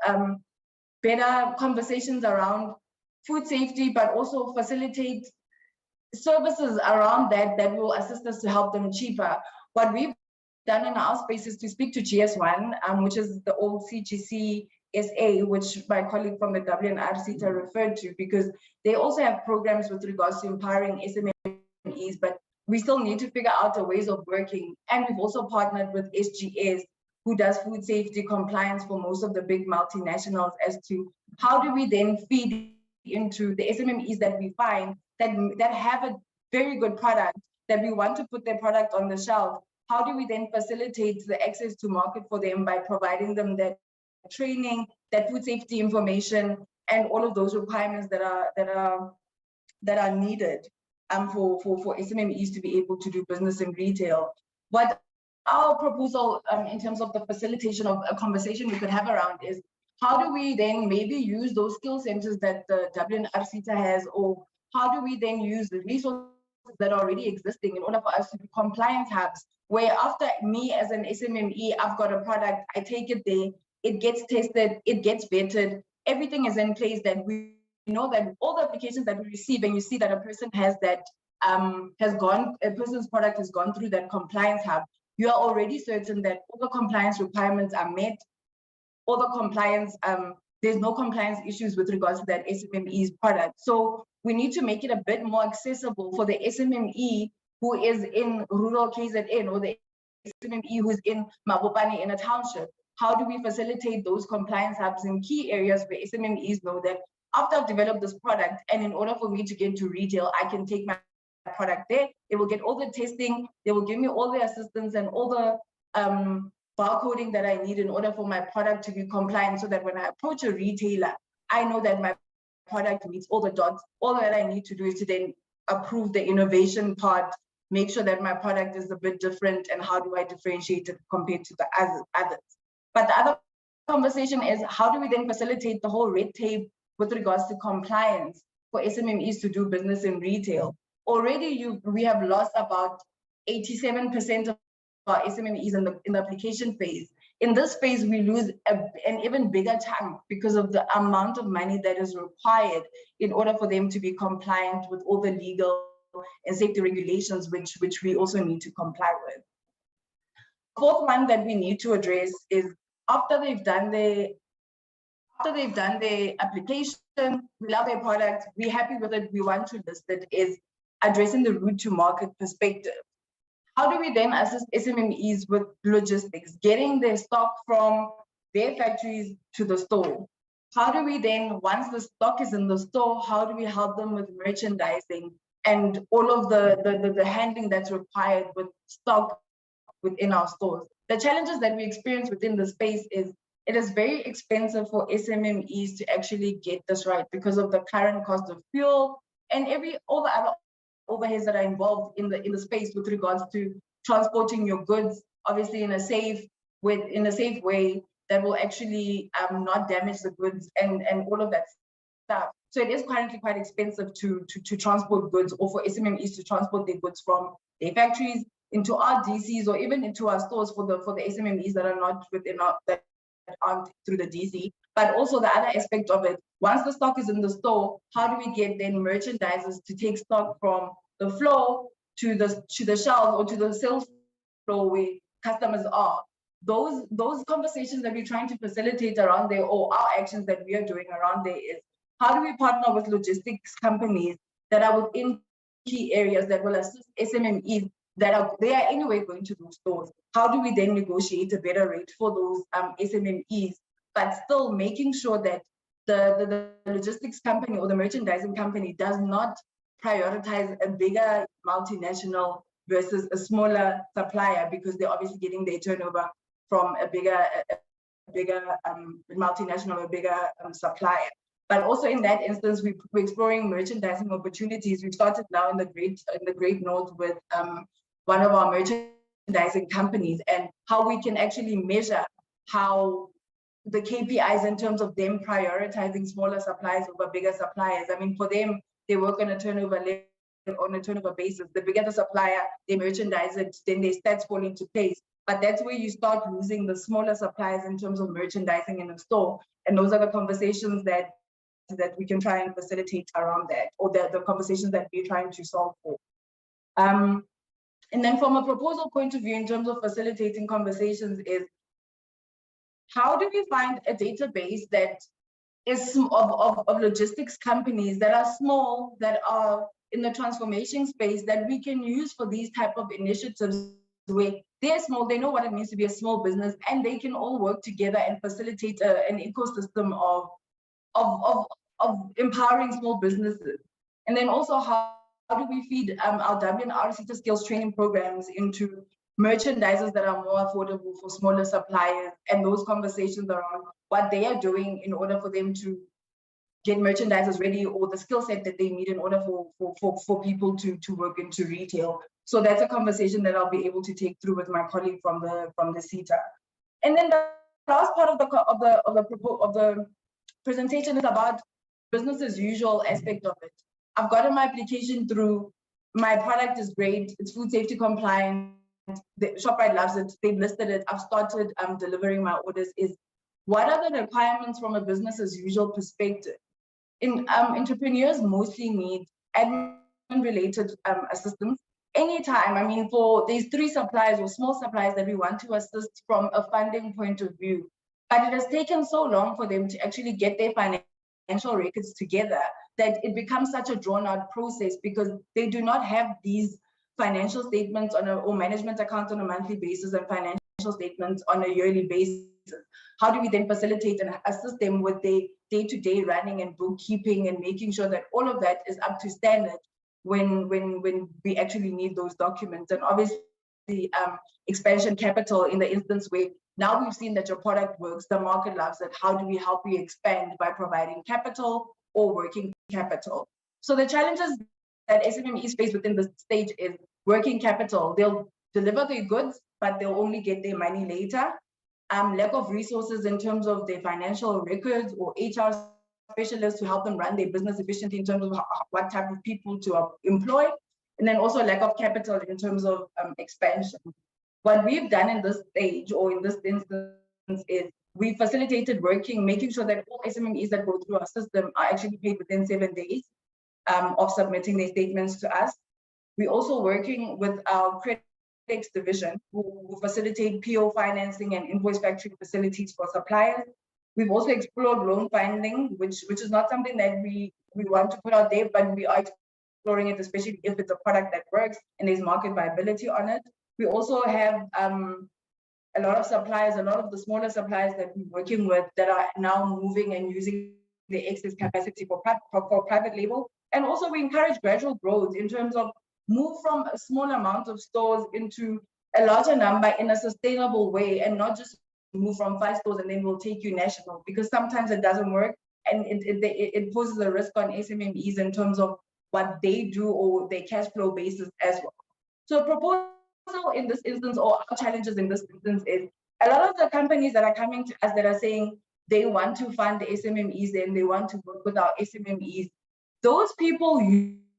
conversations around food safety, but also facilitate services around that will assist us to help them cheaper? What we've done in our space is to speak to GS1, which is the old CGC SA, which my colleague from the WNR CETA referred to, because they also have programs with regards to empowering SMMEs, but we still need to figure out the ways of working. And we've also partnered with SGS, who does food safety compliance for most of the big multinationals, as to how do we then feed into the SMMEs that we find that have a very good product, that we want to put their product on the shelf. How do we then facilitate the access to market for them by providing them that training, that food safety information, and all of those requirements that are needed for SMMEs to be able to do business in retail. What our proposal in terms of the facilitation of a conversation we could have around is, how do we then maybe use those skill centers that the WNR CETA has, or how do we then use the resources that are already existing in order for us to do compliance hubs, where after me as an SMME, I've got a product, I take it there, it gets tested, it gets vetted, everything is in place, that we know that all the applications that we receive, and you see that a person has that, a person's product has gone through that compliance hub, you are already certain that all the compliance requirements are met. all the compliance, there's no compliance issues with regards to that SMME's product. So we need to make it a bit more accessible for the SMME who is in rural KZN or the SMME who's in Mabopane in a township. How do we facilitate those compliance hubs in key areas where SMMEs know that after I've developed this product and in order for me to get to retail, I can take my product there, it will get all the testing, they will give me all the assistance and all the barcoding that I need in order for my product to be compliant, so that when I approach a retailer, I know that my product meets all the dots. All that I need to do is to then approve the innovation part, make sure that my product is a bit different, and how do I differentiate it compared to the others. But the other conversation is, how do we then facilitate the whole red tape with regards to compliance for SMMEs to do business in retail? Already we have lost about 87% of our SMMEs in the application phase. In this phase, we lose an even bigger chunk because of the amount of money that is required in order for them to be compliant with all the legal and safety regulations, which we also need to comply with. Fourth one that we need to address is, after they've done the application, we love their product, we're happy with it, we want to list it, is addressing the route to market perspective. How do we then assist SMMEs with logistics, getting their stock from their factories to the store? How do we then, once the stock is in the store, how do we help them with merchandising and all of the handling that's required with stock within our stores? The challenges that we experience within the space is, it is very expensive for SMMEs to actually get this right because of the current cost of fuel and all the other overheads that are involved in the space with regards to transporting your goods, obviously in a safe way that will actually not damage the goods and all of that stuff. So it is currently quite expensive to transport goods, or for SMMEs to transport their goods from their factories into our DCs or even into our stores for the SMMEs that are not within that aren't through the DC. But also the other aspect of it, once the stock is in the store, how do we get then merchandisers to take stock from the floor to the shelves or to the sales floor where customers are? Those conversations that we're trying to facilitate around there, or our actions that we are doing around there, is how do we partner with logistics companies that are within key areas that will assist SMMEs they are anyway going to those stores? How do we then negotiate a better rate for those SMMEs, but still making sure that the logistics company or the merchandising company does not prioritize a bigger multinational versus a smaller supplier, because they're obviously getting their turnover from a bigger multinational or bigger supplier. But also in that instance, we're exploring merchandising opportunities. We've started now in the Great North with one of our merchandising companies, and how we can actually measure how the KPIs in terms of them prioritizing smaller suppliers over bigger suppliers. I mean, for them, they work on a turnover basis. The bigger the supplier, they merchandise it, then their stats fall into place. But that's where you start losing the smaller suppliers in terms of merchandising in a store. And those are the conversations that we can try and facilitate around that, or the conversations that we're trying to solve for. And then from a proposal point of view, in terms of facilitating conversations, is how do we find a database that is of logistics companies that are small, that are in the transformation space, that we can use for these type of initiatives, where they're small, they know what it means to be a small business, and they can all work together and facilitate an ecosystem of empowering small businesses. And then also, how do we feed our WNR SETA skills training programs into merchandisers that are more affordable for smaller suppliers, and those conversations around what they are doing in order for them to get merchandisers ready, or the skill set that they need in order for people to work into retail. So that's a conversation that I'll be able to take through with my colleague from the SETA. And then the last part of the presentation is about business as usual aspect of it. I've gotten my application through, my product is great, it's food safety compliant, ShopRite loves it, they've listed it, I've started delivering my orders. Is what are the requirements from a business as usual perspective? Entrepreneurs mostly need admin related assistance. Anytime, I mean, for these 3 suppliers or small suppliers that we want to assist from a funding point of view, But it has taken so long for them to actually get their financial records together that it becomes such a drawn-out process because they do not have these financial statements or management accounts on a monthly basis and financial statements on a yearly basis. How do we then facilitate and assist them with their day-to-day running and bookkeeping and making sure that all of that is up to standard when we actually need those documents? And obviously expansion capital in the instance where now we've seen that your product works, the market loves it. How do we help you expand by providing capital or working capital? So the challenges that SMMEs face within this stage is working capital. They'll deliver their goods, but they'll only get their money later. Lack of resources in terms of their financial records or HR specialists to help them run their business efficiently in terms of what type of people to employ. And then also lack of capital in terms of expansion. What we've done in this stage or in this instance is we facilitated working, making sure that all SMMEs that go through our system are actually paid within 7 days of submitting their statements to us. We're also working with our credit division who facilitate PO financing and invoice factoring facilities for suppliers. We've also explored loan funding, which is not something that we want to put out there, but we are exploring it, especially if it's a product that works and there's market viability on it. We also have a lot of suppliers, a lot of the smaller suppliers that we're working with that are now moving and using the excess capacity for private label. And also we encourage gradual growth in terms of move from a small amount of stores into a larger number in a sustainable way, and not just move from 5 stores and then we'll take you national, because sometimes it doesn't work and it poses a risk on SMMEs in terms of what they do or their cash flow basis as well. So proposal in this instance, or our challenges in this instance, is a lot of the companies that are coming to us that are saying they want to fund the SMMEs and they want to work with our SMMEs, those people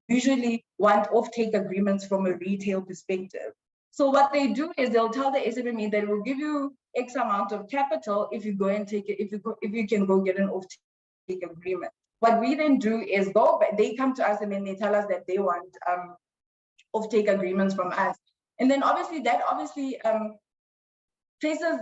usually want off-take agreements from a retail perspective. So what they do is they'll tell the SMME that we'll give you X amount of capital if you go and take it, if you can go get an off-take agreement. What we then do is they come to us and then they tell us that they want off-take agreements from us. And then obviously that places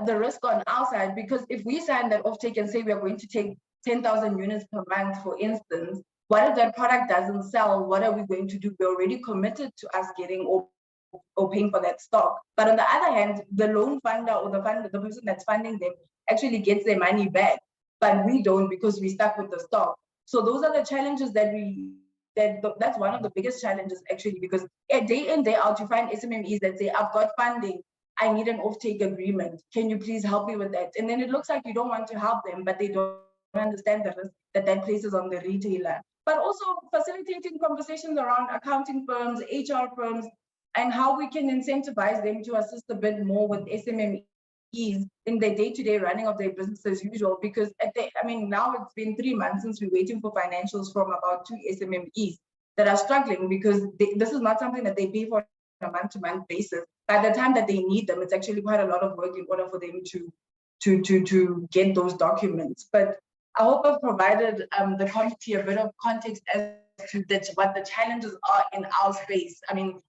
the risk on our side, because if we sign that off-take and say we are going to take 10,000 units per month, for instance, what if that product doesn't sell? What are we going to do? We're already committed to us getting or paying for that stock. But on the other hand, the loan funder or the person that's funding them actually gets their money back, but we don't, because we stuck with the stock. So those are the challenges that's one of the biggest challenges actually, because day in, day out, you find SMMEs that say, I've got funding, I need an off-take agreement. Can you please help me with that? And then it looks like you don't want to help them, but they don't understand the risk that places on the retailer. But also facilitating conversations around accounting firms, HR firms, and how we can incentivize them to assist a bit more with SMMEs in their day-to-day running of their business as usual. Because now it's been 3 months since we're waiting for financials from about 2 SMMEs that are struggling, because this is not something that they pay for on a month-to-month basis. By the time that they need them, it's actually quite a lot of work in order for them to get those documents. But I hope I've provided the committee a bit of context as to what the challenges are in our space. I mean,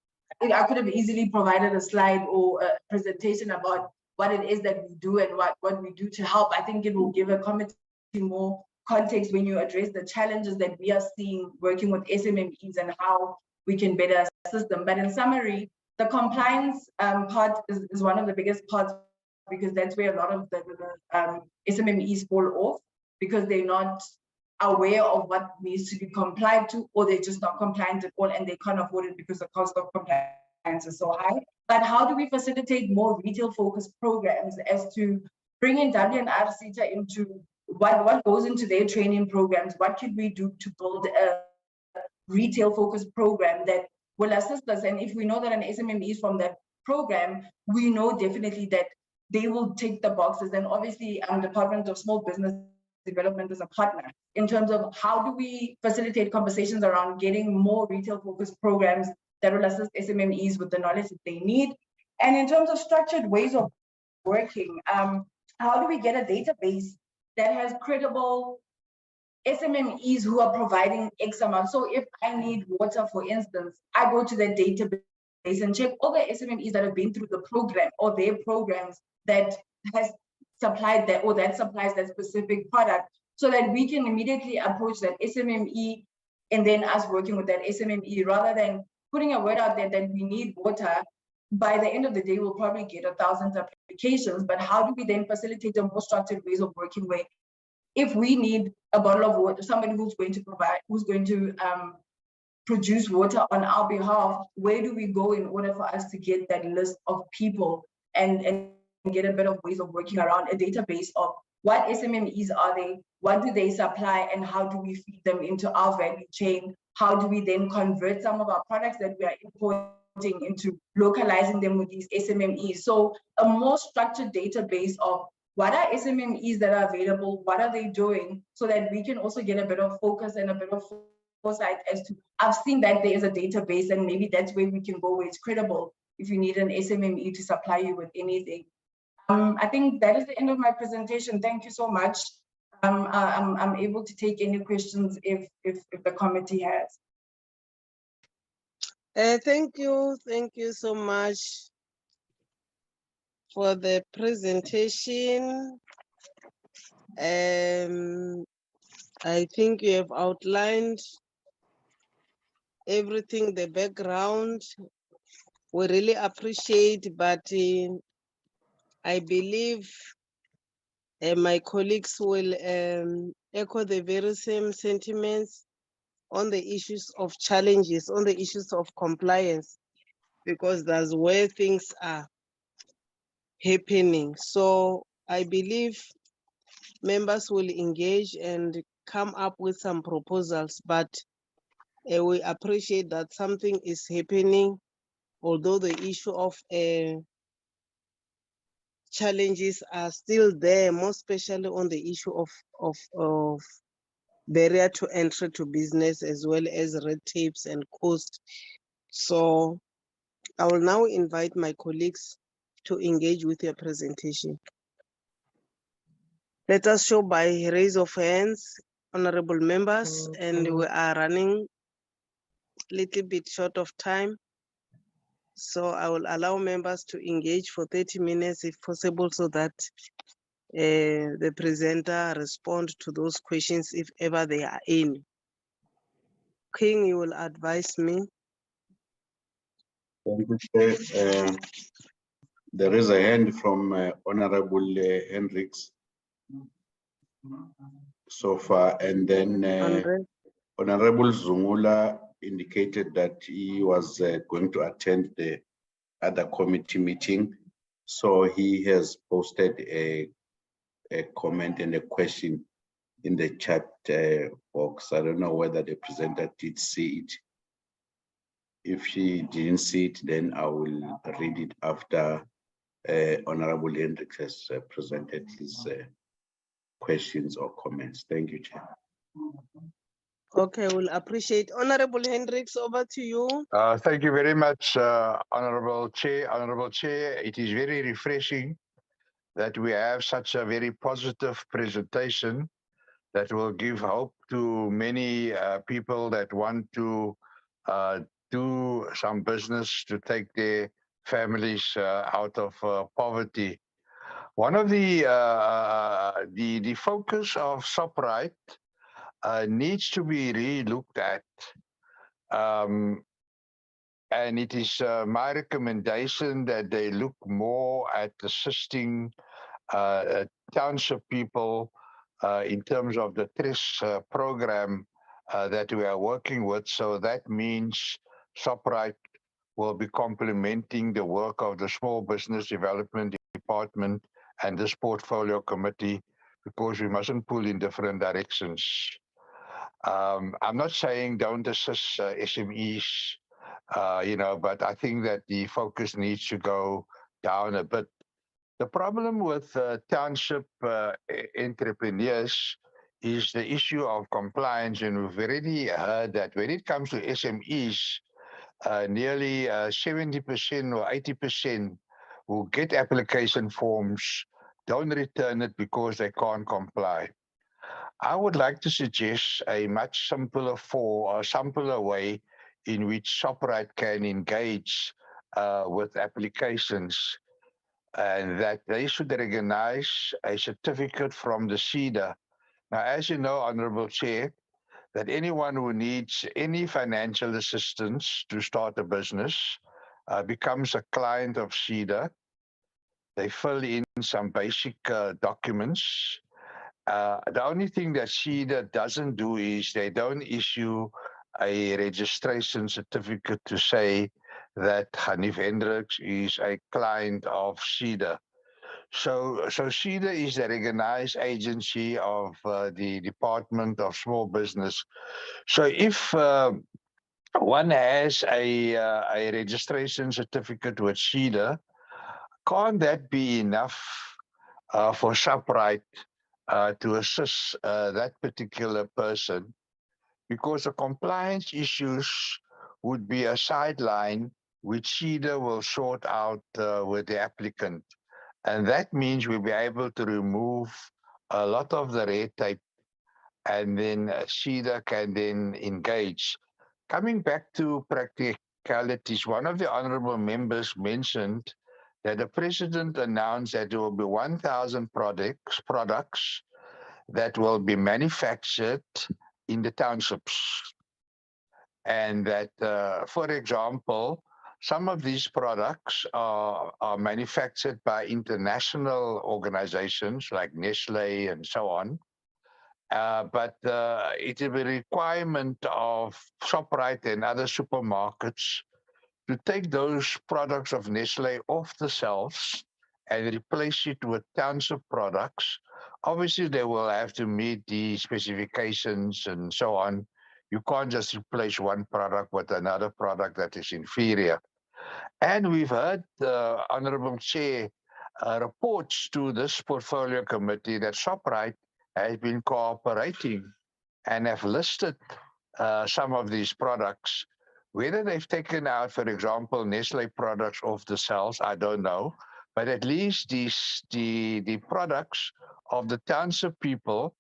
I could have easily provided a slide or a presentation about what it is that we do and what we do to help. I think it will give a committee more context when you address the challenges that we are seeing working with SMMEs and how we can better assist them. But in summary, the compliance part is one of the biggest parts, because that's where a lot of the SMMEs fall off, because they're not aware of what needs to be complied to, or they're just not compliant at all and they can't afford it because the cost of compliance is so high. But how do we facilitate more retail-focused programs as to bring in W&R CETA into what goes into their training programs? What could we do to build a retail-focused program that will assist us? And if we know that an SMME is from that program, we know definitely that they will tick the boxes. And obviously, Department of Small Business Development is a partner in terms of how do we facilitate conversations around getting more retail-focused programs that will assist SMMEs with the knowledge that they need. And in terms of structured ways of working, how do we get a database that has credible SMMEs who are providing X amount? So if I need water, for instance, I go to the database and check all the SMMEs that have been through the program or their programs that has supplied that, or that supplies that specific product, so that we can immediately approach that SMME and then us working with that SMME, rather than putting a word out there that we need water. By the end of the day, we'll probably get 1,000 applications, but how do we then facilitate a more structured ways of working where if we need a bottle of water, somebody who's going to produce water on our behalf, where do we go in order for us to get that list of people and get a bit of ways of working around a database of what SMMEs are they, what do they supply, and how do we feed them into our value chain? How do we then convert some of our products that we are importing into localizing them with these SMMEs? So a more structured database of what are SMMEs that are available, what are they doing, so that we can also get a bit of focus and a bit of foresight as to, I've seen that there is a database and maybe that's where we can go where it's credible if you need an SMME to supply you with anything. I think that is the end of my presentation. Thank you so much. I'm able to take any questions if the committee has. Thank you so much for the presentation. I think you have outlined everything, the background. We really appreciate, but I believe my colleagues will echo the very same sentiments on the issues of challenges, on the issues of compliance, because that's where things are happening. So I believe members will engage and come up with some proposals, but we appreciate that something is happening, although the issue of challenges are still there, more especially on the issue of barrier to entry to business, as well as red tapes and cost. So I will now invite my colleagues to engage with your presentation. Let us show by raise of hands, honorable members, and we are running a little bit short of time. So I will allow members to engage for 30 minutes if possible, so that the presenter respond to those questions if ever they are in. King, you will advise me. Thank you, Chair. There is a hand from Honorable Hendricks so far, and then Honorable Zungula indicated that he was going to attend the other committee meeting. So he has posted a comment and a question in the chat box. I don't know whether the presenter did see it. If she didn't see it, then I will read it after Honorable Hendricks has presented his questions or comments. Thank you, Chair. Okay, we'll appreciate. Honorable Hendricks, over to you. Thank you very much, Honorable Chair. Honorable Chair, it is very refreshing that we have such a very positive presentation that will give hope to many people that want to do some business to take their families out of poverty. One of the focus of Shoprite needs to be re-looked at. And it is my recommendation that they look more at assisting township people in terms of the TRIS program that we are working with. So that means Shoprite will be complementing the work of the Small Business Development Department and this portfolio committee, because we mustn't pull in different directions. I'm not saying don't assist SMEs, but I think that the focus needs to go down a bit. The problem with township entrepreneurs is the issue of compliance, and we've already heard that when it comes to SMEs, nearly 70% or 80% who get application forms don't return it because they can't comply. I would like to suggest a much simpler way in which Shoprite can engage with applications. and that they should recognize a certificate from the SEDA. Now, as you know, Honorable Chair, that anyone who needs any financial assistance to start a business becomes a client of SEDA. They fill in some basic documents. The only thing that SEDA doesn't do is they don't issue a registration certificate to say that Hanif Hendricks is a client of SEDA. So SEDA is the recognized agency of the Department of Small Business. So if one has a registration certificate with SEDA, can't that be enough for Shoprite to assist that particular person? Because the compliance issues would be a sideline which SEDA will sort out with the applicant. And that means we'll be able to remove a lot of the red tape, and then SEDA can then engage. Coming back to practicalities, one of the honorable members mentioned that the president announced that there will be 1,000 products that will be manufactured in the townships. And that, for example, some of these products are manufactured by international organizations like Nestle and so on. But it is a requirement of Shoprite and other supermarkets to take those products of Nestle off the shelves and replace it with township products. Obviously, they will have to meet the specifications and so on. You can't just replace one product with another product that is inferior. And we've heard the Honorable Chair reports to this portfolio committee that Shoprite has been cooperating and have listed some of these products. Whether they've taken out, for example, Nestle products off the shelves, I don't know. But at least the products of the township people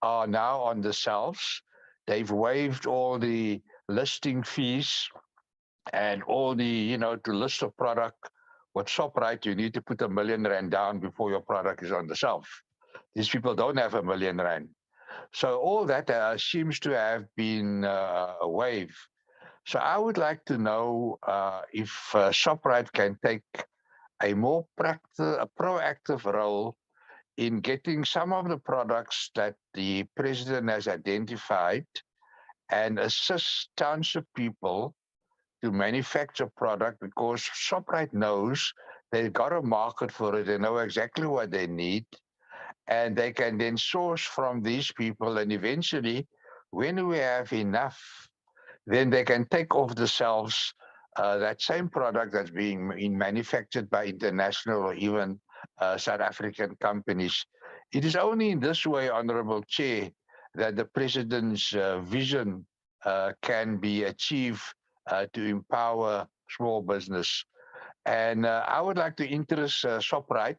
are now on the shelves. They've waived all the listing fees and all the, to list a product with Shoprite, you need to put R1 million down before your product is on the shelf. These people don't have R1 million. So all that seems to have been waived. So I would like to know if Shoprite can take a more proactive role in getting some of the products that the president has identified and assist township people to manufacture product, because Shoprite knows they've got a market for it. They know exactly what they need, and they can then source from these people. And eventually, when we have enough, then they can take off the shelves that same product that's being manufactured by international or even South African companies. It is only in this way, Honorable Chair, that the President's vision can be achieved to empower small business. And I would like to interest Shoprite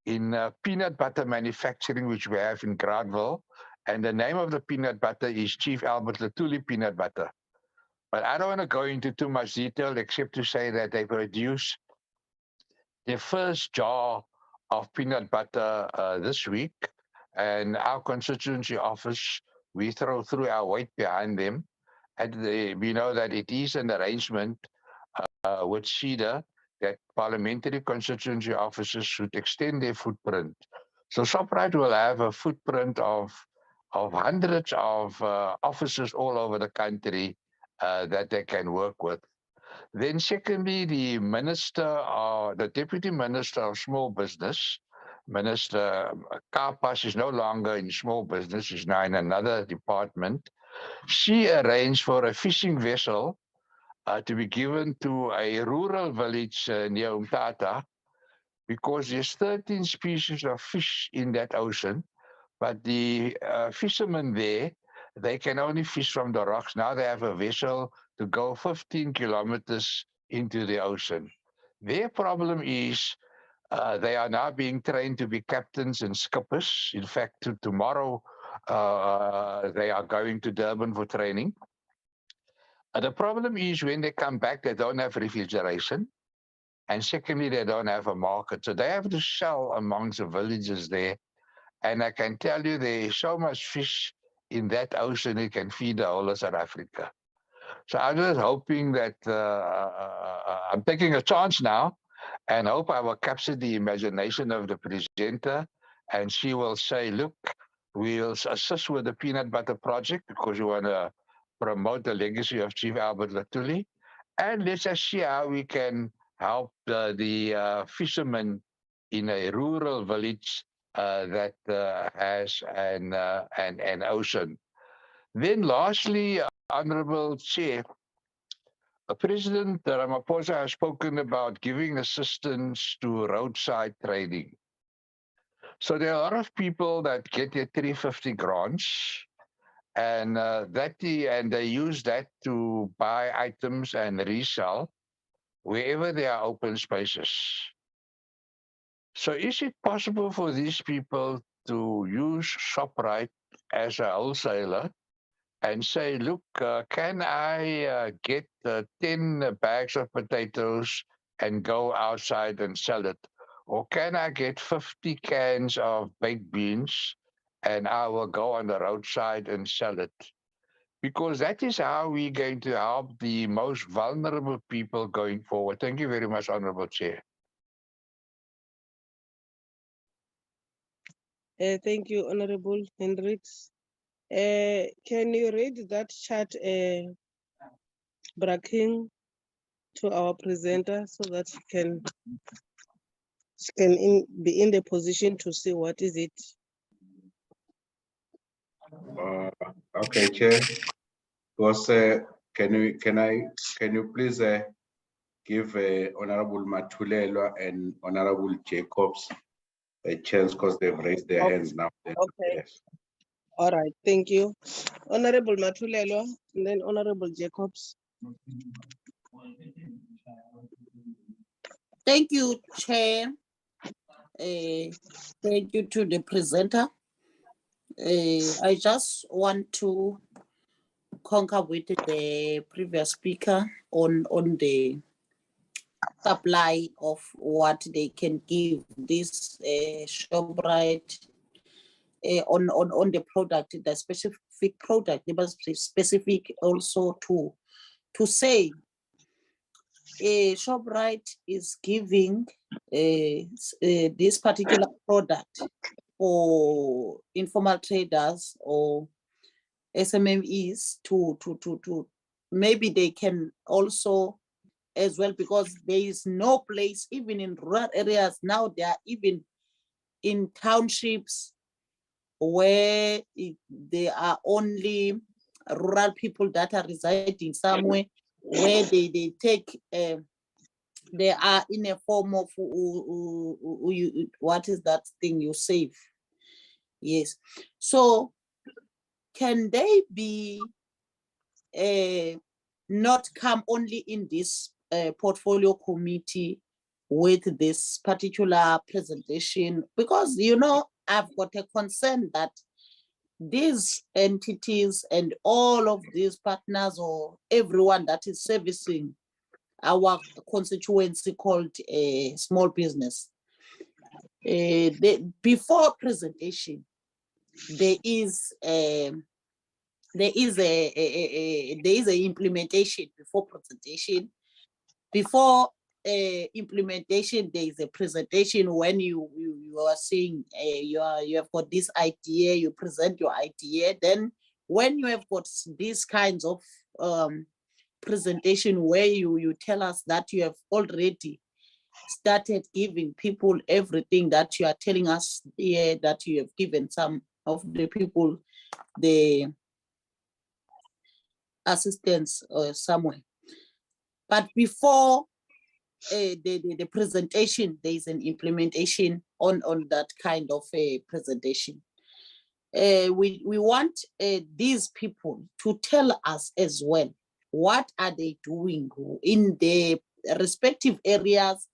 in peanut butter manufacturing, which we have in Granville. And the name of the peanut butter is Chief Albert Lutuli Peanut Butter. But I don't want to go into too much detail, except to say that they produce their first jar of peanut butter this week. And our constituency office, we throw through our weight behind them. And we know that it is an arrangement with SEDA that parliamentary constituency offices should extend their footprint. So Shoprite will have a footprint of hundreds of offices all over the country that they can work with. Then secondly, the Deputy Minister of Small Business, Minister Kapas, is no longer in small business, she's now in another department. She arranged for a fishing vessel to be given to a rural village near Umtata, because there's 13 species of fish in that ocean, but the fishermen there, they can only fish from the rocks. Now they have a vessel to go 15 kilometers into the ocean. Their problem is they are now being trained to be captains and skippers. In fact, tomorrow they are going to Durban for training. The problem is when they come back, they don't have refrigeration. And secondly, they don't have a market. So they have to sell amongst the villages there. And I can tell you there is so much fish in that ocean, it can feed the whole of South Africa. So I'm just hoping that I'm taking a chance now and hope I will capture the imagination of the presenter. And she will say, look, we'll assist with the peanut butter project because we want to promote the legacy of Chief Albert Lutuli. And let's just see how we can help the fishermen in a rural village that has an ocean. Then lastly, Honorable Chair, President Ramaphosa has spoken about giving assistance to roadside trading. So there are a lot of people that get their 350 grants, and they use that to buy items and resell wherever there are open spaces. So is it possible for these people to use ShopRite as a wholesaler and say, look, can I get 10 bags of potatoes and go outside and sell it? Or can I get 50 cans of baked beans and I will go on the roadside and sell it? Because that is how we're going to help the most vulnerable people going forward. Thank you very much, Honorable Chair. Thank you, Honorable Hendricks. Can you read that chart, Braking, to our presenter so that she can be in the position to see what is it? Okay, Chair. Was can you please give Honorable Matulelwa and Honorable Jacobs a chance because they've raised their hands now. Okay. Yes. All right, thank you. Honorable Matulelwa and then Honorable Jacobs. Thank you, Chair. Thank you to the presenter. I just want to concur with the previous speaker on the supply of what they can give this ShopRite on the product, the specific product. They must be specific also to say ShopRite is giving this particular product for informal traders or SMMEs to maybe they can also as well, because there is no place, even in rural areas now, they are even in townships where there are only rural people that are residing somewhere where they take they are in a form of what is that thing you save? Yes. So can they be not come only in this portfolio committee with this particular presentation? Because, you know, I've got a concern that these entities and all of these partners or everyone that is servicing our constituency called small business, before presentation, there is a implementation before presentation. Before implementation, there is a presentation when you are saying you have got this idea, you present your idea. Then when you have got these kinds of presentation where you tell us that you have already started giving people everything that you are telling us here, that you have given some of the people the assistance somewhere. But before the presentation, there is an implementation on that kind of a presentation. We want these people to tell us as well, what are they doing in the respective areas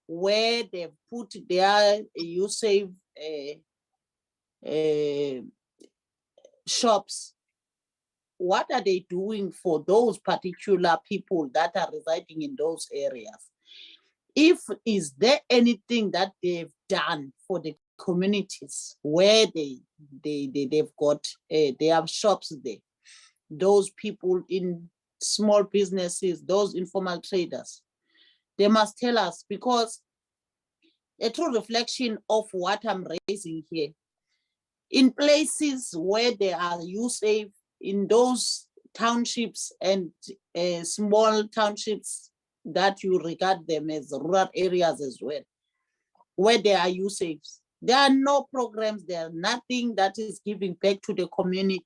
where they've put their save shops. What are they doing for those particular people that are residing in those areas? if is there anything that they've done for the communities where they've got they have shops there, those people in small businesses, those informal traders, they must tell us, because a true reflection of what I'm raising here, in places where there are USAVE, in those townships and small townships that you regard them as rural areas as well, where there are USAVEs, there are no programs, there are nothing that is giving back to the community.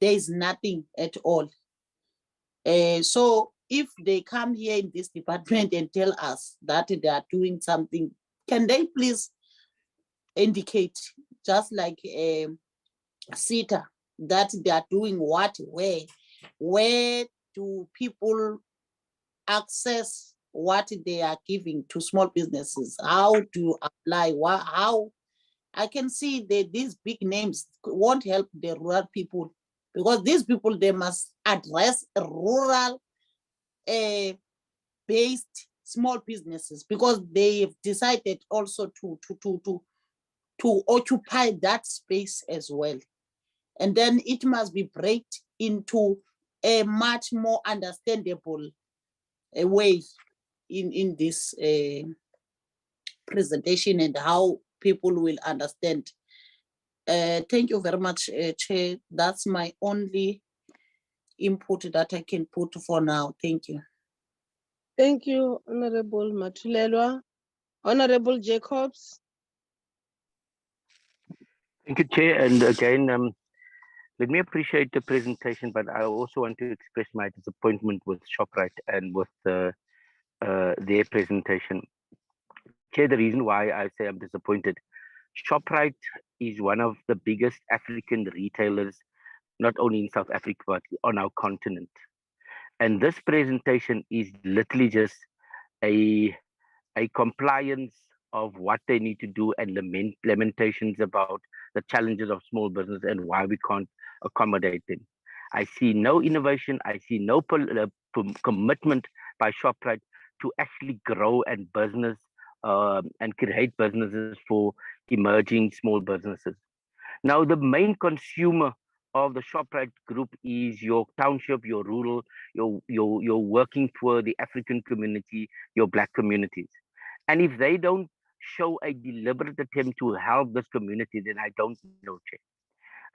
There is nothing at all. So if they come here in this department and tell us that they are doing something, can they please indicate, just like CETA, that they are doing what, where do people access what they are giving to small businesses? How to apply? How? I can see that these big names won't help the rural people, because these people, they must address rural based small businesses, because they've decided also to occupy that space as well. And then it must be breaked into a much more understandable way in this presentation, and how people will understand. Thank you very much, Chair. That's my only input that I can put for now. Thank you. Thank you, Honorable Matulelwa. Honorable Jacobs. Thank you, Chair. And again, let me appreciate the presentation, but I also want to express my disappointment with ShopRite and with their presentation. Chair, the reason why I say I'm disappointed, ShopRite is one of the biggest African retailers, not only in South Africa, but on our continent. And this presentation is literally just a compliance of what they need to do, and lamentations about the challenges of small business and why we can't accommodate them. I see no innovation. I see no commitment by ShopRite to actually grow and business and create businesses for emerging small businesses. Now, the main consumer of the ShopRite group is your township, your rural, your working poor, the African community, your Black communities. And if they don't show a deliberate attempt to help this community, then I don't know, Chair.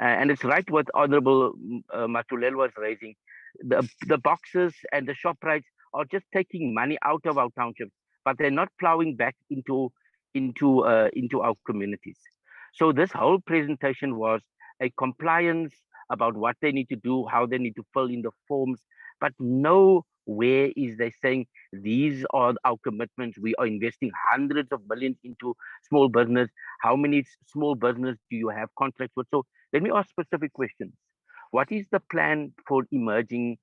And it's right what Honorable Matulelwa was raising. The boxes and the ShopRites are just taking money out of our townships, but they're not plowing back into our communities. So this whole presentation was a compliance about what they need to do, how they need to fill in the forms, but nowhere is they saying these are our commitments. We are investing hundreds of millions into small business. How many small business do you have contracts with? So let me ask specific questions. What is the plan for emerging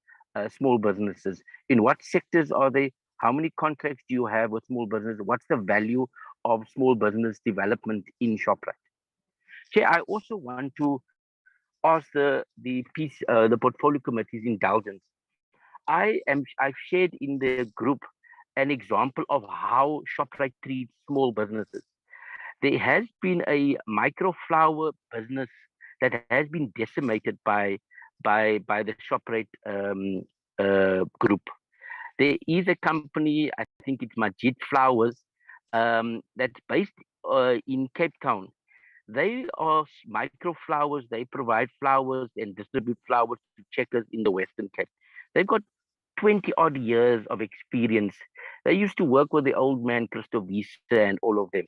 small businesses? In what sectors are they? How many contracts do you have with small business? What's the value of small business development in ShopRite? Chair, I also want to ask the portfolio committee's indulgence. I've shared in the group an example of how ShopRite treats small businesses. There has been a microflower business that has been decimated by the ShopRite group. There is a company, I think it's Majid Flowers, that's based in Cape Town. They are microflowers. They provide flowers and distribute flowers to checkers in the Western Cape. They've got 20 odd years of experience. They used to work with the old man, Christo Wiese, and all of them.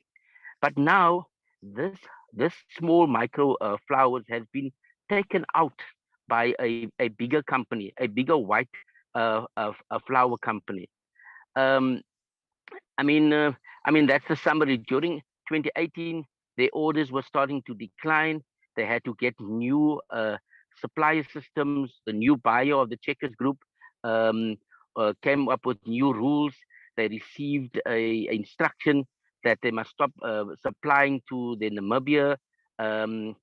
But now this small micro flowers has been taken out by a bigger company, a bigger white flower company. I mean, that's the summary. During 2018, their orders were starting to decline. They had to get new supplier systems. The new buyer of the Checkers Group came up with new rules. They received a instruction that they must stop supplying to the Namibia. Then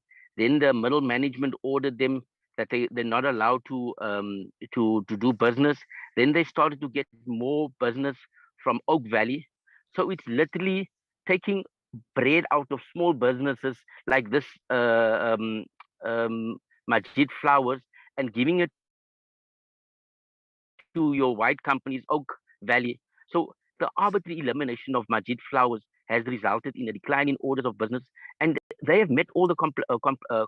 the middle management ordered them that they're not allowed to do business. Then they started to get more business from Oak Valley. So it's literally taking bread out of small businesses like this Majid Flowers and giving it to your white companies, Oak Valley. So the arbitrary elimination of Majid Flowers has resulted in a decline in orders of business, and they have met all the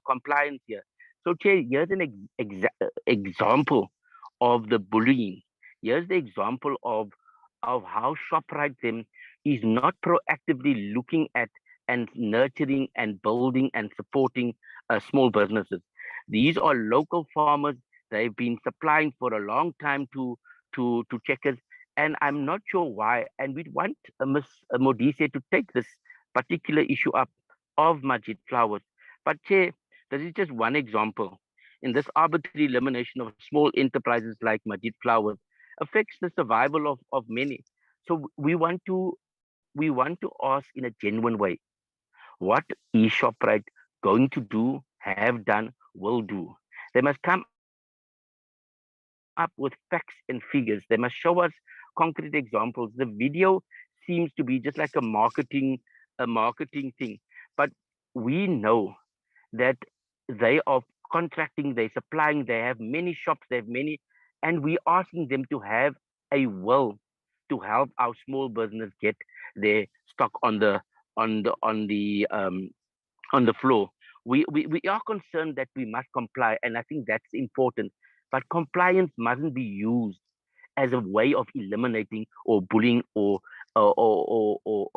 compliance here. So, Chair, here's an example of the bullying. Here's the example of how ShopRite them is not proactively looking at and nurturing and building and supporting small businesses. These are local farmers. They've been supplying for a long time to Checkers, and I'm not sure why. And we'd want Ms. Modise to take this particular issue up of Majid Flowers. But Chair, this is just one example. In this arbitrary elimination of small enterprises like Majid Flowers affects the survival of many. So we want to ask in a genuine way, what is ShopRite going to do, have done, will do? They must come up with facts and figures. They must show us concrete examples. The video seems to be just like a marketing thing, but we know that they are contracting, they're supplying, they have many shops, they have many, and we're asking them to have a will to help our small business get their stock on the floor. We are concerned that we must comply, and I think that's important. But compliance mustn't be used as a way of eliminating or bullying or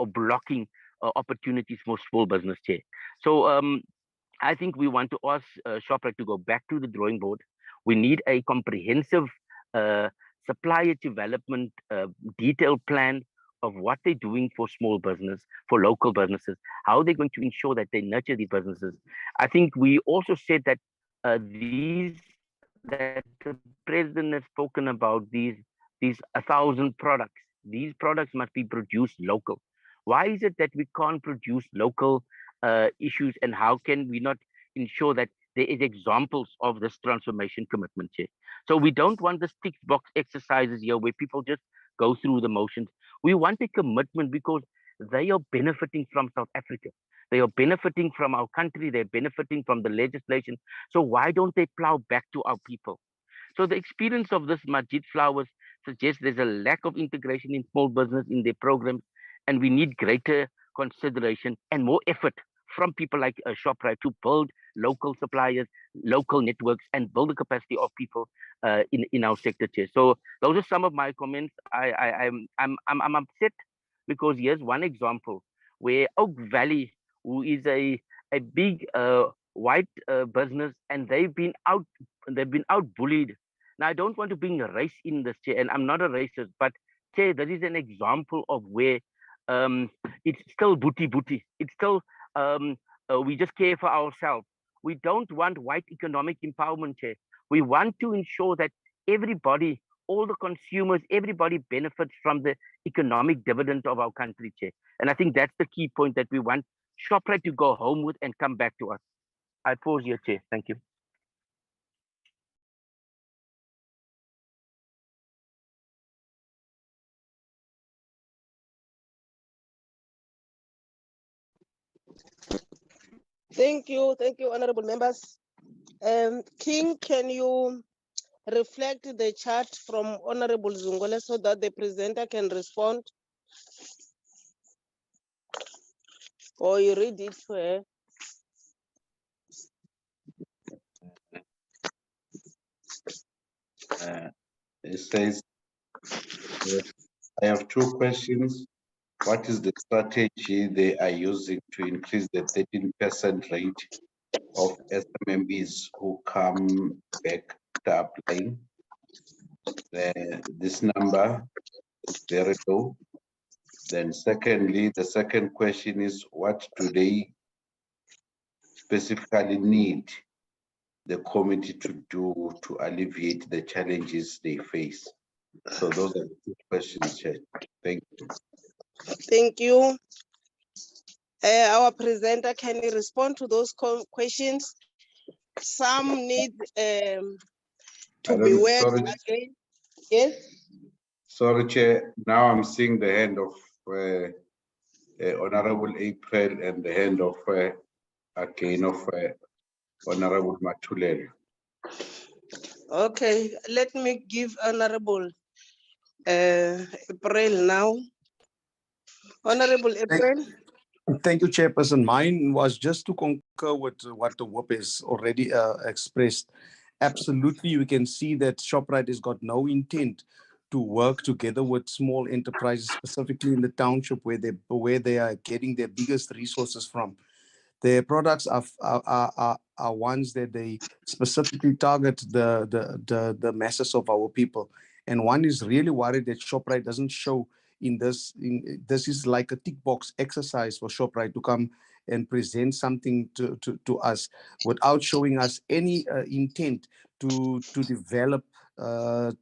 blocking opportunities for small business, Chair. So I think we want to ask ShopRite to go back to the drawing board. We need a comprehensive supplier development detailed plan of what they're doing for small business, for local businesses, how they're going to ensure that they nurture these businesses. I think we also said that that the president has spoken about these 1,000 products. These products must be produced local. Why is it that we can't produce local issues, and how can we not ensure that there is examples of this transformation commitment, Chair? So we don't want the tick box exercises here where people just go through the motions. We want a commitment because they are benefiting from South Africa. They are benefiting from our country. They're benefiting from the legislation. So why don't they plow back to our people? So the experience of this Majid Flowers suggests there's a lack of integration in small business in their programs, and we need greater consideration and more effort from people like ShopRite to build local suppliers, local networks, and build the capacity of people in our sector, Chair. So those are some of my comments. I'm upset because here's one example where Oak Valley, who is a big white business, and they've been out bullied. Now I don't want to bring a race in this, Chair, and I'm not a racist, but Chair, that is an example of where it's still booty. It's still we just care for ourselves. We don't want white economic empowerment, Chair. We want to ensure that everybody, all the consumers, everybody benefits from the economic dividend of our country, Chair. And I think that's the key point that we want ShopRite to go home with and come back to us. I pause here, Chair. Thank you. Thank you, honorable members. King, can you reflect the chat from Honorable Zungole so that the presenter can respond? Or you read it to her? It says, I have two questions. What is the strategy they are using to increase the 13% rate of SMMEs who come back to applying? This number is very low. Then secondly, the second question is, what do they specifically need the committee to do to alleviate the challenges they face? So those are the two questions, Chair. Thank you. Thank you. Our presenter, can you respond to those questions? Some need to be worded again. Yes? Sorry, Chair. Now I'm seeing the hand of Honorable April and the hand of again of Honorable Matulele. Okay, let me give Honorable April now. Honorable April. Thank you, Chairperson. Mine was just to concur with what the WOP has already expressed. Absolutely, we can see that ShopRite has got no intent to work together with small enterprises, specifically in the township where they are getting their biggest resources from. Their products are ones that they specifically target the masses of our people. And one is really worried that ShopRite doesn't show in this. This is like a tick box exercise for ShopRite to come and present something to us without showing us any intent to develop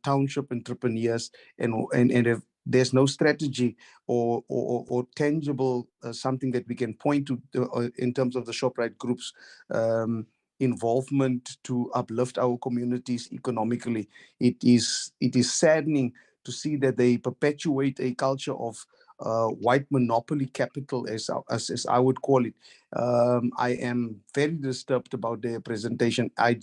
township entrepreneurs, and if there's no strategy or tangible something that we can point to in terms of the ShopRite group's involvement to uplift our communities economically. It is saddening to see that they perpetuate a culture of white monopoly capital, as I would call it. I am very disturbed about their presentation. I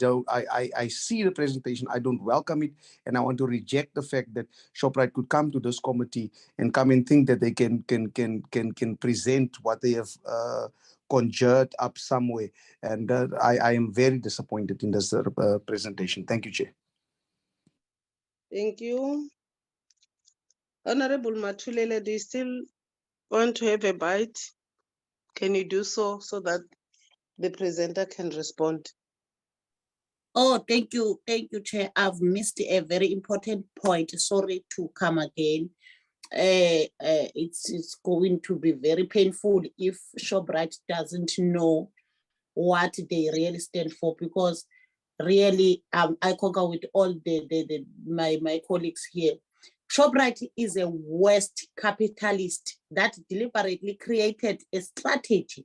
see the presentation. I don't welcome it, and I want to reject the fact that ShopRite could come to this committee and come and think that they can present what they have conjured up somewhere. And I am very disappointed in this presentation. Thank you, Chair. Thank you. Honorable Matulele, do you still want to have a bite? Can you do so that the presenter can respond? Oh, thank you, Chair. I've missed a very important point. Sorry to come again. It's going to be very painful if ShopRite doesn't know what they really stand for, because really I concur with all my colleagues here. ShopRite is a West capitalist that deliberately created a strategy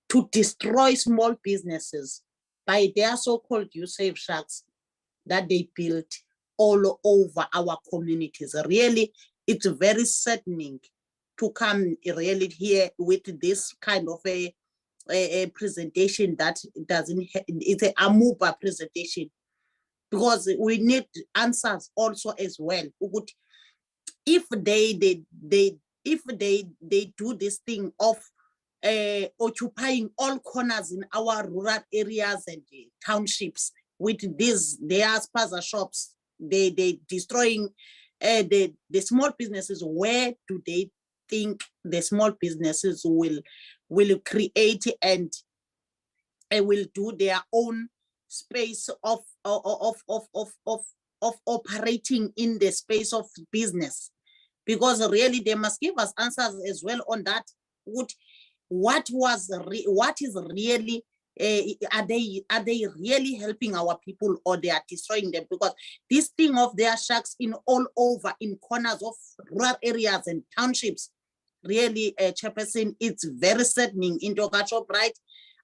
to destroy small businesses by their so-called U-Save Shacks that they built all over our communities. Really, it's very saddening to come really here with this kind of a presentation that doesn't, it's a amuba presentation, because we need answers also as well. If they do this thing of occupying all corners in our rural areas and townships with their spaza shops, they destroying the small businesses, where do they think the small businesses will create and will do their own space of operating in the space of business? Because really they must give us answers as well on that. What is really, are they really helping our people, or they are destroying them? Because this thing of their shacks in all over in corners of rural areas and townships, really, Chairperson, it's very saddening in ShopRite.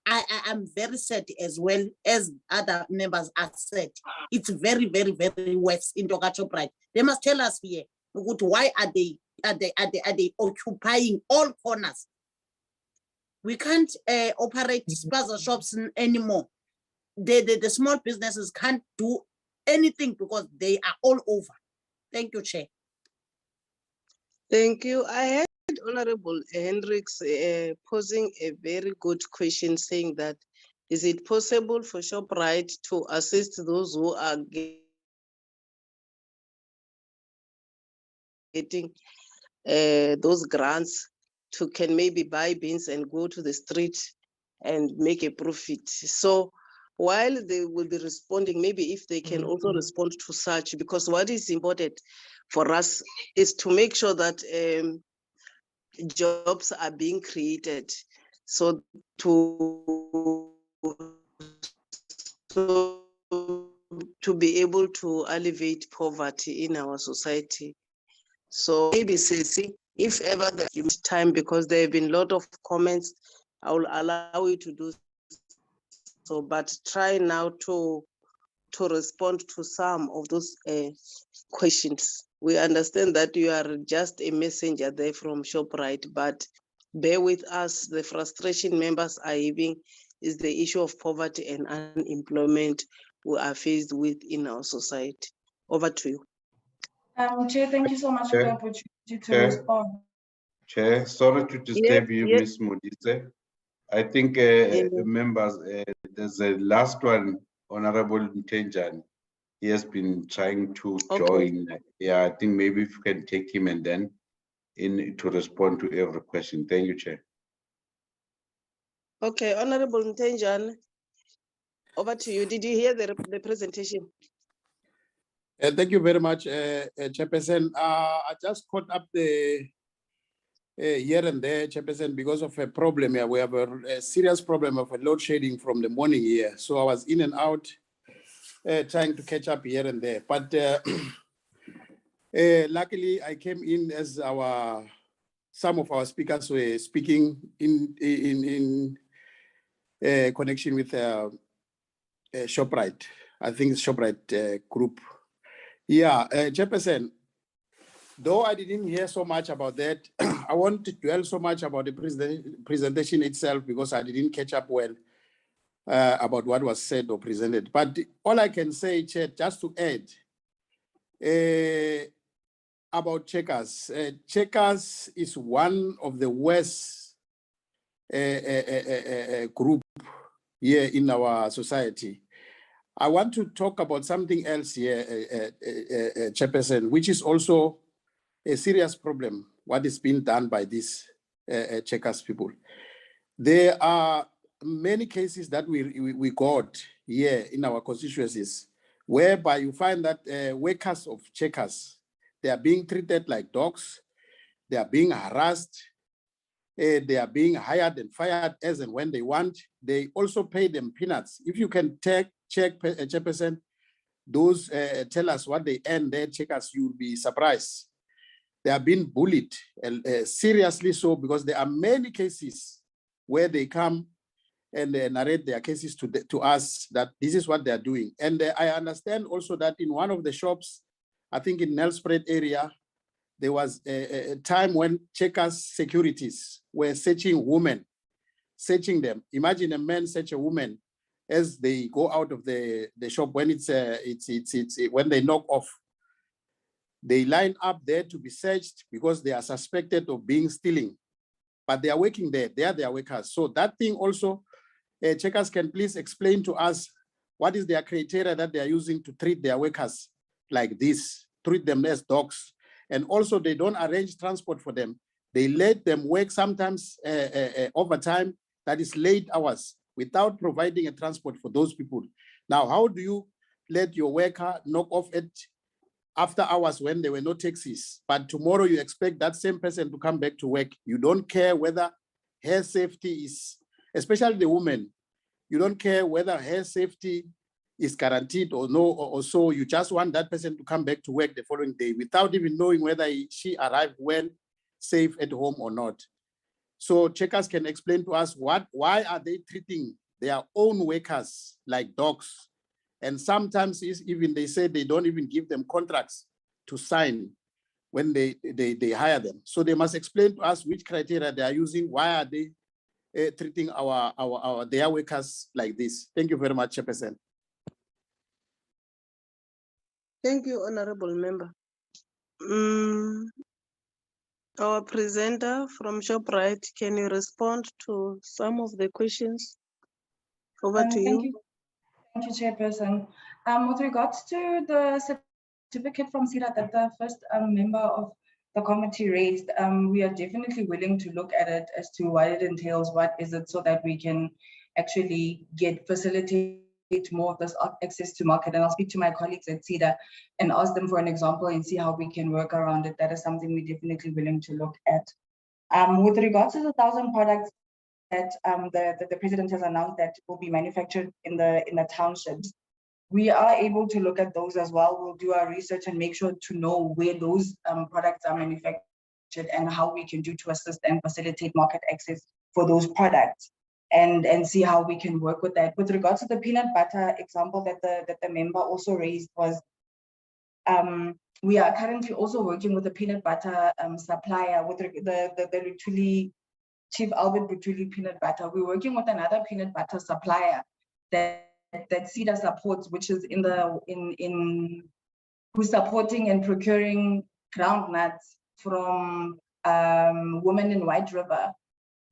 I am very sad as well, as other members are said. It's very, very, very worse in ShopRite. They must tell us here, why are they occupying all corners? We can't operate spaza shops anymore. The small businesses can't do anything because they are all over. Thank you, Chair. Thank you. I heard Honorable Hendricks posing a very good question, saying that, is it possible for ShopRite to assist those who are getting those grants to can maybe buy beans and go to the street and make a profit? So while they will be responding, maybe if they can also respond to such, because what is important for us is to make sure that jobs are being created, so to be able to alleviate poverty in our society. So maybe Ceci, if ever there's time, because there have been a lot of comments, I will allow you to do so, but try now to respond to some of those questions. We understand that you are just a messenger there from ShopRite, but bear with us. The frustration members are having is the issue of poverty and unemployment we are faced with in our society. Over to you. Chair, thank you so much for the opportunity to respond. Chair, sorry to disturb you, yes. Ms. Modise. I think members, there's a last one, Honorable Mtenjan. He has been trying to join. Yeah, I think maybe if you can take him and then in to respond to every question. Thank you, Chair. Okay, Honorable Mtenjan, over to you. Did you hear the presentation? Thank you very much, Chairperson. I just caught up the here and there, Chairperson, because of a problem here. We have a serious problem of a load shedding from the morning here. So I was in and out trying to catch up here and there. But luckily, I came in as some of our speakers were speaking in connection with ShopRite. I think it's ShopRite group. Yeah, Chairperson, though I didn't hear so much about that, I want to dwell so much about the presentation itself because I didn't catch up well about what was said or presented. But all I can say, Chair, just to add about Checkers. Checkers is one of the worst group here in our society. I want to talk about something else here, Chairperson, which is also a serious problem, what is being done by these Checkers people. There are many cases that we got here in our constituencies, whereby you find that workers of Checkers, they are being treated like dogs, they are being harassed, they are being hired and fired as and when they want. They also pay them peanuts. If you can check, Chairperson, those tell us what they earn there, Checkers, you'll be surprised. They are being bullied, seriously so, because there are many cases where they come and narrate their cases to us that this is what they are doing. And I understand also that in one of the shops, I think in Nelspruit area, there was a time when Checkers securities were searching women, searching them. Imagine a man search a woman as they go out of the shop when when they knock off. They line up there to be searched because they are suspected of being stealing, but they are working there. They are their workers. So that thing also, Checkers can please explain to us what is their criteria that they are using to treat their workers like this, treat them as dogs. And also they don't arrange transport for them. They let them work sometimes overtime, that is late hours, without providing a transport for those people. Now, how do you let your worker knock off at after hours when there were no taxis, but tomorrow you expect that same person to come back to work? You don't care whether her safety is, especially the woman, you don't care whether her safety is guaranteed or no, or so. You just want that person to come back to work the following day without even knowing whether she arrived well, safe at home or not. So Checkers can explain to us why are they treating their own workers like dogs? And sometimes even they say they don't even give them contracts to sign when they hire them. So they must explain to us which criteria they are using. Why are they treating their workers like this? Thank you very much, Chairperson. Thank you, Honorable Member. Our presenter from ShopRite, can you respond to some of the questions? Over to you. Thank you, Chairperson. With regards to the certificate from CIRA that the first member of the committee raised, we are definitely willing to look at it as to what it entails, what is it, so that we can actually facilitate more of this access to market. And I'll speak to my colleagues at CIDA and ask them for an example and see how we can work around it. That is something we're definitely willing to look at. With regards to the 1,000 products that the president has announced that will be manufactured in the townships, we are able to look at those as well. We'll do our research and make sure to know where those products are manufactured and how we can do to assist and facilitate market access for those products, and see how we can work with that. With regards to the peanut butter example that the member also raised, was We are currently also working with a peanut butter supplier with the Rutuli, Chief Albert Rutuli peanut butter. We're working with another peanut butter supplier that CEDA supports, which is who's supporting and procuring ground nuts from women in White River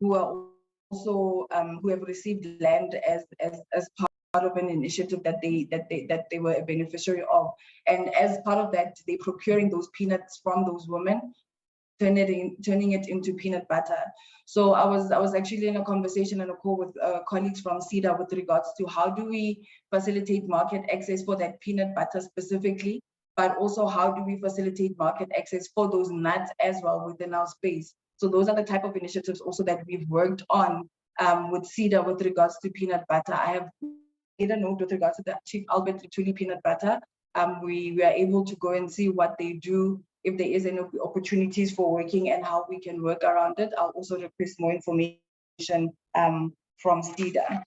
who are also who have received land as part of an initiative that they were a beneficiary of, and as part of that, they're procuring those peanuts from those women, turning it into peanut butter. So I was actually in a conversation and a call with colleagues from CEDA with regards to how do we facilitate market access for that peanut butter specifically, but also how do we facilitate market access for those nuts as well within our space. So those are the type of initiatives also that we've worked on with CEDA with regards to peanut butter. I have made a note with regards to the Chief Albert Rutuli peanut butter. We are able to go and see what they do, if there is any opportunities for working and how we can work around it. I'll also request more information from CEDA.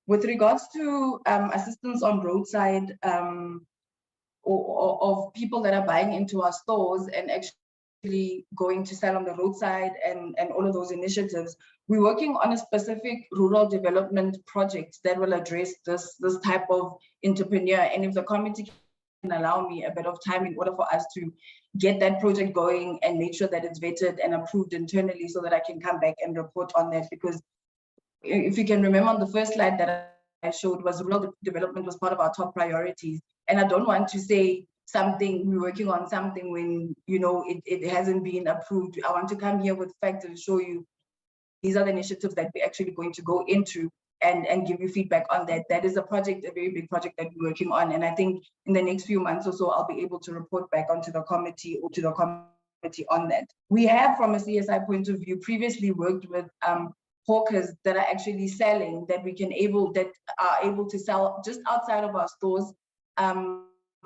With regards to assistance on roadside or of people that are buying into our stores and actually going to sell on the roadside and all of those initiatives, we're working on a specific rural development project that will address this type of entrepreneur. And if the committee can allow me a bit of time in order for us to get that project going and make sure that it's vetted and approved internally so that I can come back and report on that. Because if you can remember on the first slide that I showed, was rural development was part of our top priorities. And I don't want to say something, we're working on something when, you know, it hasn't been approved. I want to come here with facts and show you these are the initiatives that we're actually going to go into and give you feedback on that. That is a project, a very big project that we're working on. And I think in the next few months or so, I'll be able to report back onto the committee or to the committee on that. We have, from a CSI point of view, previously worked with hawkers that are actually selling, that are able to sell just outside of our stores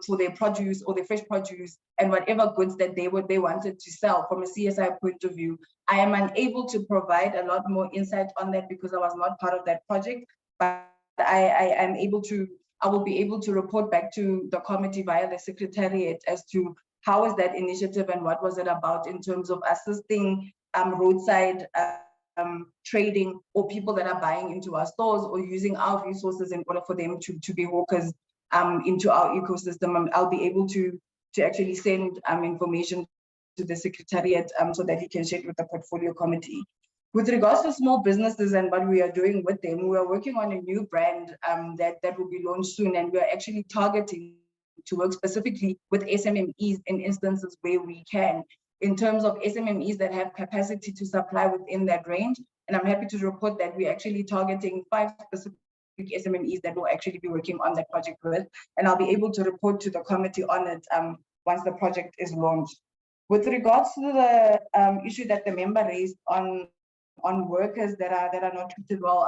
for their produce or their fresh produce and whatever goods that they wanted to sell. From a CSI point of view, I am unable to provide a lot more insight on that because I was not part of that project, but I will be able to report back to the committee via the secretariat as to how is that initiative and what was it about in terms of assisting roadside trading or people that are buying into our stores or using our resources in order for them to be hawkers into our ecosystem. I'll be able to actually send information to the secretariat so that he can share it with the portfolio committee. With regards to small businesses and what we are doing with them, we are working on a new brand that will be launched soon, and we are actually targeting to work specifically with SMMEs in instances where we can, in terms of SMMEs that have capacity to supply within that range. And I'm happy to report that we're actually targeting 5 specific SMMEs that will actually be working on that project with, and I'll be able to report to the committee on it once the project is launched. With regards to the issue that the member raised on workers that are not treated well,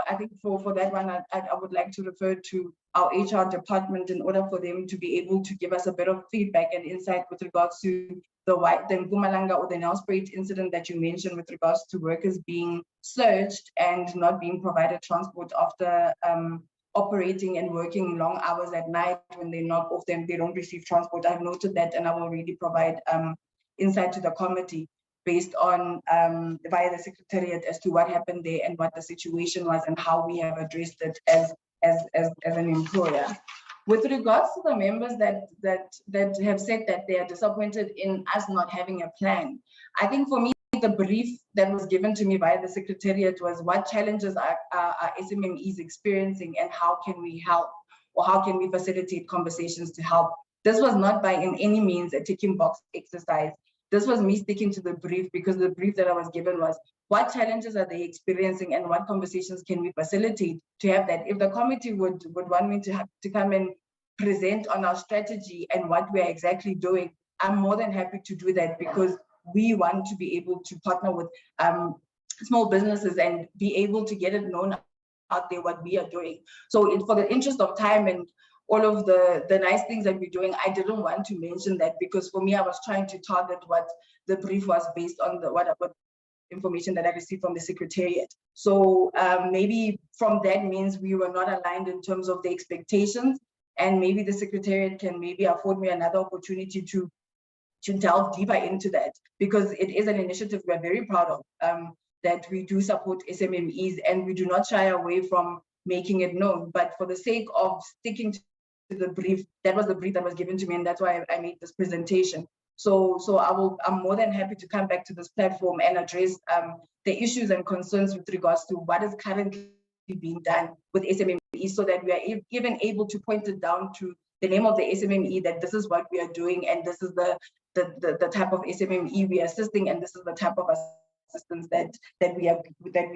I think for that one, I would like to refer to our HR department in order for them to be able to give us a bit of feedback and insight with regards to the Mpumalanga or the Nelspruit incident that you mentioned with regards to workers being searched and not being provided transport after operating and working long hours at night. When they're not off them, they don't receive transport. I've noted that, and I will already provide insight to the committee based on via the secretariat as to what happened there and what the situation was and how we have addressed it as an employer. With regards to the members that have said that they are disappointed in us not having a plan, I think for me, the brief that was given to me by the secretariat was what challenges are SMMEs experiencing and how can we help, or how can we facilitate conversations to help. This was not by in any means a ticking box exercise. This was me sticking to the brief, because the brief that I was given was what challenges are they experiencing and what conversations can we facilitate to have that. If the committee would want me to come and present on our strategy and what we're exactly doing, I'm more than happy to do that, because we want to be able to partner with small businesses and be able to get it known out there what we are doing. So for the interest of time and all of the nice things that we're doing, I didn't want to mention that, because for me, I was trying to target what the brief was based on, what information that I received from the secretariat. So maybe from that means we were not aligned in terms of the expectations and maybe the Secretariat can maybe afford me another opportunity to delve deeper into that, because it is an initiative we're very proud of, that we do support SMMEs and we do not shy away from making it known. But for the sake of sticking to the brief, that was the brief that was given to me, and that's why I made this presentation. So I'm more than happy to come back to this platform and address the issues and concerns with regards to what is currently being done with SMME, so that we are even able to point it down to the name of the SMME, that this is what we are doing, and this is the type of SMME we are assisting, and this is the type of assistance that we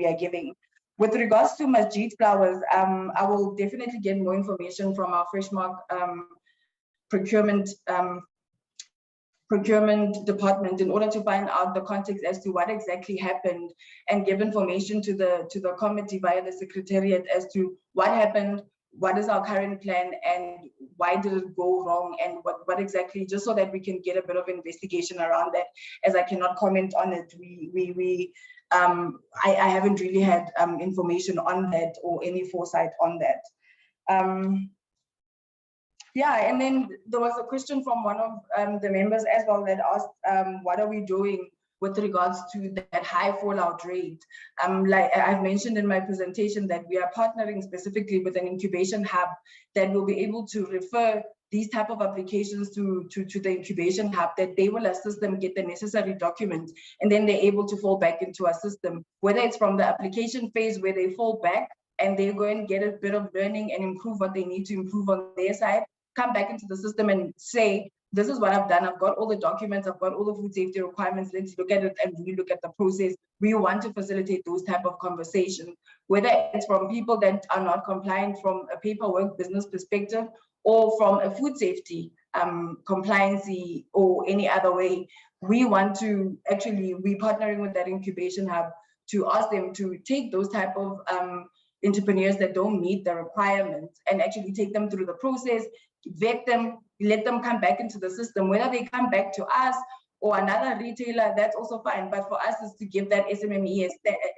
are giving. With regards to Masjid Flowers, I will definitely get more information from our Freshmark procurement department in order to find out the context as to what exactly happened, and give information to the committee via the Secretariat as to what happened, what is our current plan, and why did it go wrong, and what exactly, just so that we can get a bit of investigation around that, as I cannot comment on it. I haven't really had information on that or any foresight on that. Yeah, and then there was a question from one of the members as well that asked, what are we doing with regards to that high fallout rate? Like I've mentioned in my presentation, that we are partnering specifically with an incubation hub that will be able to refer these type of applications to the incubation hub, that they will assist them get the necessary documents, and then they're able to fall back into our system, whether it's from the application phase where they fall back and they go and get a bit of learning and improve what they need to improve on their side, come back into the system and say, this is what I've done. I've got all the documents. I've got all the food safety requirements. Let's look at it and really look at the process. We want to facilitate those type of conversations, whether it's from people that are not compliant from a paperwork business perspective, or from a food safety compliancy, or any other way. We want to actually, we're partnering with that incubation hub to ask them to take those type of entrepreneurs that don't meet the requirements and actually take them through the process, vet them, let them come back into the system. Whether they come back to us or another retailer, that's also fine. But for us is to give that SMME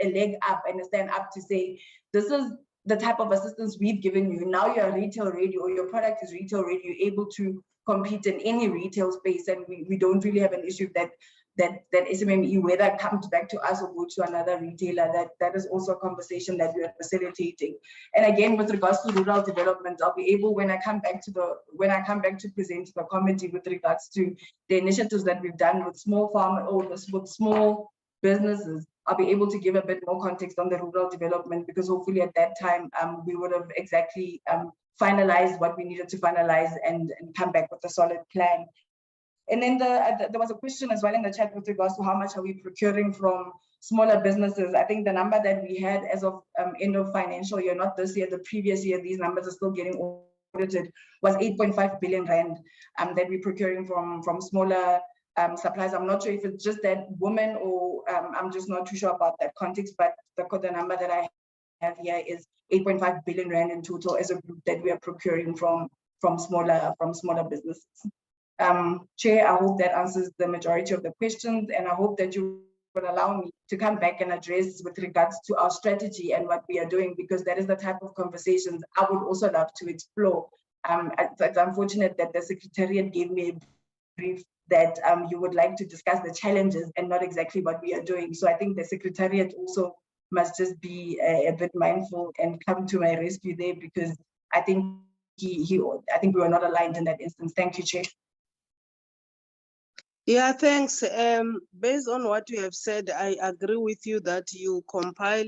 a leg up and a stand up to say, this is the type of assistance we've given you. Now you're retail ready, or your product is retail ready, you're able to compete in any retail space, and we don't really have an issue that SMME, whether it comes back to us or go to another retailer. That is also a conversation that we are facilitating. And again, with regards to rural development, I'll be able, when I come back to present to the committee with regards to the initiatives that we've done with small farm or with small businesses, I'll be able to give a bit more context on the rural development, because hopefully at that time we would have exactly finalized what we needed to finalize and come back with a solid plan. And then there was a question as well in the chat with regards to how much are we procuring from smaller businesses. I think the number that we had as of end of financial year, not this year, the previous year, these numbers are still getting audited, was 8.5 billion rand that we're procuring from smaller suppliers. I'm not sure if it's just that woman, or I'm just not too sure about that context, but the number that I have here is 8.5 billion rand in total as a group that we are procuring from smaller businesses. Chair, I hope that answers the majority of the questions, and I hope that you will allow me to come back and address with regards to our strategy and what we are doing, because that is the type of conversations I would also love to explore. It's unfortunate that the Secretariat gave me a brief that you would like to discuss the challenges and not exactly what we are doing. So I think the Secretariat also must just be a bit mindful and come to my rescue there, because I think I think we were not aligned in that instance. Thank you, Chair. Yeah, thanks. Based on what you have said, I agree with you that you compile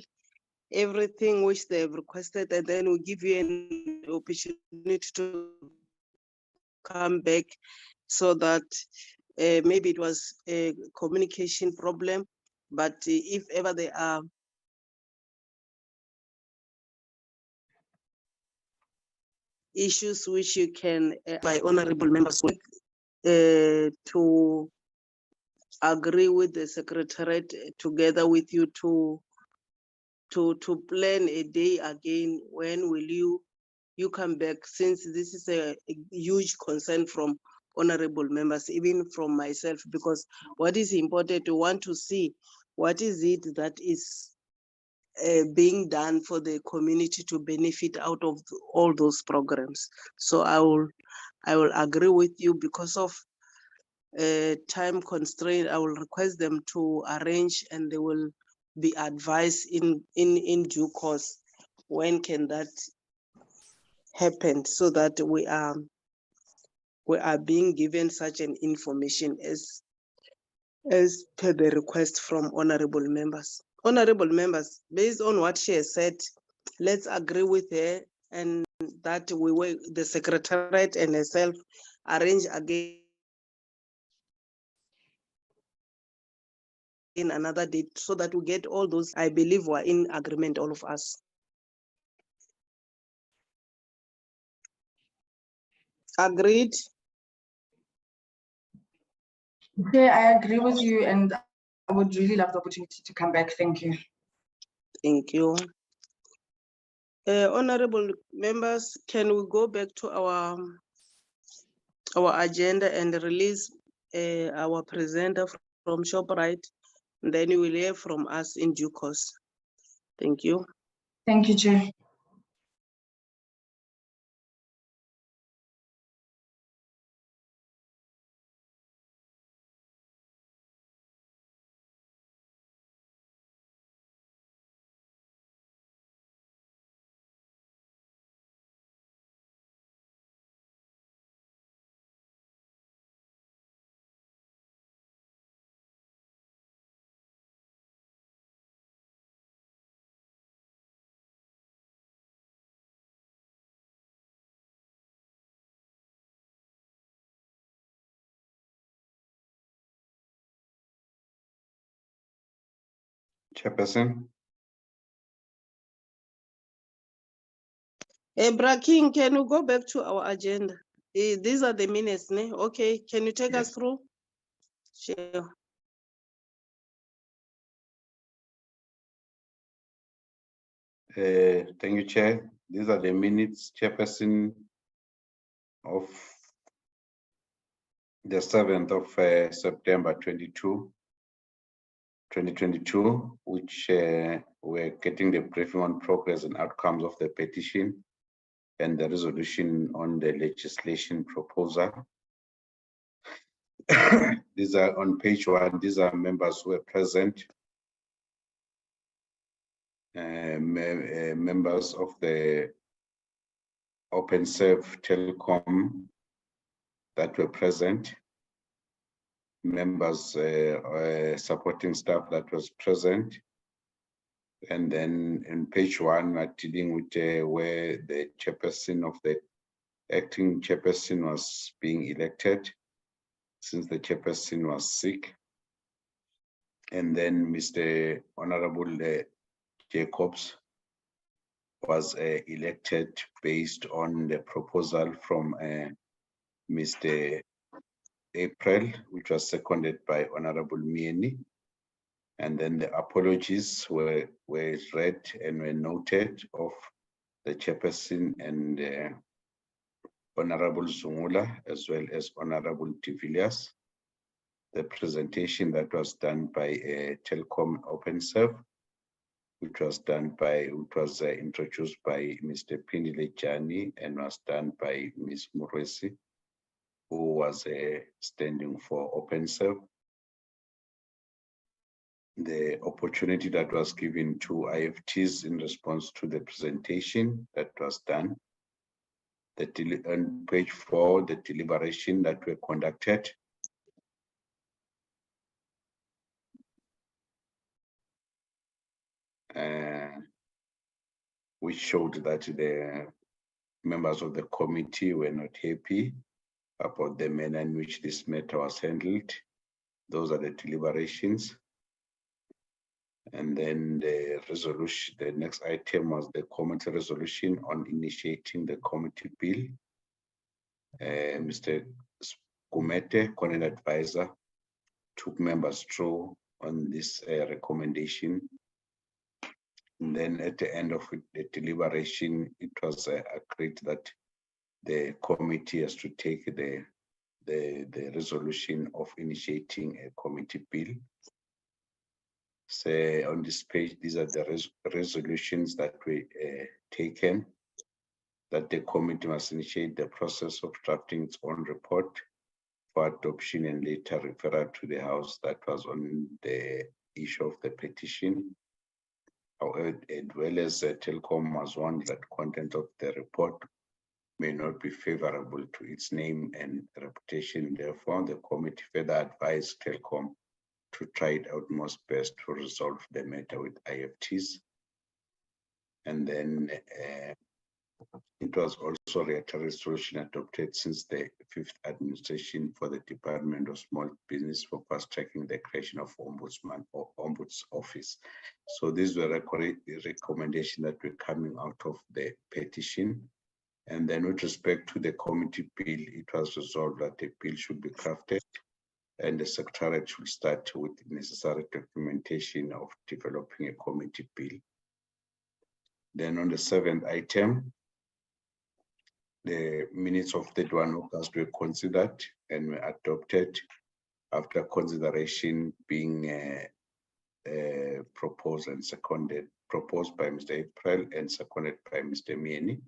everything which they have requested, and then we'll give you an opportunity to come back, so that maybe it was a communication problem, but if ever there are issues which you can, by honorable members, to agree with the Secretariat together with you to plan a day again. When will you come back, since this is a huge concern from honorable members, even from myself, because what is important, we want to see what is it that is being done for the community to benefit out of all those programs. So I will agree with you. Because of time constraint, I will request them to arrange, and they will be advised in due course when can that happen, so that we are being given such an information as per the request from honorable members. Honorable members, based on what she has said, let's agree with her, and that we will, the secretariat and herself, arrange again in another date, so that we get all those. I believe we're in agreement, all of us. Agreed? Okay, I agree with you, and I would really love the opportunity to come back. Thank you. Thank you. Honorable members, can we go back to our agenda and release our presenter from ShopRite? Then you will hear from us in due course. Thank you. Thank you, Chair. Chairperson. Braking, can you go back to our agenda? These are the minutes, ne? Okay, can you take us through? Sure. Thank you, Chair. These are the minutes, Chairperson, of the 7th of September 2022, which we're getting the briefing on progress and outcomes of the petition and the resolution on the legislation proposal. These are on page 1. These are members who are present. Members of the OpenServe Telecom that were present. Members, supporting staff that was present. And then in page 1, we're dealing with where the chairperson of the acting chairperson was being elected, since the chairperson was sick. And then Mr. Honorable Jacobs was elected based on the proposal from Mr. April, which was seconded by Honorable Mieni. And then the apologies were read and were noted of the chairperson and Honorable Zungula, as well as Honorable de Villiers. The presentation that was done by Telkom OpenServe, which was introduced by Mr. Pindile Jani and was done by Ms. Muresi, who was standing for OpenServe. The opportunity that was given to IFTs in response to the presentation that was done. On page 4, the deliberation that were conducted. Which showed that the members of the committee were not happy about the manner in which this matter was handled. Those are the deliberations. And then the resolution, the next item was the committee resolution on initiating the committee bill. Mr. Kumete, Content Advisor, took members through on this recommendation. And then at the end of the deliberation, it was agreed that the committee has to take the resolution of initiating a committee bill. Say on this page, these are the resolutions that were taken, that the committee must initiate the process of drafting its own report for adoption and later referral to the House. That was on the issue of the petition. However, as well as Telkom was one that content of the report may not be favorable to its name and reputation. Therefore, the committee further advised Telkom to try it out most best to resolve the matter with IFTs. And then it was also a resolution adopted since the 5th administration for the Department of Small Business for fast-tracking the creation of Ombudsman or Ombuds Office. So these were recommendations that were coming out of the petition. And then with respect to the committee bill, it was resolved that the bill should be crafted and the Secretariat should start with the necessary documentation of developing a committee bill. Then on the 7th item, the minutes of 31 August were considered and were adopted after consideration being proposed and seconded, proposed by Mr. April and seconded by Mr. Mieni.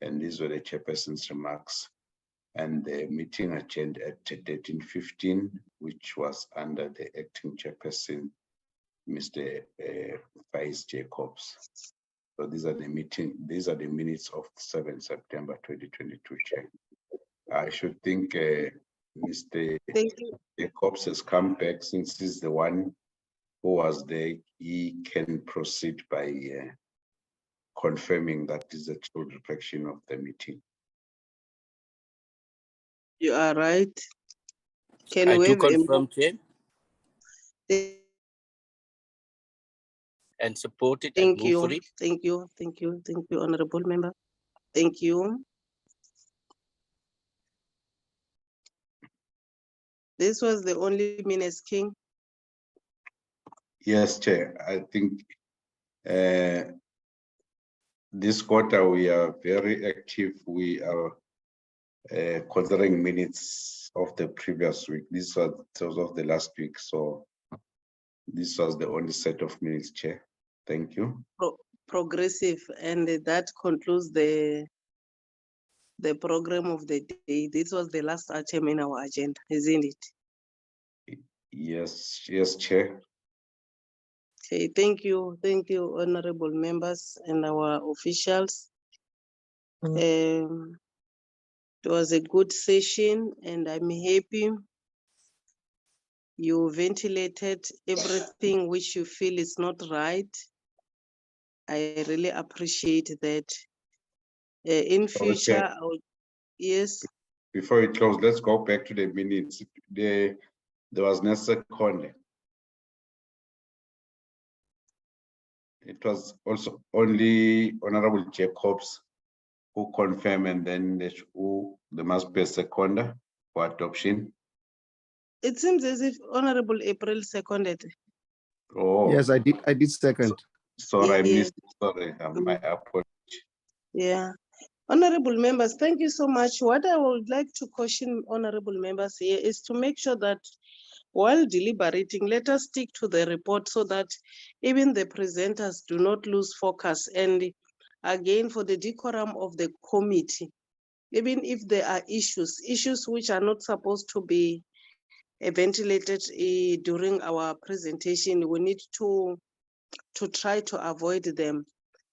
And these were the chairperson's remarks. And the meeting agenda at 13:15, which was under the acting chairperson, Mr. Vice Jacobs. So these are the minutes of 7 September 2022, Chair. I should think Mr. Jacobs has come back, since he's the one who was there. He can proceed by confirming that is a true reflection of the meeting. You are right. Can I we do have a confirm, Chair, and support it and Thank move you, for it. thank you, thank you, thank you, honorable member. Thank you. This was the only minutes, King. Yes, Chair. I think this quarter we are very active. We are considering minutes of the previous week. This was of the last week, so this was the only set of minutes, Chair. Thank you. Progressive, and that concludes the program of the day. This was the last item in our agenda, isn't it? Yes, yes, Chair. Okay, thank you, honorable members and our officials. It was a good session, and I'm happy you ventilated everything which you feel is not right. I really appreciate that. In future, yes. Before we close, let's go back to the minutes. There was no second. It was also only Honorable Jacobs who confirmed, and then there must be a seconder for adoption. It seems as if Honorable April seconded. Oh, yes, I did second. Sorry, I Yeah. missed. Sorry, my apology. Yeah. Honorable members, thank you so much. What I would like to caution honorable members here is to make sure that while deliberating, let us stick to the report so that even the presenters do not lose focus. And again, for the decorum of the committee, even if there are issues which are not supposed to be ventilated during our presentation, we need to try to avoid them,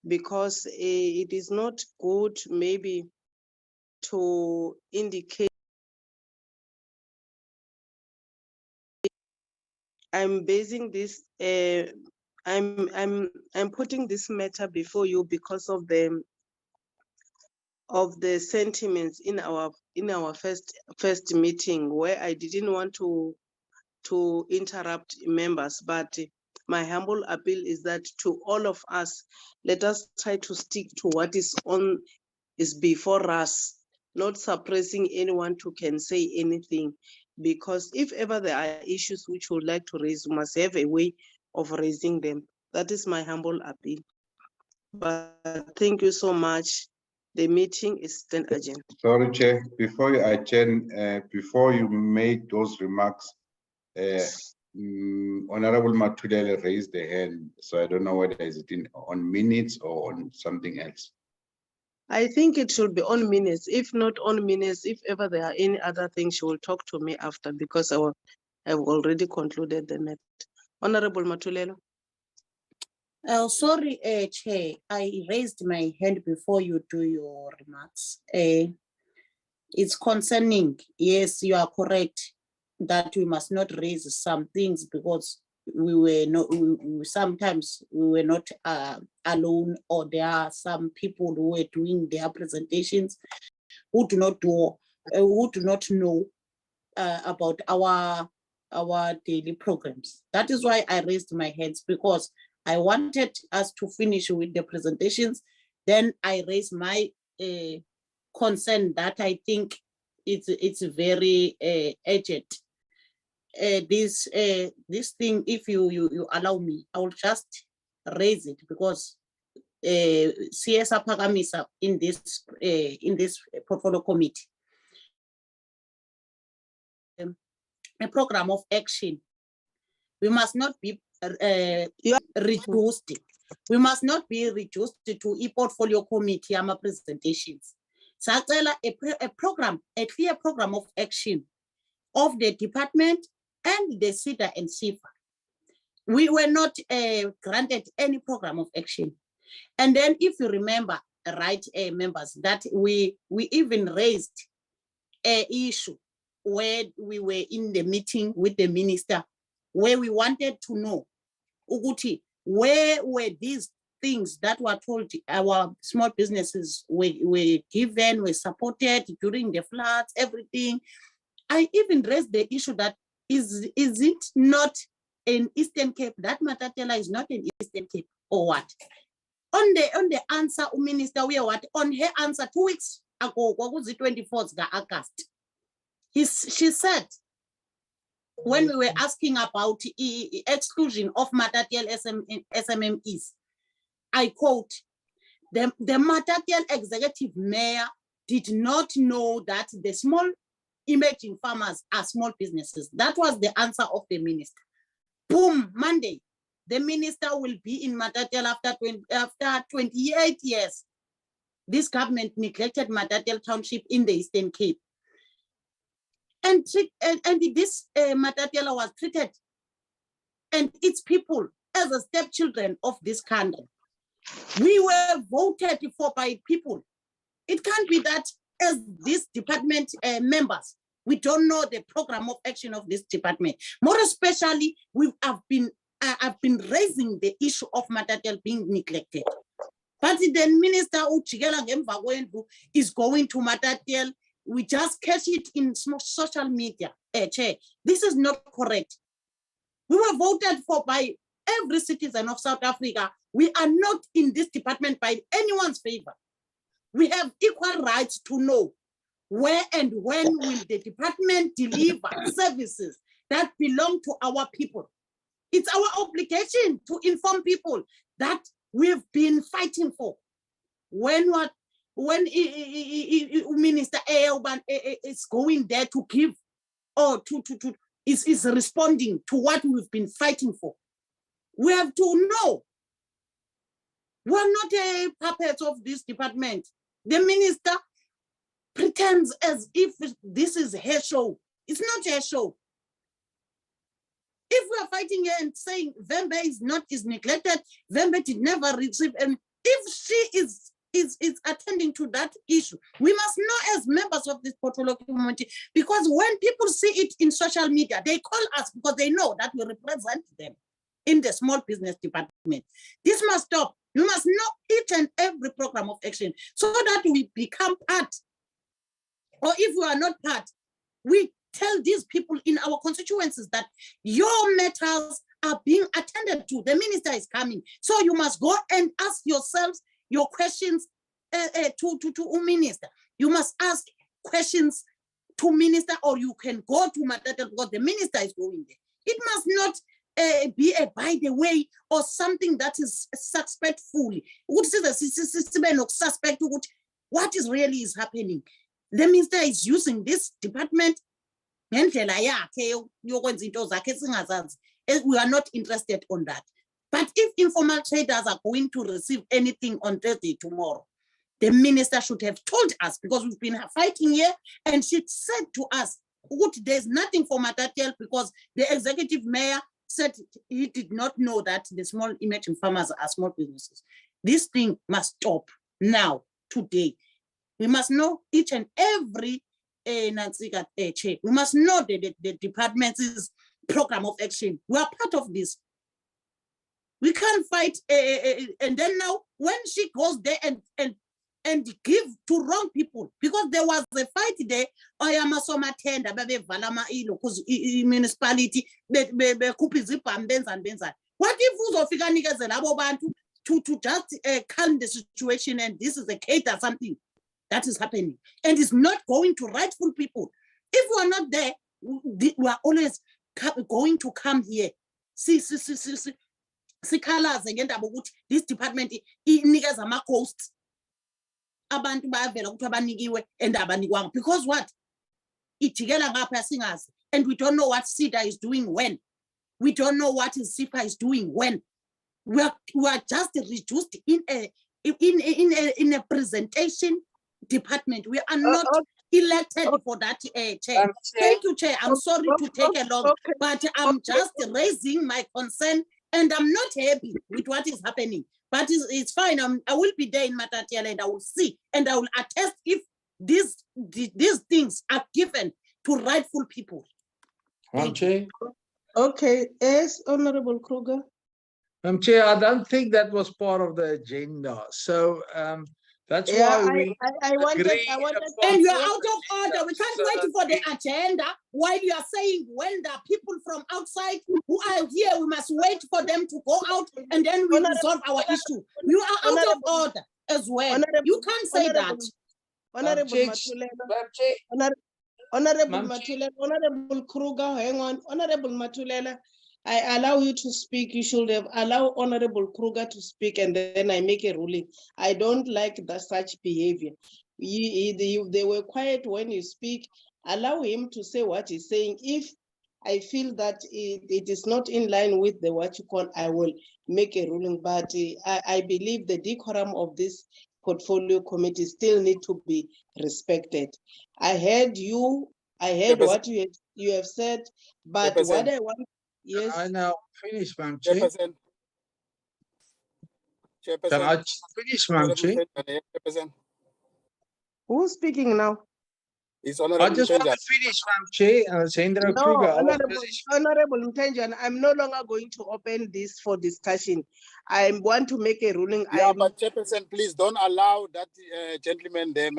because it is not good maybe to indicate. I'm basing this, I'm putting this matter before you because of the sentiments in our first meeting, where I didn't want to interrupt members, but my humble appeal is that to all of us, let us try to stick to what is before us, not suppressing anyone who can say anything, because if ever there are issues which we would like to raise, we must have a way of raising them. That is my humble appeal. But thank you so much. The meeting is still adjourned. Sorry, Chair. Before you adjourn, before you made those remarks, Honorable Matulele raised the hand, so I don't know whether is it on minutes or on something else. I think it should be on minutes. If not on minutes, if ever there are any other things, she will talk to me after because I've already concluded the matter. Honorable Matulelo. Oh, sorry, Chair. I raised my hand before you do your remarks. It's concerning. Yes, you are correct that we must not raise some things because we were not. Sometimes we were not alone, or there are some people who were doing their presentations who do not know about our daily programs. That is why I raised my hands, because I wanted us to finish with the presentations. Then I raised my concern that I think it's very urgent. This thing, if you allow me, I will just raise it because CS Pagamisa in this portfolio committee. A program of action. We must not be reduced. We must not be reduced to a portfolio committee presentations. So a program, a clear program of action of the department and the SIDA and SIFA. We were not granted any program of action. And then if you remember, right, members, that we even raised an issue where we were in the meeting with the minister, where we wanted to know, Uguti, where were these things that were told our small businesses were given, were supported during the floods, everything. I even raised the issue that is it not in Eastern Cape? That Matatela is not in Eastern Cape, or what? On the answer, Minister, we are what? On her answer 2 weeks ago, what was the 24th of August? She said, when we were asking about exclusion of Matatiel SMMEs, I quote, the Matatiel executive mayor did not know that the small emerging farmers are small businesses. That was the answer of the minister. Boom, Monday, the minister will be in Matatiel after 28 years. This government neglected Matatiel Township in the Eastern Cape. And this Matatiela was treated and its people as a stepchildren of this country. We were voted for by people. It can't be that as this department members, we don't know the program of action of this department. More especially, I've been raising the issue of Matatiel being neglected. But the minister is going to Matatiel. We just catch it in social media. Chair, this is not correct. We were voted for by every citizen of South Africa. We are not in this department by anyone's favor. We have equal rights to know where and when will the department deliver services that belong to our people. It's our obligation to inform people that we've been fighting for. When Minister Aoban is going there to give or is responding to what we've been fighting for, we have to know. We're not a puppet of this department. The minister pretends as if this is her show. It's not her show. If we are fighting here and saying Vembe is neglected, Vembe did never receive, and if she is attending to that issue, we must know as members of this portfolio community, because when people see it in social media, they call us because they know that we represent them in the small business department. This must stop. You must know each and every program of action so that we become part. Or if we are not part, we tell these people in our constituencies that your matters are being attended to. The minister is coming. So you must go and ask yourselves your questions to minister. You must ask questions to minister, or you can go to Matata because the minister is going there. It must not be a by the way or something that is suspectful. What is really is happening? The minister is using this department ngendlela yakhe yokwenza into zakhe singazazi. We are not interested on that. But if informal traders are going to receive anything on Thursday tomorrow, the minister should have told us, because we've been fighting here, and she said to us, there's nothing for Matatiel, because the executive mayor said he did not know that the small emerging farmers are small businesses. This thing must stop now, today. We must know each and every we must know the department's program of action. We are part of this. We can't fight, and then now when she goes there and give to wrong people, because there was a fight there. I am a soma tender, valama ilo, because municipality and what if to just calm the situation, and this is a case or something that is happening, and it's not going to rightful people. If we are not there, we are always going to come here. See. Sikhalaze ngendaba ukuthi this department inikeza ama-costs abantu bayavela ukuthi abanikiwe and abanikwanga, because what ijikela ngapha singazi, and we don't know what SIDA is doing when, we don't know what SIPA is doing when. We are just reduced in a presentation department. We are not elected for that, chair. Thank you, chair. I'm sorry to take a long, but I'm just raising my concern. And I'm not happy with what is happening, but it's fine. I will be there in Matatiele, and I will see, and I will attest if these things are given to rightful people. Chair. Okay, yes, Honorable Kruger. Chair, I don't think that was part of the agenda. So that's why we I wanted, and you are out of order. We can't wait for the agenda while you are saying when the people from outside who are here, we must wait for them to go out and then we resolve our issue. You are out of order as well. You can't say that. Honorable Matulela, Honorable Kruger, hang on. Honorable Matulela, I allow you to speak. You should have allowed Honorable Kruger to speak, and then I make a ruling. I don't like such behavior. They were quiet when you speak. Allow him to say what he's saying. If I feel that it is not in line with the what you call, I will make a ruling. But I believe the decorum of this portfolio committee still need to be respected. I heard you. I heard what you have said, but what I want. Yes. I now finish, Madam Chair. Can I finish, Madam Chair? Who's speaking now? I just want to finish, Madam Chair. Sandra Kruger. Honorable Ntenjan, I'm no longer going to open this for discussion. I want to make a ruling. Yeah, but Chairperson, please don't allow that gentleman there,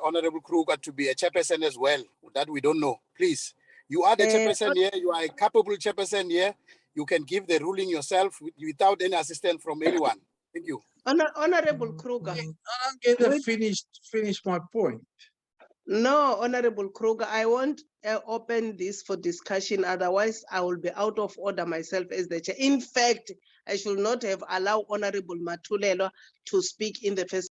Honorable Kruger, to be a chairperson as well. That we don't know. Please. You are the chairperson here. You are a capable chairperson here. You can give the ruling yourself without any assistance from anyone. Thank you. Honorable Kruger. I don't get to finish my point. No, Honorable Kruger, I won't open this for discussion. Otherwise, I will be out of order myself as the chair. In fact, I should not have allowed Honorable Matulela to speak in the first.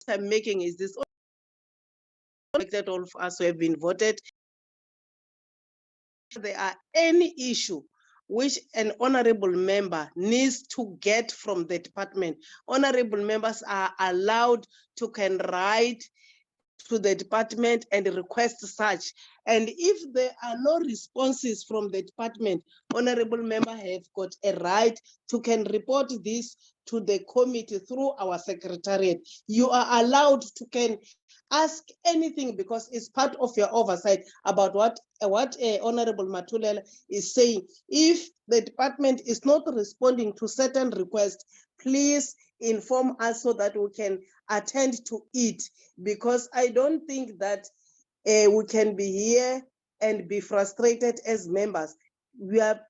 I'm making is this that all of us who have been voted. If there are any issue which an honorable member needs to get from the department, honorable members are allowed to can write to the department and request such. And if there are no responses from the department, honorable member have got a right to can report this to the committee through our secretariat. You are allowed to can ask anything because it's part of your oversight about what Honorable Matulela is saying. If the department is not responding to certain requests, please inform us so that we can attend to it, because I don't think that we can be here and be frustrated as members. We are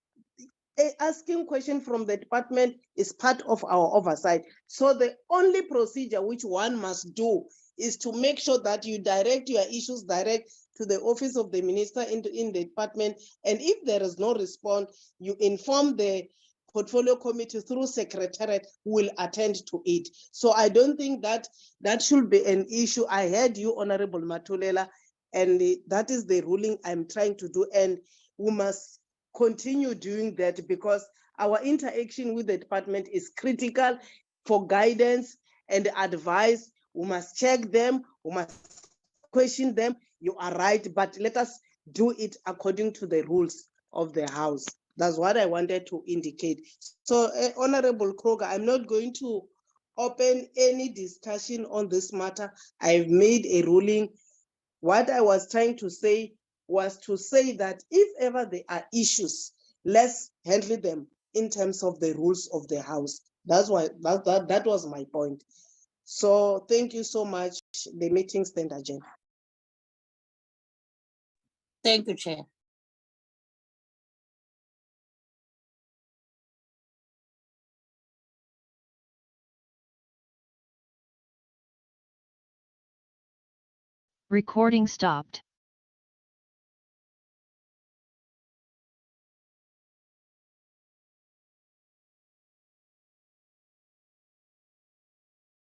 asking questions from the department is part of our oversight. So the only procedure which one must do is to make sure that you direct your issues direct to the office of the minister in the department. And if there is no response, you inform the portfolio committee through secretariat, will attend to it. So I don't think that that should be an issue. I heard you, Honorable Matulela, And that is the ruling I'm trying to do. And we must continue doing that because our interaction with the department is critical for guidance and advice. We must check them, we must question them. You are right, but let us do it according to the rules of the house. That's what I wanted to indicate. So, Honorable Kroger, I'm not going to open any discussion on this matter. I've made a ruling. What I was trying to say was to say that if ever there are issues, let's handle them in terms of the rules of the house. That's why that was my point. So thank you so much. The meeting stand adjourned. Thank you, Chair. Recording stopped.